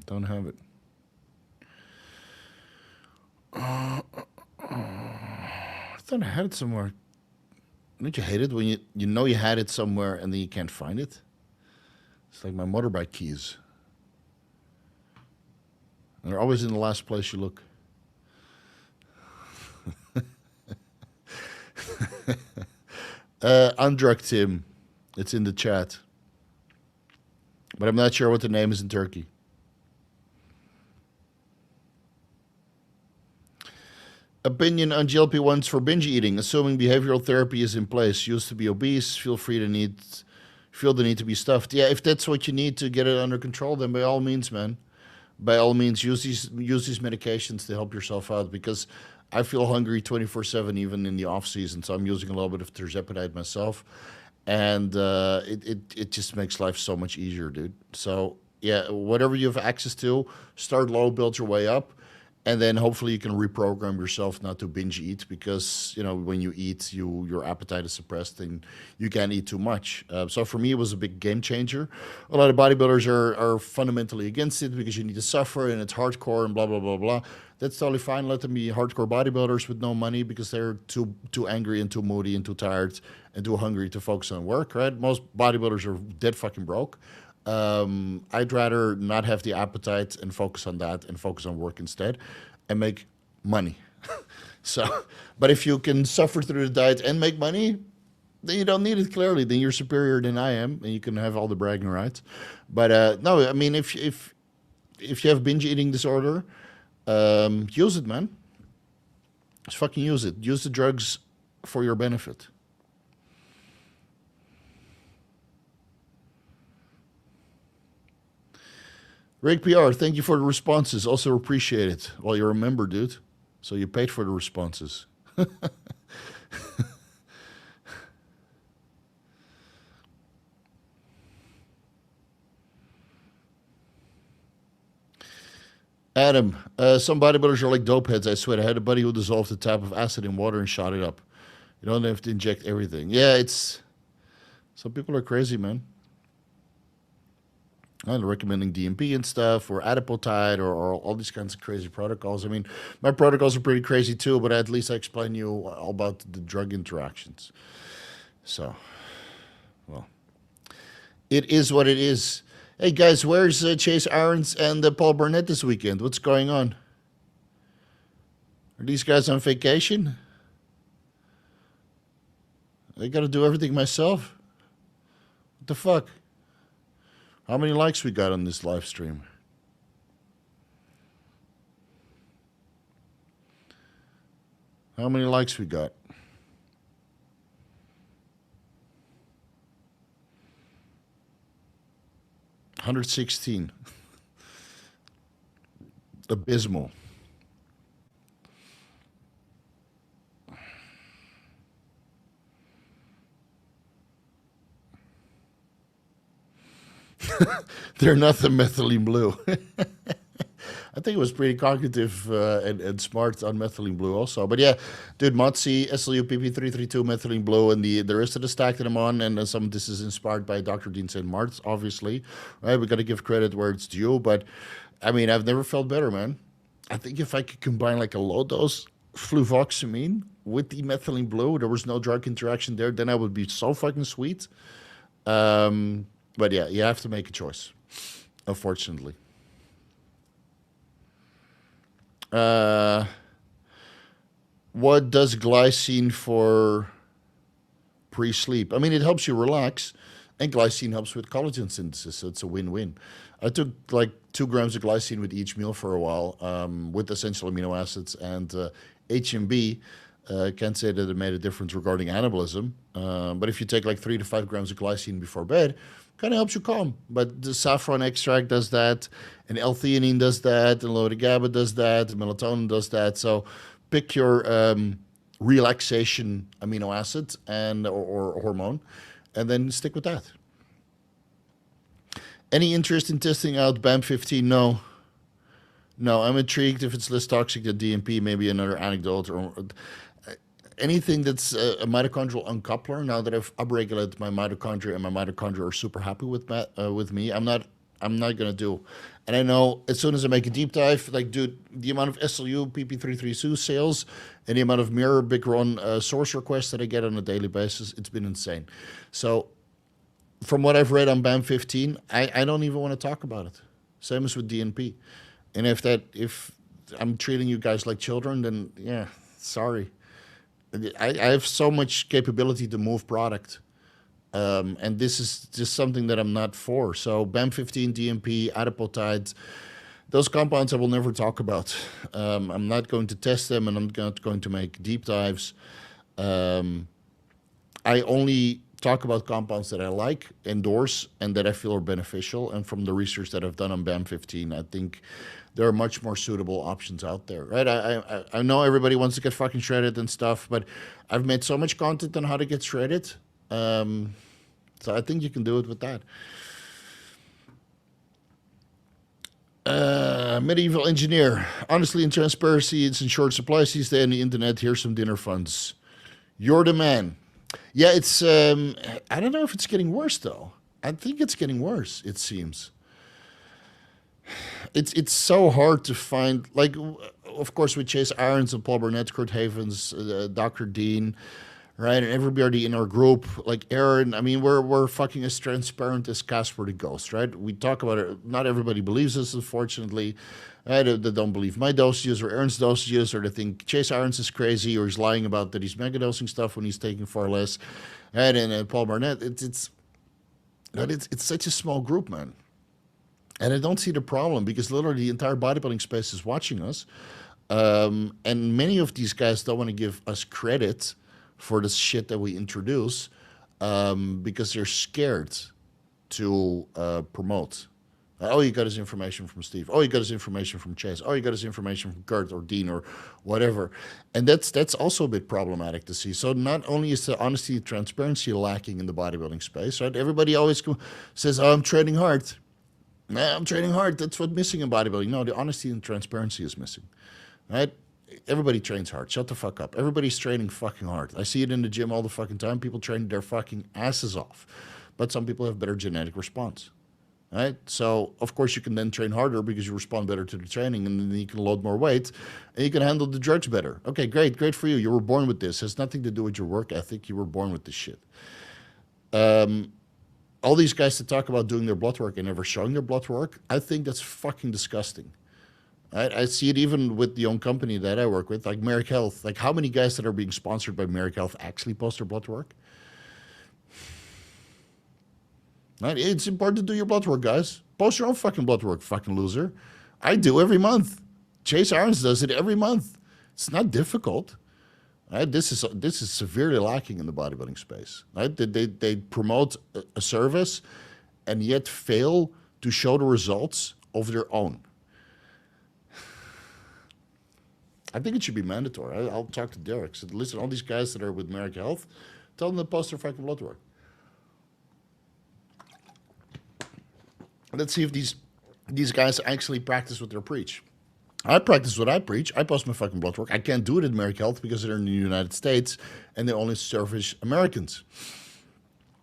[SPEAKER 1] Don't have it. I thought I had it somewhere. Don't you hate it when you know you had it somewhere and then you can't find it? It's like my motorbike keys. They're always in the last place you look. Undruk Tim. It's in the chat. But I'm not sure what the name is in Turkey. Opinion on GLP-1s for binge eating. Assuming behavioral therapy is in place. Used to be obese. Feel the need to be stuffed. Yeah, if that's what you need to get it under control, then by all means, man. By all means, use these medications to help yourself out, because I feel hungry 24/7 even in the off season. So I'm using a little bit of tirzepatide myself, and it just makes life so much easier, dude. So yeah, whatever you have access to, start low, build your way up. And then hopefully you can reprogram yourself not to binge eat, because when you eat, your appetite is suppressed and you can't eat too much. So for me, it was a big game changer. A lot of bodybuilders are fundamentally against it because you need to suffer and it's hardcore and blah blah blah blah. That's totally fine. Let them be hardcore bodybuilders with no money because they're too angry and too moody and too tired and too hungry to focus on work. Right? Most bodybuilders are dead fucking broke. I'd rather not have the appetite and focus on that and focus on work instead and make money. So, but if you can suffer through the diet and make money, then you don't need it, clearly. Then you're superior than I am and you can have all the bragging rights. But no, I mean, if you have binge eating disorder, use it, man. Just fucking use it. Use the drugs for your benefit. Rick PR, thank you for the responses. Also appreciate it. Well, you're a member, dude. So you paid for the responses. Adam, some bodybuilders are like dope heads, I swear. I had a buddy who dissolved a tap of acid in water and shot it up. You don't have to inject everything. Yeah, some people are crazy, man. I'm recommending DMP and stuff, or adipotide, or all these kinds of crazy protocols. I mean, my protocols are pretty crazy too, but at least I explain you all about the drug interactions. So, well, it is what it is. Hey guys, where's Chase Aarons and Paul Burnett this weekend? What's going on? Are these guys on vacation? I got to do everything myself? What the fuck? How many likes we got on this live stream? How many likes we got? 116. Abysmal. They're not the methylene blue. I think it was pretty cognitive and smart on methylene blue also. But yeah, dude, Motzi, SLU PP332, methylene blue, and the rest of the stack that I'm on. And some of this is inspired by Dr. Dean St. Mart's, obviously. Right? We got to give credit where it's due. But I mean, I've never felt better, man. I think if I could combine like a low dose fluvoxamine with the methylene blue, there was no drug interaction there, then I would be so fucking sweet. But yeah, you have to make a choice, unfortunately. What does glycine for pre-sleep? I mean, it helps you relax, and glycine helps with collagen synthesis, so it's a win-win. I took like 2 grams of glycine with each meal for a while, with essential amino acids and HMB. Can't say that it made a difference regarding anabolism, but if you take like 3 to 5 grams of glycine before bed, kind of helps you calm. But the saffron extract does that, and L-theanine does that, and low GABA does that, and melatonin does that. So pick your relaxation amino acid and or hormone, and then stick with that. Any interest in testing out BAM15? No. No, I'm intrigued if it's less toxic than DMP, maybe another anecdote or anything that's a mitochondrial uncoupler. Now that I've upregulated my mitochondria and my mitochondria are super happy with me, I'm not gonna do. And I know as soon as I make a deep dive, like dude, the amount of SLU PP332 sales and the amount of mirror big run source requests that I get on a daily basis, it's been insane. So from what I've read on BAM15, I don't even want to talk about it. Same as with DNP. And if I'm treating you guys like children, then yeah, sorry. I have so much capability to move product, and this is just something that I'm not for. So BAM15, DMP, adipotides, those compounds I will never talk about. I'm not going to test them, and I'm not going to make deep dives. I only talk about compounds that I like, endorse, and that I feel are beneficial. And from the research that I've done on BAM15, I think there are much more suitable options out there, right? I know everybody wants to get fucking shredded and stuff, but I've made so much content on how to get shredded. So I think you can do it with that. Medieval engineer. Honestly, in transparency, it's in short supply these days on the internet. Here's some dinner funds. You're the man. Yeah, it's, I don't know if it's getting worse, though. I think it's getting worse, it seems. It's so hard to find, like, of course, with Chase Irons and Paul Burnett, Kurt Havens, Dr. Dean, right, and everybody in our group, like Aaron, I mean, we're fucking as transparent as Casper the Ghost, right? We talk about it. Not everybody believes us, unfortunately. Right? They don't believe my dosages or Aaron's dosages, or they think Chase Irons is crazy, or he's lying about that he's megadosing stuff when he's taking far less. Right? And Paul Burnett, it's such a small group, man. And I don't see the problem because literally the entire bodybuilding space is watching us. And many of these guys don't want to give us credit for the shit that we introduce because they're scared to promote. Oh, you got his information from Steve. Oh, you got his information from Chase. Oh, you got his information from Kurt or Dean or whatever. And that's also a bit problematic to see. So not only is the honesty and transparency lacking in the bodybuilding space, right? Everybody always says, oh, I'm training hard. Nah, I'm training hard. That's what's missing in bodybuilding. No, the honesty and transparency is missing, right? Everybody trains hard. Shut the fuck up. Everybody's training fucking hard. I see it in the gym all the fucking time. People train their fucking asses off. But some people have better genetic response, right? So, of course, you can then train harder because you respond better to the training, and then you can load more weight, and you can handle the drugs better. Okay, great. Great for you. You were born with this. It has nothing to do with your work ethic. You were born with this shit. All these guys that talk about doing their blood work and never showing their blood work, I think that's fucking disgusting. I see it even with the own company that I work with, like Merrick Health. Like, how many guys that are being sponsored by Merrick Health actually post their blood work? Right? It's important to do your blood work, guys. Post your own fucking blood work, fucking loser. I do every month. Chase Irons does it every month. It's not difficult. Right? This is severely lacking in the bodybuilding space. Right? They promote a service and yet fail to show the results of their own. I think it should be mandatory. I'll talk to Derek. So listen, all these guys that are with Merrick Health, tell them to post their fucking blood work. Let's see if these guys actually practice what they preach. I practice what I preach. I post my fucking blood work. I can't do it at Merrick Health because they're in the United States and they only service Americans.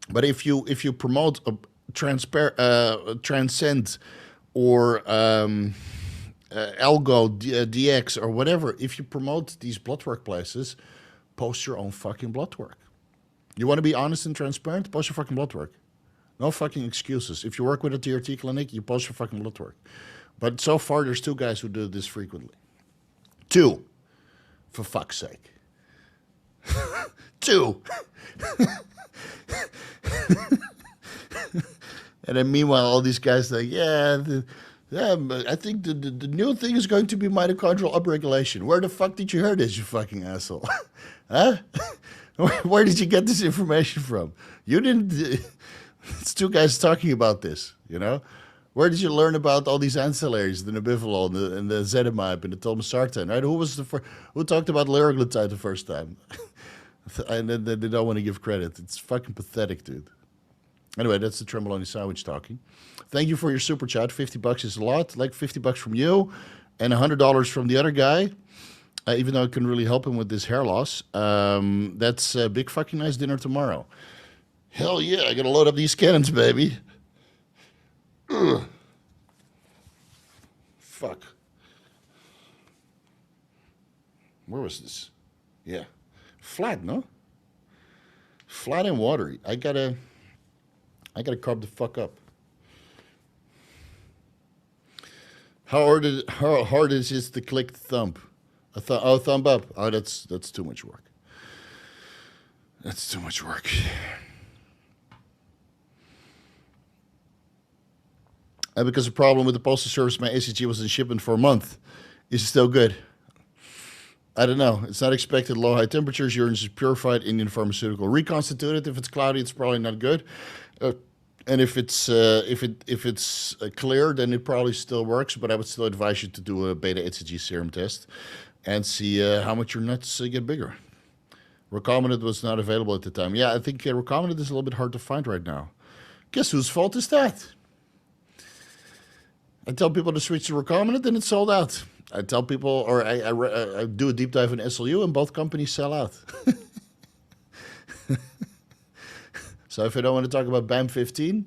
[SPEAKER 1] But if you promote a Transcend or Algo, DX or whatever, if you promote these blood work places, post your own fucking blood work. You want to be honest and transparent? Post your fucking blood work. No fucking excuses. If you work with a DHT clinic, you post your fucking blood work. But so far, there's 2 guys who do this frequently. 2. For fuck's sake. 2. And then meanwhile, all these guys are like, I think the new thing is going to be mitochondrial upregulation. Where the fuck did you hear this, you fucking asshole? Huh? Where did you get this information from? You didn't... It's 2 guys talking about this, you know? Where did you learn about all these ancillaries, the Nebivolol and the Ezetimibe and the Tolmosartan, right? Who talked about liraglutide the first time? And then they don't want to give credit. It's fucking pathetic, dude. Anyway, that's the Tremboloni sandwich talking. Thank you for your super chat. $50 is a lot. Like $50 from you and $100 from the other guy. Even though I couldn't really help him with this hair loss. That's a big fucking nice dinner tomorrow. Hell yeah, I gotta load up these cannons, baby. Ugh. Fuck. Where was this? Yeah. Flat, no? Flat and watery. I gotta carb the fuck up. How hard is it to click thumb? Thumb up. Oh, that's too much work. That's too much work. Because the problem with the postal service, my ACG was in shipment for a month. Is it still good? I don't know. It's not expected low high temperatures. Urine is purified Indian pharmaceutical. Reconstituted. If it's cloudy, it's probably not good. And if it's clear, then it probably still works. But I would still advise you to do a beta HGH serum test and see how much your nuts get bigger. Recombinant was not available at the time. Yeah, I think recombinant is a little bit hard to find right now. Guess whose fault is that? I tell people to switch to recombinant and it's sold out. I tell people, or I do a deep dive in SLU and both companies sell out. So if I don't want to talk about BAM15,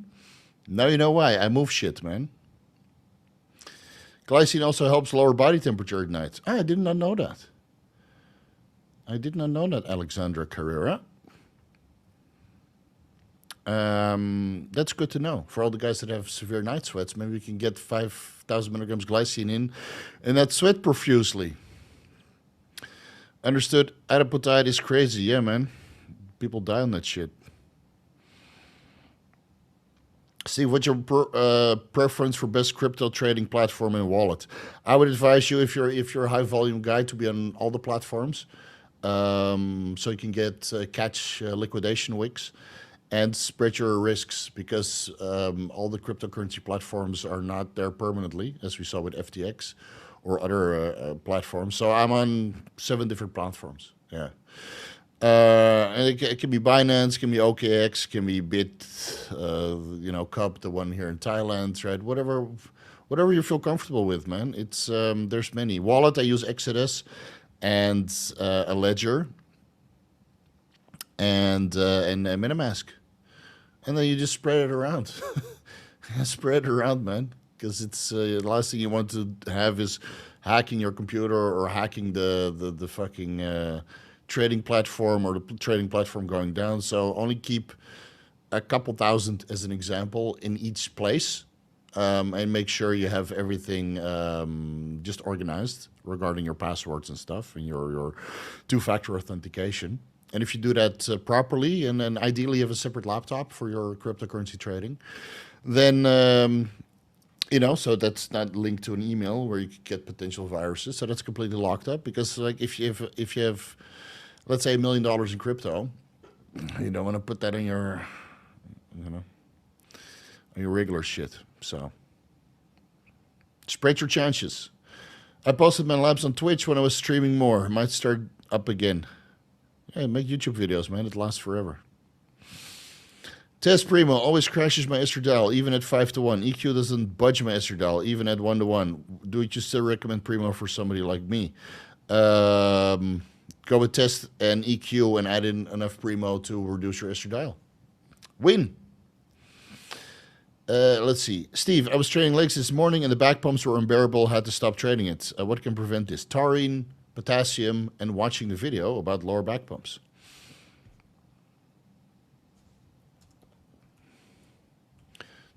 [SPEAKER 1] now you know why. I move shit, man. Glycine also helps lower body temperature at night. I did not know that. I did not know that, Alexandra Carrera. That's good to know. For all the guys that have severe night sweats, maybe we can get 5,000 milligrams glycine in that sweat profusely. Understood. Adipotide is crazy. Yeah, man. People die on that shit. Steve, what's your preference for best crypto trading platform and wallet? I would advise you, if you're a high volume guy, to be on all the platforms, so you can get catch liquidation wicks and spread your risks, because all the cryptocurrency platforms are not there permanently, as we saw with FTX or other platforms. So I'm on 7 different platforms. Yeah. And it can be Binance, can be OKX, can be Cup, the one here in Thailand, right? Whatever you feel comfortable with, man. It's there's many. Wallet, I use Exodus and a Ledger and MetaMask, and then you just spread it around. Spread it around, man, because it's the last thing you want to have is hacking your computer or hacking the fucking trading platform or the trading platform going down. So only keep a couple thousand as an example in each place, and make sure you have everything just organized regarding your passwords and stuff and your two-factor authentication. And if you do that properly, and then ideally you have a separate laptop for your cryptocurrency trading, then so that's not linked to an email where you could get potential viruses. So that's completely locked up, because like if you have let's say $1 million in crypto, you don't want to put that in your, on your regular shit. So Spread your chances. I posted my labs on Twitch when I was streaming more. Might start up again. Yeah, make YouTube videos, man. It lasts forever. Test Primo always crashes my estradiol, even at 5-1. EQ doesn't budge my estradiol, even at 1-1. Do you still recommend Primo for somebody like me? Go with Test and EQ and add in enough Primo to reduce your estradiol. Win. Let's see. Steve, I was training legs this morning and the back pumps were unbearable. Had to stop training it. What can prevent this? Taurine, potassium, and watching the video about lower back pumps.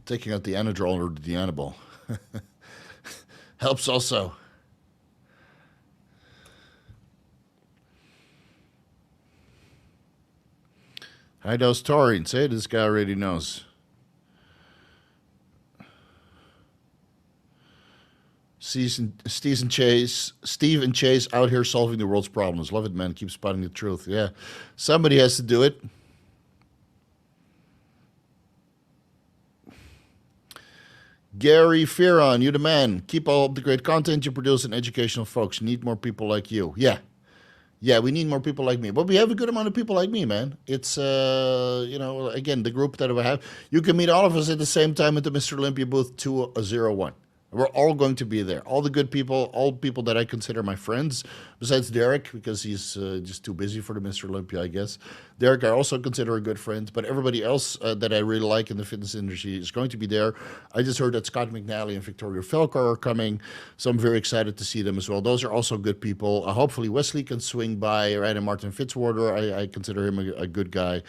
[SPEAKER 1] Taking out the anadrol or the anabol. Helps also. High dose taurine. Say this guy already knows. Steve and Chase out here solving the world's problems. Love it, man. Keep spotting the truth. Yeah. Somebody has to do it. Gary Fearon, you the man. Keep all the great content you produce and educational folks. Need more people like you. Yeah. Yeah, we need more people like me. But we have a good amount of people like me, man. It's, again, the group that we have. You can meet all of us at the same time at the Mr. Olympia booth 201. We're all going to be there. All the good people, all people that I consider my friends, besides Derek, because he's just too busy for the Mr. Olympia, I guess. Derek, I also consider a good friend. But everybody else that I really like in the fitness industry is going to be there. I just heard that Scott McNally and Victoria Felker are coming, so I'm very excited to see them as well. Those are also good people. Hopefully Wesley can swing by, right? And Martin Fitzwater, I consider him a good guy.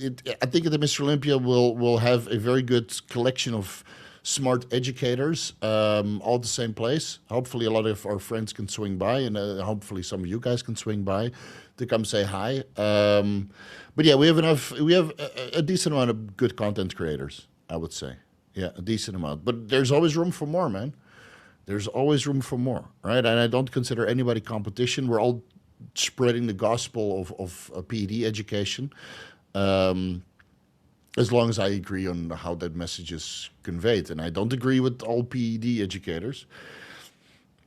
[SPEAKER 1] I think at the Mr. Olympia we'll have a very good collection of smart educators, all at the same place. Hopefully a lot of our friends can swing by, and hopefully some of you guys can swing by to come say hi. But yeah, we have a decent amount of good content creators, I would say. Yeah, a decent amount. But there's always room for more, man. There's always room for more, right? And I don't consider anybody competition. We're all spreading the gospel of PED education. As long as I agree on how that message is conveyed. And I don't agree with all PED educators.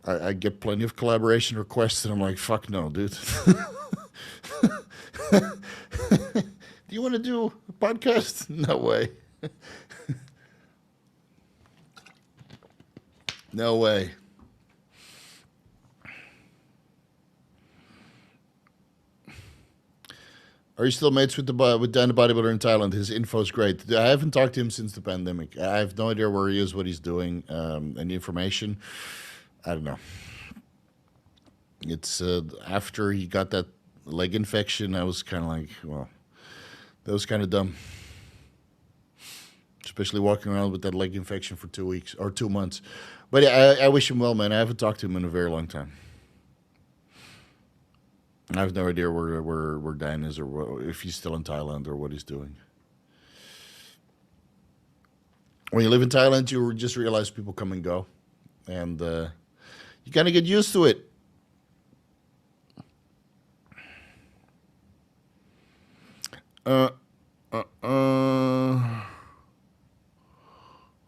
[SPEAKER 1] I get plenty of collaboration requests, and I'm like, fuck no, dude. Do you want to do a podcast? No way. No way. Are you still mates with Dan the bodybuilder in Thailand? His info's great. I haven't talked to him since the pandemic. I have no idea where he is, what he's doing, any information. I don't know. It's after he got that leg infection, I was kind of like, well, that was kind of dumb. Especially walking around with that leg infection for 2 weeks or 2 months. But yeah, I wish him well, man. I haven't talked to him in a very long time. I have no idea where Dan is, or if he's still in Thailand, or what he's doing. When you live in Thailand, you just realize people come and go, and you kind of get used to it.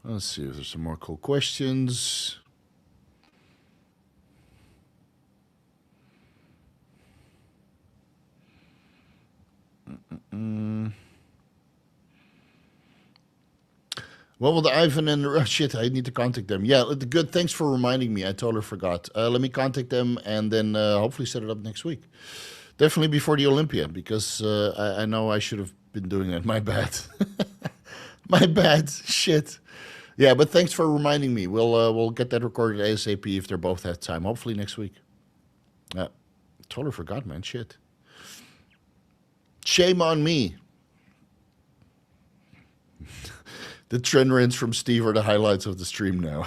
[SPEAKER 1] Let's see if there's some more cool questions. What will the Ivan and shit? I need to contact them. Yeah, good. Thanks for reminding me. I totally forgot. Let me contact them and then hopefully set it up next week. Definitely before the Olympia, because I know I should have been doing that. My bad. My bad. Shit. Yeah, but thanks for reminding me. We'll get that recorded ASAP if they're both at time. Hopefully next week. Totally forgot, man. Shit. Shame on me. The Tren rants from Steve are the highlights of the stream now.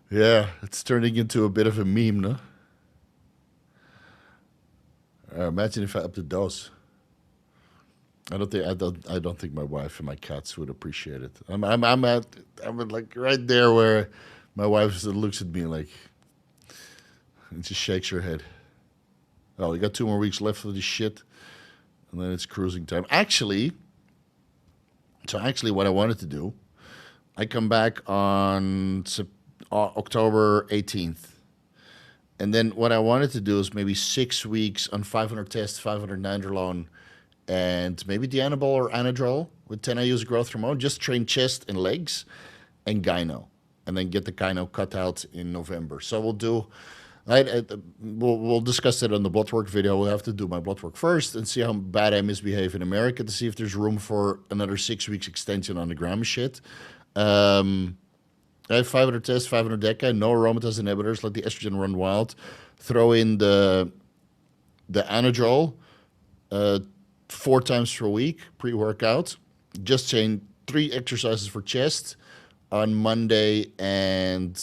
[SPEAKER 1] Yeah, it's turning into a bit of a meme, no? Imagine if I upped the dose. I don't think my wife and my cats would appreciate it. I'm like right there where my wife looks at me like, and just shakes her head. Oh, we got 2 more weeks left of this shit, and then it's cruising time. Actually, So actually what I wanted to do, I come back on October 18th. And then what I wanted to do is maybe 6 weeks on 500 tests, 500 nandrolone, and maybe Dianabol or Anadrol with 10 IU's growth hormone. Just train chest and legs and gyno, and then get the gyno cut out in November. So we'll do, we'll discuss it on the blood work video. We'll have to do my blood work first and see how bad I misbehave in America to see if there's room for another 6 weeks extension on the gram shit. I have 500 tests, 500 DECA, no aromatase inhibitors, let the estrogen run wild. Throw in the Anadrol 4 times per week, pre-workout. Just train 3 exercises for chest on Monday and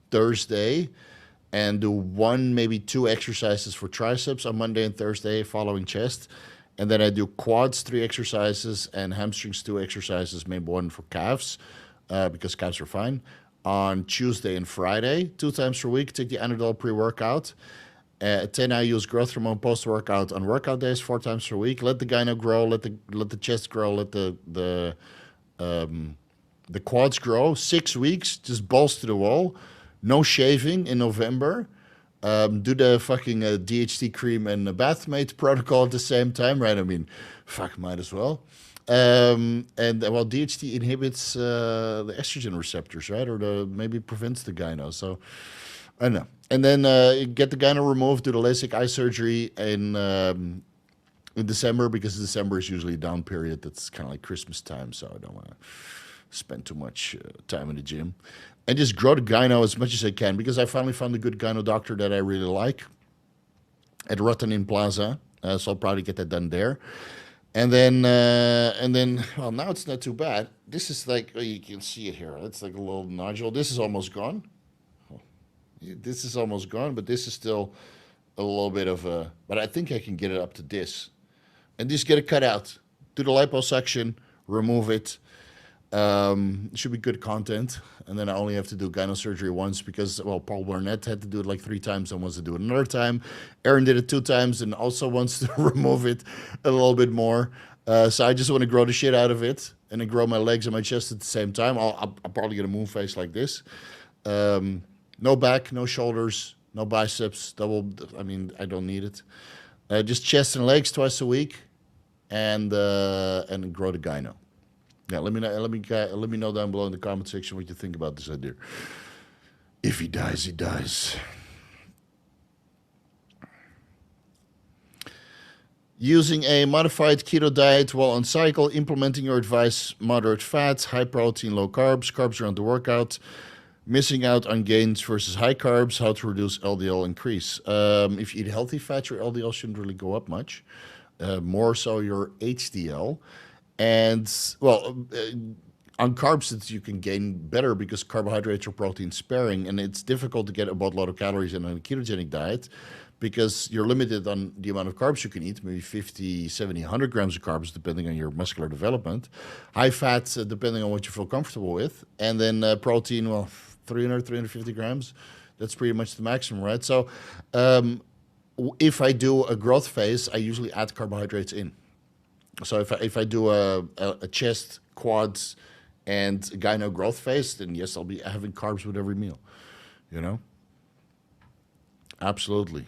[SPEAKER 1] Thursday, and do 1, maybe 2 exercises for triceps on Monday and Thursday following chest. And then I do quads 3 exercises and hamstrings 2 exercises, maybe 1 for calves. Because calves are fine, on Tuesday and Friday, 2 times per week. Take the Anadrol pre-workout, 10 IU's growth hormone post-workout on workout days, 4 times per week. Let the gyno grow, let the chest grow, let the quads grow. 6 weeks, just balls to the wall. No shaving in November. Do the fucking DHT cream and the Bathmate protocol at the same time, right? I mean, fuck, might as well. And well, DHT inhibits the estrogen receptors, right? Or maybe prevents the gyno. So I don't know. And then get the gyno removed, do the LASIK eye surgery in December, because December is usually a down period. That's kind of like Christmas time, so I don't want to spend too much time in the gym. And just grow the gyno as much as I can, because I finally found a good gyno doctor that I really like at Rotterdam Plaza. So I'll probably get that done there. And then, well, now it's not too bad. This is like, oh, you can see it here. It's like a little nodule. This is almost gone. This is almost gone, but this is still a little bit of a, but I think I can get it up to this. And just get it cut out. Do the liposuction, remove it. It should be good content. And then I only have to do gyno surgery once because, well, Paul Burnett had to do it like 3 times and wants to do it another time. Aaron did it 2 times and also wants to remove it a little bit more. So I just want to grow the shit out of it and then grow my legs and my chest at the same time. I'll probably get a moon face like this. No back, no shoulders, no biceps. I mean, I don't need it. Just chest and legs twice a week, and grow the gyno. Yeah, let me know down below in the comment section what you think about this idea. If he dies, he dies. Using a modified keto diet while on cycle, implementing your advice: moderate fats, high protein, low carbs around the workout, missing out on gains versus high carbs, how to reduce LDL increase. If you eat healthy fats, your LDL shouldn't really go up much. More so your HDL. And, well, on carbs, you can gain better because carbohydrates are protein sparing, and it's difficult to get a boatload of calories in a ketogenic diet because you're limited on the amount of carbs you can eat, maybe 50, 70, 100 grams of carbs, depending on your muscular development. High fats, depending on what you feel comfortable with. And then protein, well, 300, 350 grams. That's pretty much the maximum, right? So if I do a growth phase, I usually add carbohydrates in. So if I do a chest, quads, and gyno growth phase, then yes, I'll be having carbs with every meal. You know? Absolutely.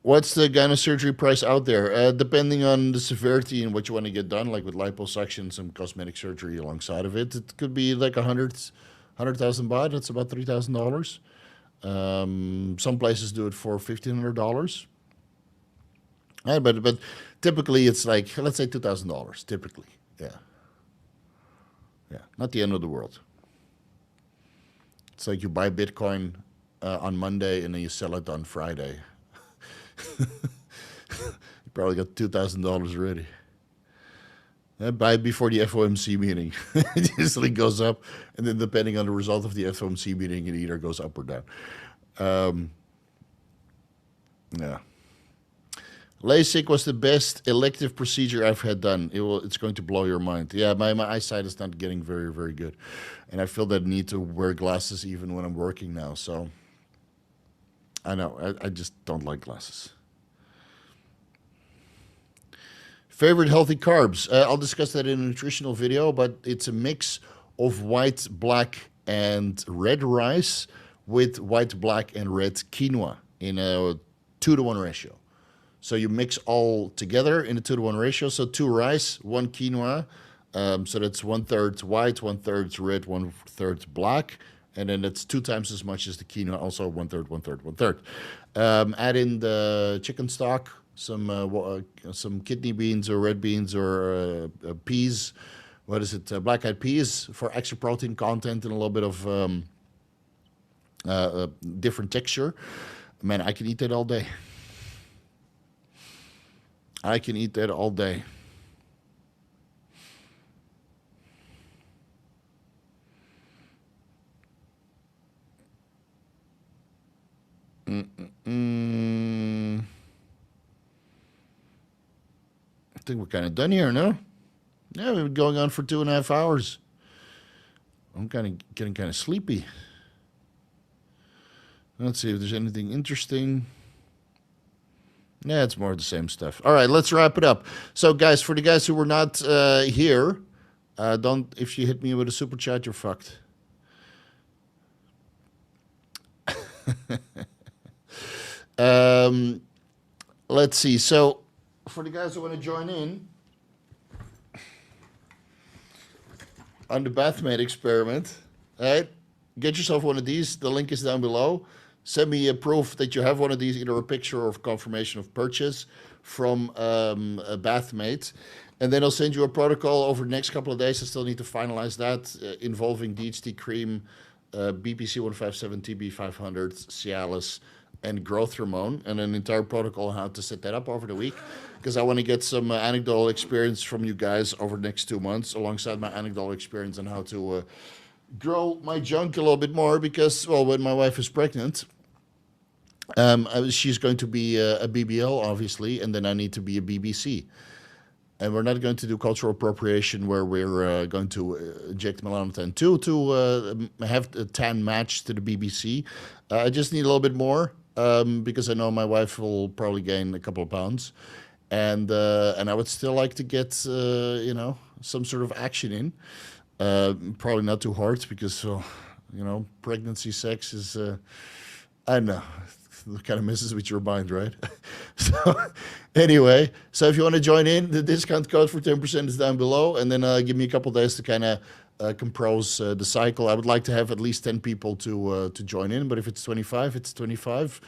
[SPEAKER 1] What's the gyno surgery price out there? Depending on the severity and what you want to get done, like with liposuction, some cosmetic surgery alongside of it, it could be like 100,000 baht. That's about $3,000. Some places do it for $1,500. But typically it's like, let's say $2,000, typically. Yeah. Not the end of the world. It's like you buy Bitcoin on Monday and then you sell it on Friday. You probably got $2,000 already. Buy it before the FOMC meeting. It usually goes up, and then depending on the result of the FOMC meeting, it either goes up or down. Yeah. LASIK was the best elective procedure I've had done. It's going to blow your mind. Yeah, my eyesight is not getting very, very good. And I feel that need to wear glasses even when I'm working now. So, I know, I just don't like glasses. Favorite healthy carbs? I'll discuss that in a nutritional video, but it's a mix of white, black, and red rice with white, black, and red quinoa in a 2-to-1 ratio. So you mix all together in a 2-to-1 ratio. So 2 rice, 1 quinoa. So that's 1/3 white, 1/3 red, 1/3 black. And then it's 2 times as much as the quinoa, also 1/3, 1/3, 1/3. Add in the chicken stock, some kidney beans or red beans or peas. What is it? Black-eyed peas for extra protein content and a little bit of different texture. Man, I can eat that all day. I can eat that all day. I think we're kind of done here, no? Yeah, we've been going on for 2.5 hours. I'm getting kind of sleepy. Let's see if there's anything interesting. Yeah, it's more of the same stuff. All right, let's wrap it up. So, guys, for the guys who were not here, if you hit me with a super chat, you're fucked. Let's see. So, for the guys who want to join in on the Bathmate experiment, all right, get yourself one of these. The link is down below. Send me a proof that you have one of these, either a picture or confirmation of purchase from a Bathmate. And then I'll send you a protocol over the next couple of days. I still need to finalize that, involving DHT cream, BPC-157, TB-500, Cialis, and growth hormone, and an entire protocol on how to set that up over the week, because I want to get some anecdotal experience from you guys over the next 2 months, alongside my anecdotal experience on how to grow my junk a little bit more, because, well, when my wife is pregnant, she's going to be a BBL, obviously, and then I need to be a BBC. And we're not going to do cultural appropriation where we're going to inject melanotan 2 to have a tan match to the BBC. I just need a little bit more because I know my wife will probably gain a couple of pounds. And I would still like to get, some sort of action in. Probably not too hard because, pregnancy sex is, I don't know. It kind of messes with your mind, right? So anyway, so if you want to join in, the discount code for 10% is down below. And then give me a couple of days to kind of compose the cycle. I would like to have at least 10 people to join in. But if it's 25, it's 25.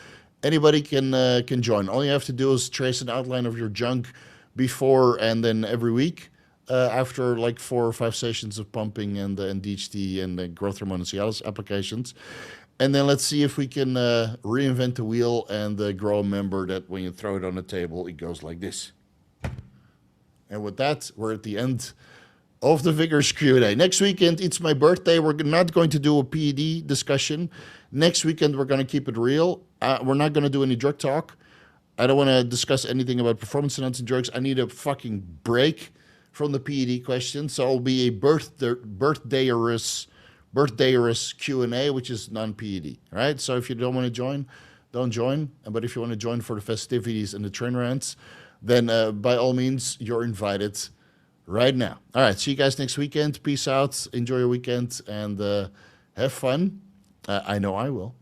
[SPEAKER 1] Anybody can join. All you have to do is trace an outline of your junk before and then every week. After like 4 or 5 sessions of pumping and DHT and the growth hormone and Cialis applications. And then let's see if we can reinvent the wheel and grow a member that when you throw it on the table, it goes like this. And with that, we're at the end of the Vigorous Q&A. Next weekend, it's my birthday. We're not going to do a PED discussion. Next weekend, we're going to keep it real. We're not going to do any drug talk. I don't want to discuss anything about performance-enhancing drugs. I need a fucking break from the PED question. So it'll be a birthdayerous Q&A, which is non-PED, right? So if you don't want to join, don't join. But if you want to join for the festivities and the Tren rants, then by all means, you're invited right now. All right, see you guys next weekend. Peace out. Enjoy your weekend and have fun. I know I will.